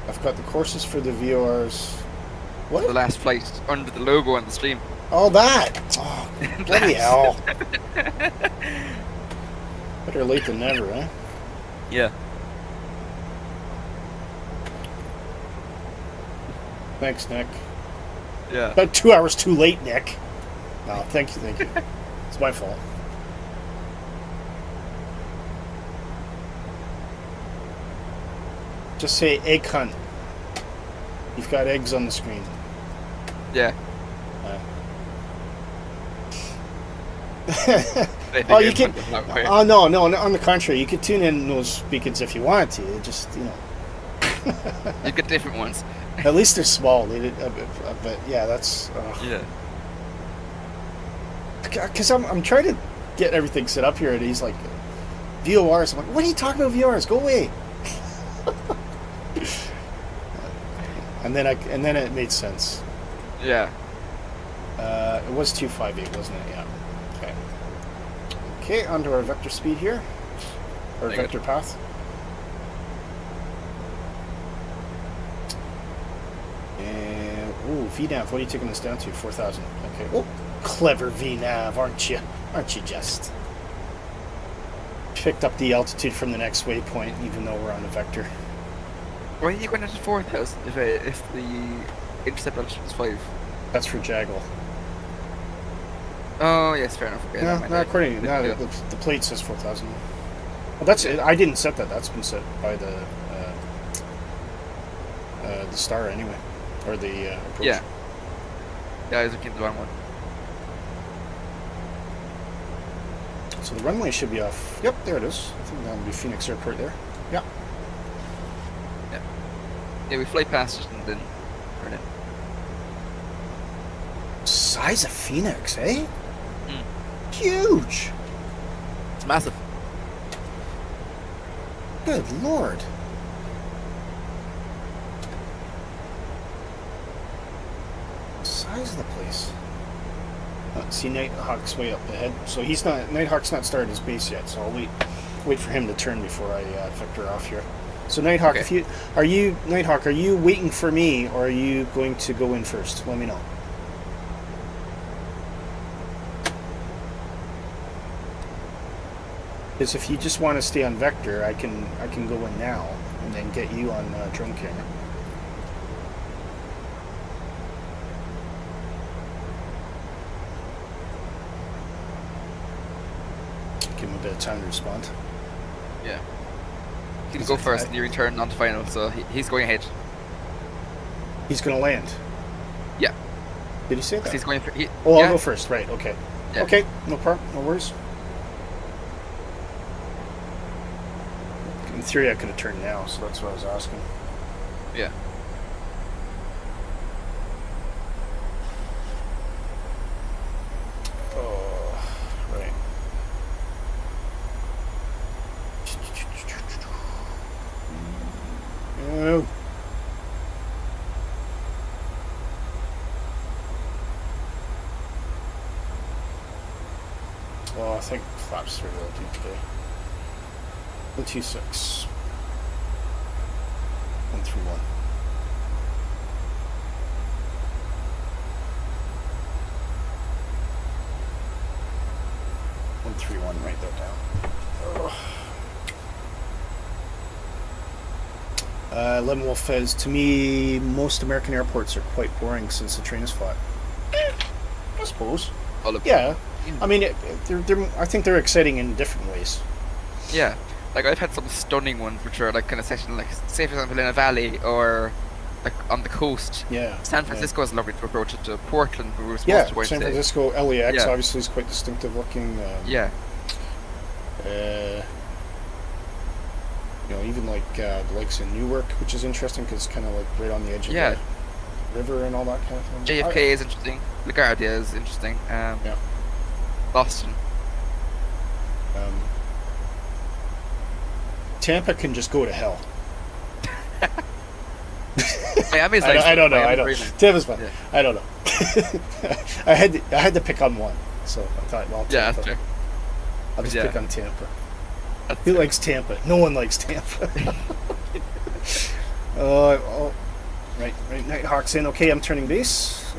I've got the courses for the VORs. What? For the last flight under the logo on the stream. Oh, that! Oh, bloody hell! Better late than never, eh? Yeah. Thanks, Nick. Yeah. About 2 hours too late, Nick. No, thank you. It's my fault. Just say egg hunt. You've got eggs on the screen. Yeah. Oh, you can. Oh no, on the contrary, you could tune in those beacons if you wanted to. It just, You get different ones. At least they're small. But yeah, that's. Yeah. Because I'm trying to get everything set up here, and he's like, VORs. I'm like, what are you talking about VORs? Go away. and then it made sense. Yeah. It was 258, wasn't it? Yeah. Okay. Okay, onto our vector speed here, or vector path. And VNav, what are you taking this down to? 4,000. Okay. Oh, clever VNav, aren't you? Aren't you just? Picked up the altitude from the next waypoint, even though we're on a vector. Why are you going down to 4,000 if the intercept altitude is 5? That's for Jaggle. Oh yes, fair enough. Okay, no, not according to the plate says 4,000. Well, that's it. I didn't set that. That's been set by the star anyway, or the approach. Yeah. Yeah, I was looking at the wrong one. So the runway should be off. Yep, there it is. I think that would be Pheonix Airport there. Yeah. Yeah. Yeah, we fly past it and then turn it. Size of Pheonix, eh? Mm. Huge. It's massive. Good lord. Size of the place. See, Nighthawk's way up ahead. So Nighthawk's not started his base yet, so I'll wait for him to turn before I vector off here. So Nighthawk, okay. Are you waiting for me, or are you going to go in first? Let me know. Because if you just want to stay on vector, I can go in now and then get you on drone camera. Give him a bit of time to respond. Yeah. He can go first and you return on the final, so he's going ahead. He's going to land? Yeah. Did he say that? He's going for, I'll go first, right, okay. Yeah. Okay, no problem, no worries. In theory, I could have turned now, so that's what I was asking. Yeah. Oh, right. Oh. Well, I think flaps through the DK. 126. 131. 131, write that down. Leavenworth says, to me, most American airports are quite boring since the train is flat. I suppose. Yeah. I mean, I think they're exciting in different ways. Yeah. Like, I've had some stunning ones which are, like, kind of set in, like, say, for example, in a valley or, like, on the coast. Yeah. San Francisco is lovely to approach it to. Portland, we were supposed to go San Francisco, LAX, obviously, is quite distinctive looking. Yeah. You know, even, like, the likes in Newark, which is interesting because it's kind of, like, right on the edge of the river and all that kind of thing. JFK is interesting. LaGuardia is interesting. Yeah. Boston. Tampa can just go to hell. Miami's I don't know. Tampa's fine. Yeah. I don't know. I had to pick on one, so I thought, well, Tampa. Yeah, that's fair. I'll just pick on Tampa. Who likes Tampa? No one likes Tampa. Right. Nighthawk's in. Okay, I'm turning base.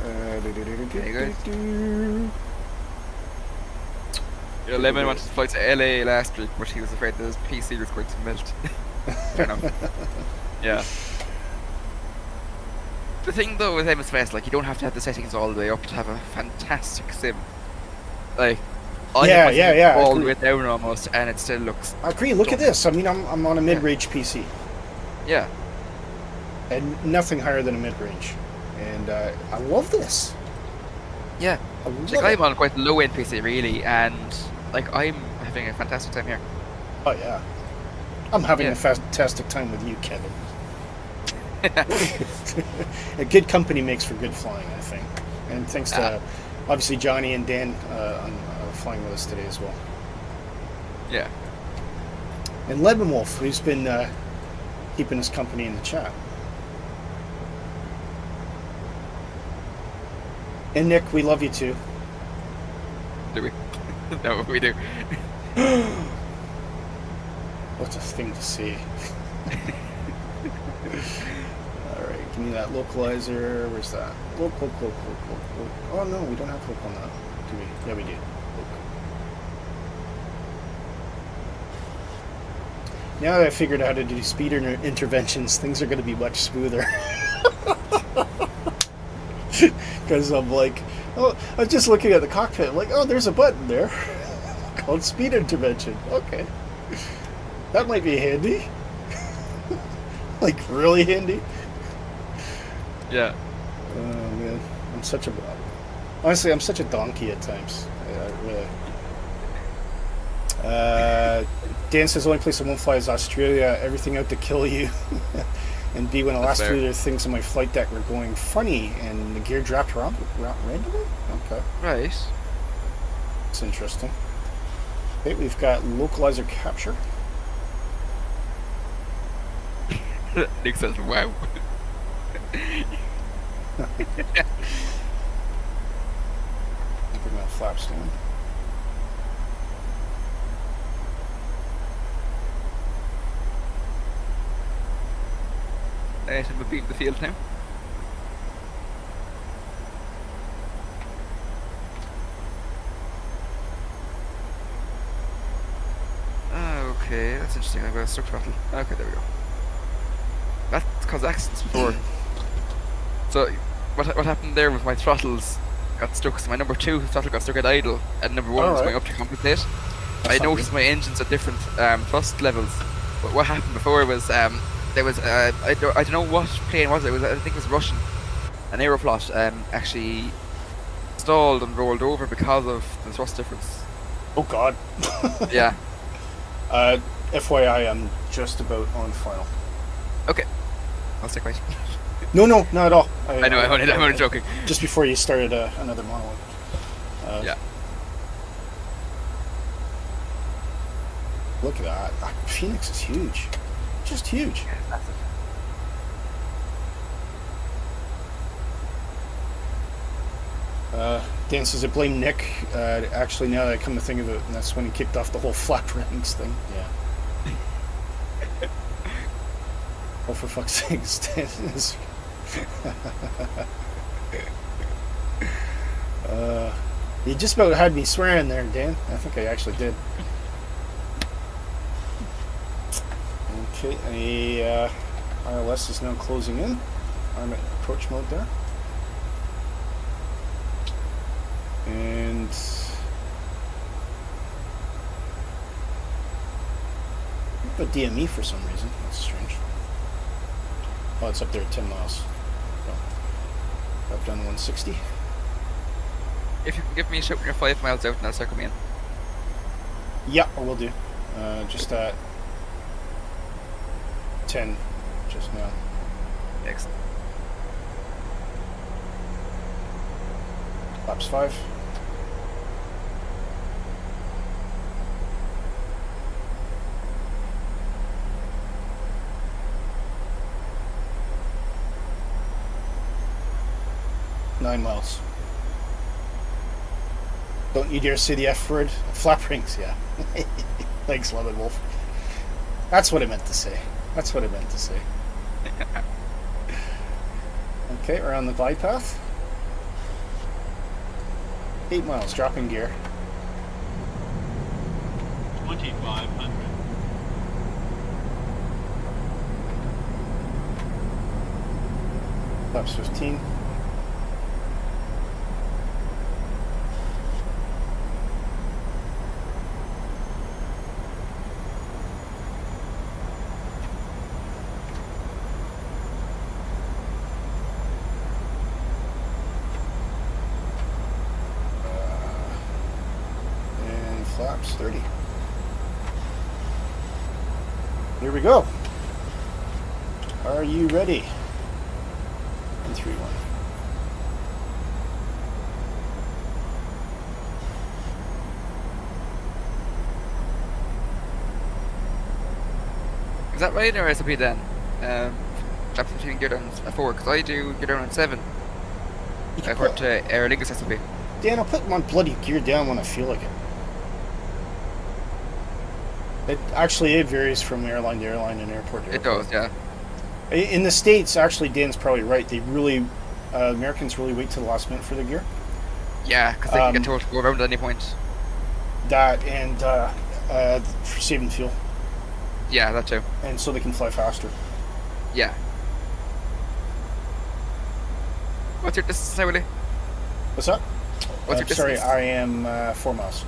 Lemon wanted to fly to LA last week, but he was afraid that his PC was going to melt. Fair enough. Yeah. The thing though with MSFS, like you don't have to have the settings all the way up to have a fantastic sim. Like, all yeah, all the way down almost, and it still looks. I agree. Look at this. I mean, I'm on a mid-range PC. Yeah. And nothing higher than a mid-range, and I love this. Yeah. I'm on quite low-end PC really, and like I'm having a fantastic time here. Oh yeah, I'm having a fantastic time with you, Kevin. A good company makes for good flying, I think, and thanks to obviously Johnny and Dan on flying with us today as well. Yeah. And Lebenwolf, who's been keeping us company in the chat. And Nick, we love you too. Do we? No, we do. What's a thing to say? Alright, give me that localizer. Where's that? Look. Oh no, we don't have look on that. Do we? Yeah, we do. Look. Now that I figured out how to do speed interventions, things are going to be much smoother. Because I'm like, oh, I was just looking at the cockpit. I'm like, oh, there's a button there called speed intervention. Okay. That might be handy. Like, really handy. Yeah. Oh, man. Honestly, I'm such a donkey at times. Really. Dan says the only place I won't fly is Australia. Everything out to kill you. And B, when the last two things on my flight deck were going funny and the gear dropped randomly? Okay. Right. That's interesting. Okay, we've got localizer capture. Nick says, wow. Bring that flaps down. Nice, and we're beating the field now. Okay, that's interesting. I've got a stuck throttle. Okay, there we go. That's caused accidents before. So, what happened there was my throttles got stuck. So my number 2 throttle got stuck at idle, and number 1 was going up to compensate. I noticed my engines at different thrust levels. But what happened before was there was I don't know what plane was it. I think it was Russian. An Aeroflot actually stalled and rolled over because of the thrust difference. Oh God. Yeah. FYI, I'm just about on final. Okay. I'll stick right. No, not at all. I know. I'm only joking. Just before you started another monologue. Yeah. Look at that. Pheonix is huge. Just huge. Dan says I blame Nick. Actually, now that I come to think of it, that's when he kicked off the whole flap ranks thing. Yeah. Oh, for fuck's sake, Stan is... You just about had me swearing there, Dan. I think I actually did. Okay, the ILS is now closing in. I'm at approach mode there. And a DME for some reason. That's strange. Oh, it's up there at 10 miles. Oh. Up down to 160. If you can give me a shout when you're 5 miles out and I'll start coming in. Yeah, I will do. Just at 10 just now. Excellent. Laps 5. Nine miles. Don't you dare say the F word. Flap rings, yeah. Thanks, Lemon Wolf. That's what I meant to say. That's what I meant to say. Okay, we're on the glide path. 8 miles, dropping gear. 2,500. Flaps 15. And flaps 30. Here we go. Are you ready? 3, 1. Is that right or SOP then? Flaps between gear down at 4, because I do gear down at 7. According to Aer Lingus SOP. Dan, I'll put my bloody gear down when I feel like it. It varies from airline to airline and airport to airport. It does, yeah. In the States, actually, Dan's probably right. They really, Americans really wait till the last minute for their gear. Yeah, because they can get told to go around at any point. That and for saving fuel. Yeah, that too. And so they can fly faster. Yeah. What's your distance now, Willy? What's that? What's your distance? Sorry, I am 4 miles.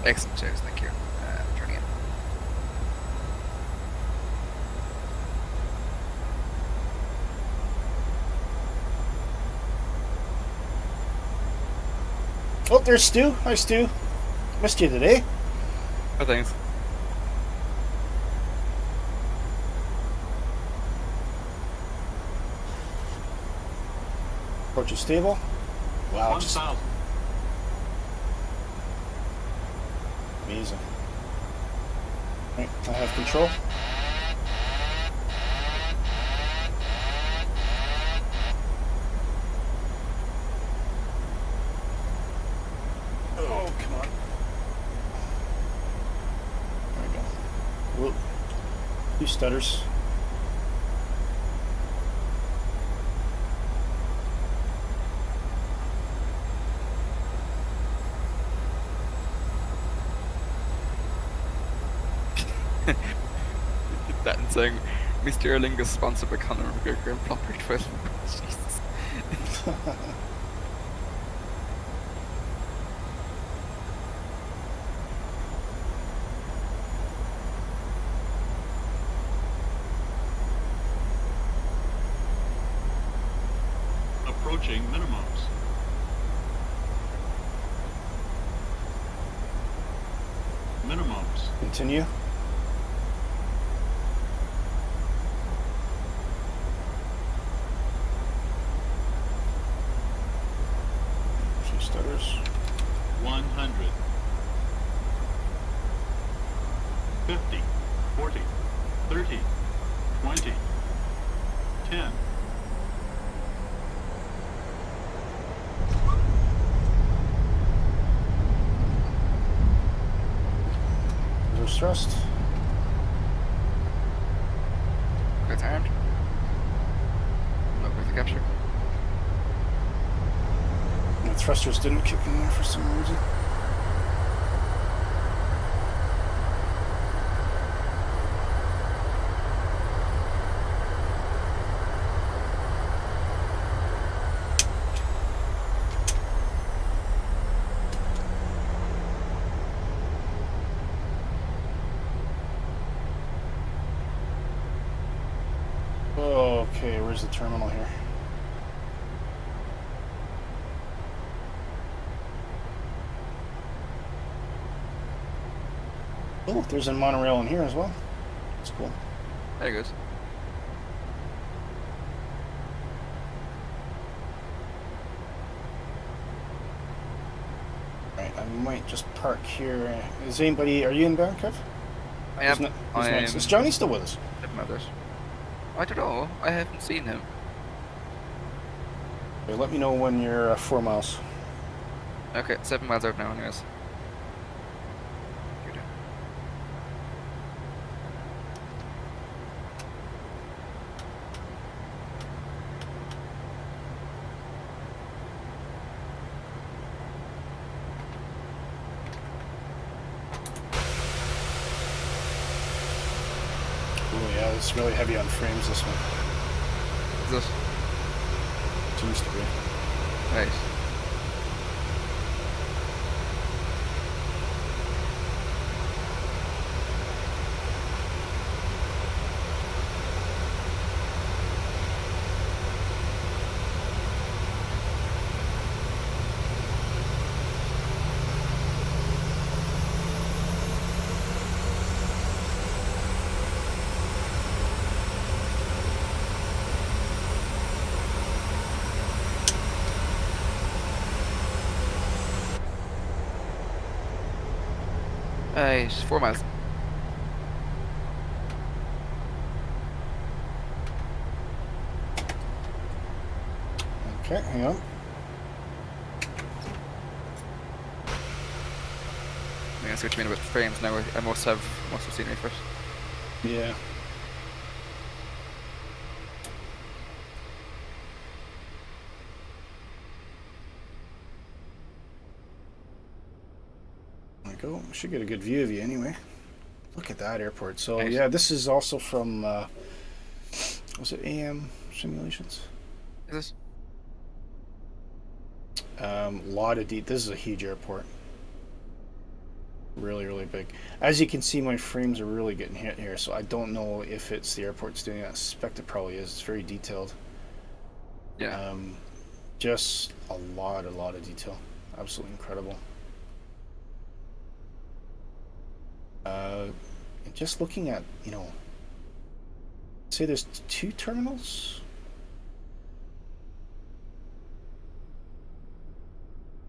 Excellent, cheers, thank you. Turning in. Oh, there's Stu. Hi, Stu. Missed you today. Oh, thanks. Approach is stable. Wow. 1,000. Amazing. Right, I have control. Oh, come on. There we go. Whoop. 2 stutters. That and saying Mr. Aer Lingus sponsored by Conor McGregor and proper twist. Jesus. Approaching minimums. Minimums. Continue. Stutters. 100. 50. 40. 30. 20. 10. Reverse thrust. Good armed. Look with the capture. The thrusters didn't kick in there for some reason. Okay, where's the terminal here? Oh, there's a monorail in here as well. That's cool. There it goes. Right, I might just park here. Is anybody? Are you inbound, Kev? I am. Is Johnny still with us? I don't know. I haven't seen him. Okay, let me know when you're 4 miles. Okay, 7 miles out now, anyways. Oh yeah, it's really heavy on frames, this one. Is it? Seems to be. Right. Right, 4 miles. Okay, hang on. I'm gonna switch me in with frames now. I must have scenery first. Yeah. There we go. We should get a good view of you anyway. Look at that airport. So Nice. yeah, this is also from was it AM simulations? Is this? Lot of deep. This is a huge airport. Really, really big. As you can see, my frames are really getting hit here, so I don't know if it's the airport's doing it. I suspect it probably is. It's very detailed. Yeah. Just a lot of detail. Absolutely incredible. Just looking at, you know, say there's 2 terminals.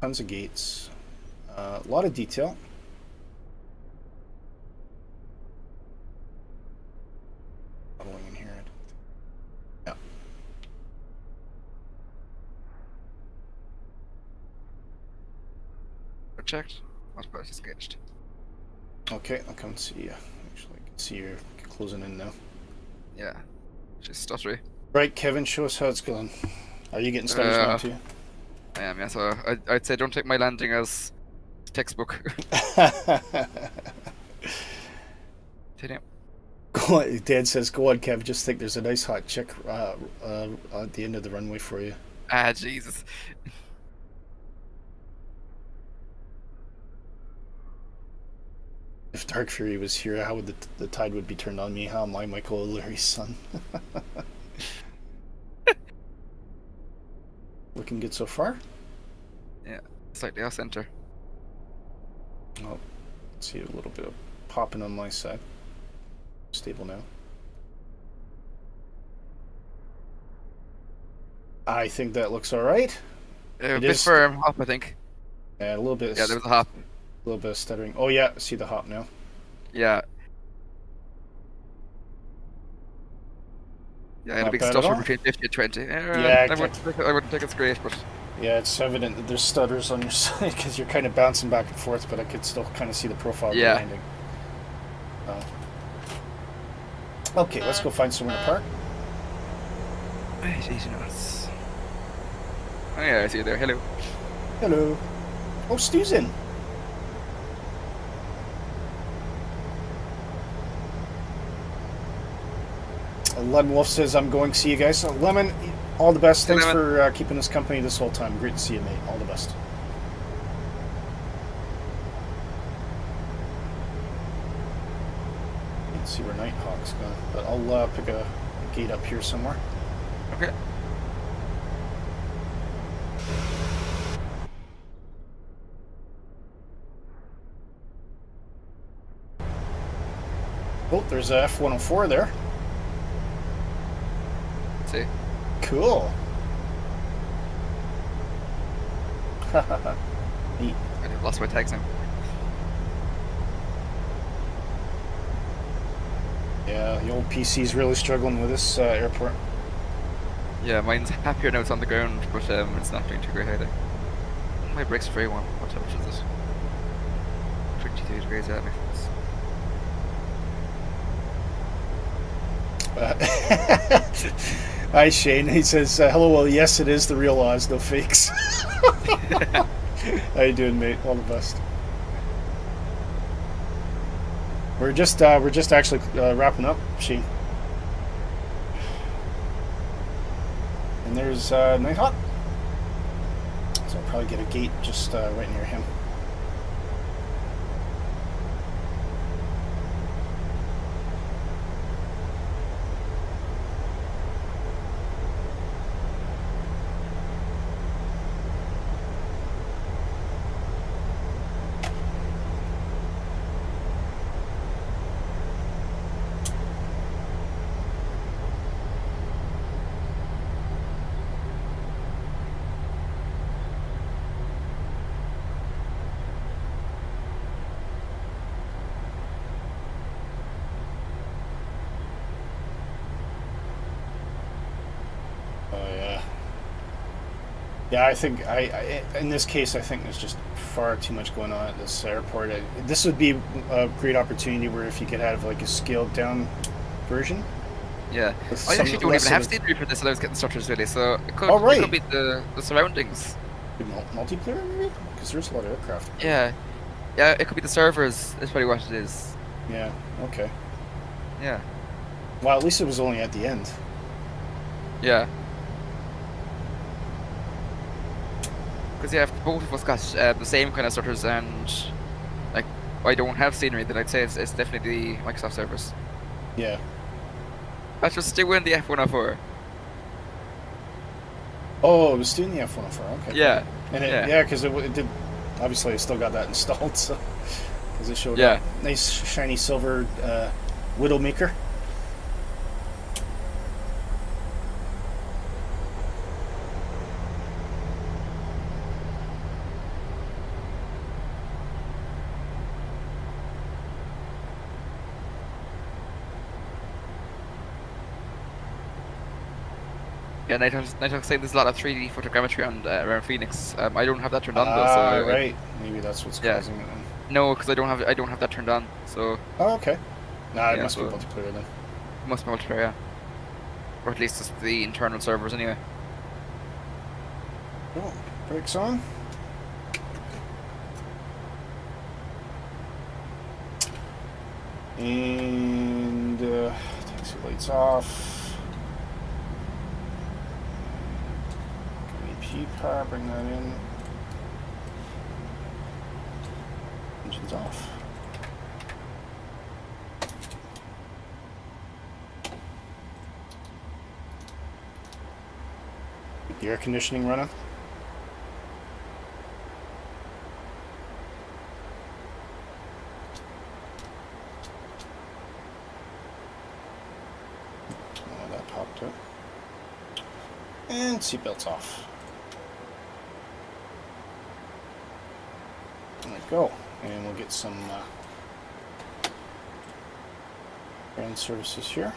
Tons of gates. A lot of detail. Leveling in here. Yeah. Checked. Most probably sketched. Okay, I'll come and see you. Actually, I can see you're closing in now. Yeah. Just stuttery. Right, Kevin, show us how it's going. Are you getting stutters now too? I am, yeah. So I'd say don't take my landing as textbook. Go on, Dad says, go on, Kev. Just think there's a nice hot chick at the end of the runway for you. Ah, Jesus. If Dark Fury was here, how would the tide would be turned on me? How am I Michael O'Leary's son? Looking good so far? Yeah, slightly off center. Oh, see a little bit of popping on my side. Stable now. I think that looks alright. A bit firm, hop, I think. Yeah, a little bit. Yeah, there was a hop. A little bit of stuttering. Oh yeah, I see the hop now. Yeah. Yeah, I had a big stutter between 50 and 20. Yeah, I wouldn't think it's great, but... Yeah, it's evident that there's stutters on your side because you're kind of bouncing back and forth, but I could still kind of see the profile of the landing. Okay, let's go find somewhere to park. Easy nuts. Oh yeah, I see you there. Hello. Hello. Oh, Stu's in. Lemon Wolf says, I'm going. See you guys. So, Lemon, all the best. Thanks for keeping us company this whole time. Great to see you, mate. All the best. Let's see where Nighthawk's gone. But I'll pick a gate up here somewhere. Okay. Oh, there's a F-104 there. See? Cool. Neat. I lost my tags now. Yeah, the old PC's really struggling with this airport. Yeah, mine's happier now it's on the ground, but it's not doing too great either. My brakes are very warm. What temperature is it? 22 degrees at me. Hi Shane, he says, hello, well yes it is the real Oz, no fakes. How you doing, mate? All the best. We're just actually wrapping up, Shane. And there's Nighthawk. So I'll probably get a gate just right near him. Yeah, I think in this case, I think there's just far too much going on at this airport. This would be a great opportunity where if you could have like a scaled down version. Yeah, I actually don't even have scenery for this, and I was getting structures really, so it could, right. It could be the surroundings. Multiplayer maybe? Because there's a lot of aircraft. Yeah, yeah, it could be the servers. That's probably what it is. Yeah. Okay. Yeah. Well, at least it was only at the end. Yeah. Because yeah, if both of us got the same kind of structures and like I don't have scenery, then I'd say it's definitely the Microsoft servers. Yeah. Let's just still win the F104. Oh, it was doing the F104. Okay. Yeah. And yeah, because it did. Obviously, I still got that installed, so because it showed yeah. up. Nice shiny silver Widowmaker. Yeah, Nighthawk's saying there's a lot of 3D photogrammetry on around Pheonix. I don't have that turned on though. So right. Maybe that's what's causing it. Then. No, because I don't have that turned on. So. Oh, okay. Nah, it yeah, must be multiplayer then. It must be multiplayer, yeah. Or at least it's the internal servers anyway. Oh, brakes on. And taxi lights off. G-power, bring that in. Engine's off. Get the air conditioning running. Oh, that popped up. And seatbelts off. There we go, and we'll get some ground services here.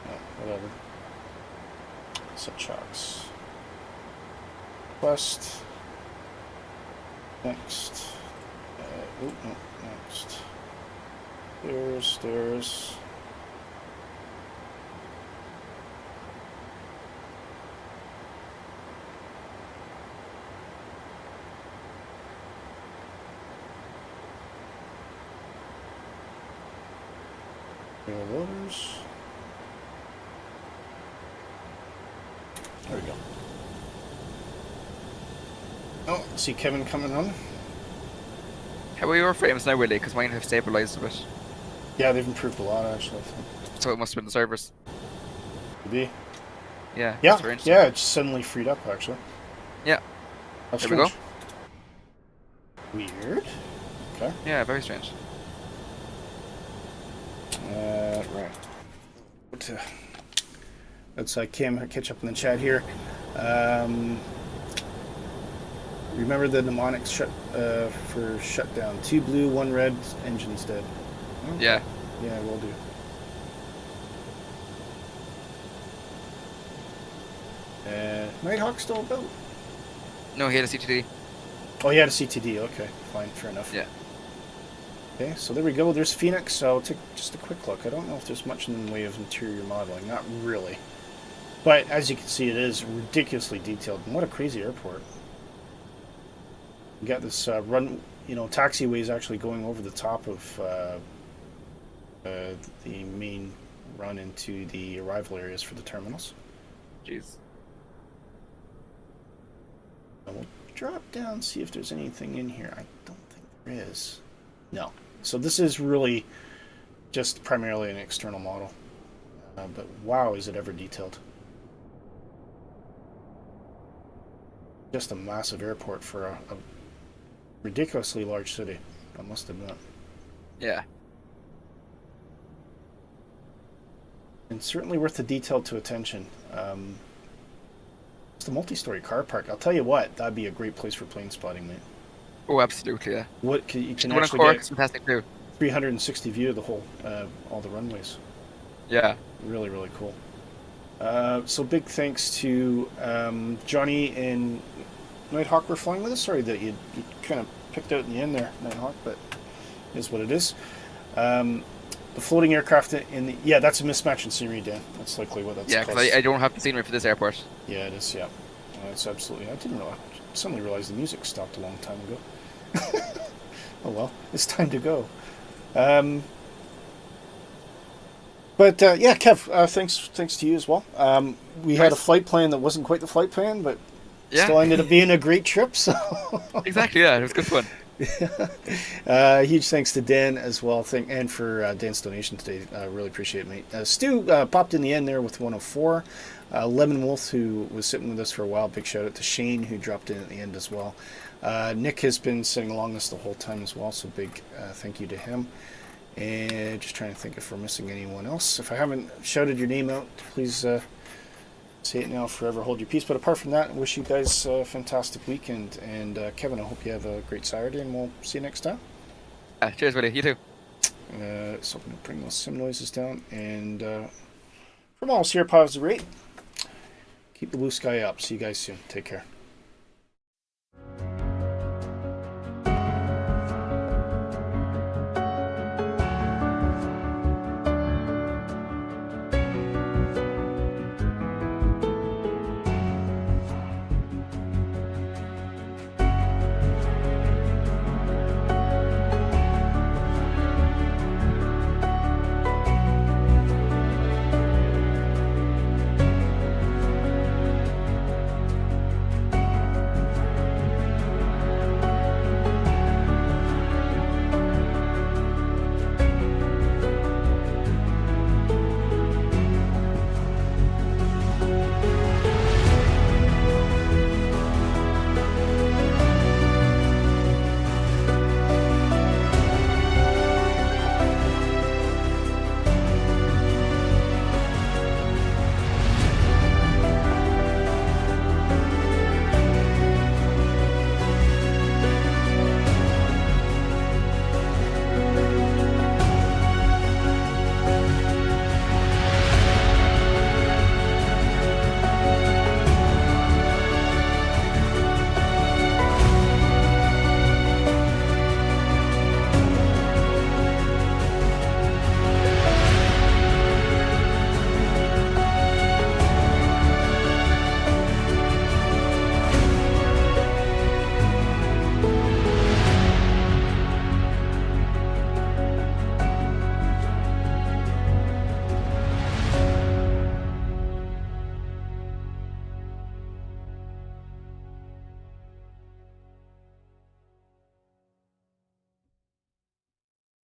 Oh, whatever. Set shocks. West. Next. No, next. Stairs. Loaders. There we go. Oh, see Kevin coming on. How are your frames now, Willy? Because mine have stabilized a bit. Yeah, they've improved a lot actually. So it must have been the servers. Could be. Yeah. Yeah. Yeah. It just suddenly freed up actually. Yeah. That's there strange. We go. Weird. Okay. Yeah, very strange. Right. Let's Cam catch up in the chat here. Remember the mnemonics for shutdown. 2 blue, 1 red, engine's dead. Okay. Yeah. Yeah, will do. Nighthawk still about? No, he had a CTD. Oh, he had a CTD. Okay, fine, fair enough. Yeah. Okay, so there we go. There's Pheonix. I'll take just a quick look. I don't know if there's much in the way of interior modeling. Not really. But as you can see, it is ridiculously detailed. And what a crazy airport. You got this taxiways actually going over the top of the main run into the arrival areas for the terminals. Jeez. We'll drop down, see if there's anything in here. I don't think there is. No. So this is really just primarily an external model. But wow, is it ever detailed. Just a massive airport for a ridiculously large city, I must admit. Yeah. And certainly worth the detail to attention. It's a multi-story car park. I'll tell you what, that'd be a great place for plane spotting, mate. Oh, absolutely, yeah. What you can One actually Cork, get fantastic too. 360 view of the whole, all the runways. Yeah. Really, really cool. So big thanks to Johnny and Nighthawk were flying with us. Sorry that you kind of picked out in the end there, Nighthawk, but it is what it is. The floating aircraft in the... Yeah, that's a mismatch in scenery, Dan. That's likely what that's Yeah, because I don't have the scenery for this airport. Yeah, it is, yeah. It's absolutely... I didn't realize... Suddenly realized the music stopped a long time ago. Oh well, it's time to go. But yeah, Kev, thanks to you as well. We had a flight plan that wasn't quite the flight plan, but still ended up being a great trip. So exactly, yeah, it was good fun. Huge thanks to Dan as well, and for Dan's donation today. Really appreciate it, mate. Stu popped in the end there with 104. Lemon Wolf, who was sitting with us for a while. Big shout out to Shane, who dropped in at the end as well. Nick has been sitting along us the whole time as well, so big thank you to him. And just trying to think if we're missing anyone else. If I haven't shouted your name out, please say it now, forever hold your peace. But apart from that, I wish you guys a fantastic weekend. And Kevin, I hope you have a great Saturday, and we'll see you next time. Cheers, Willy. You too. So I'm going to bring those sim noises down. And from all of us here at Pilots of Rate, keep the blue sky up. See you guys soon. Take care.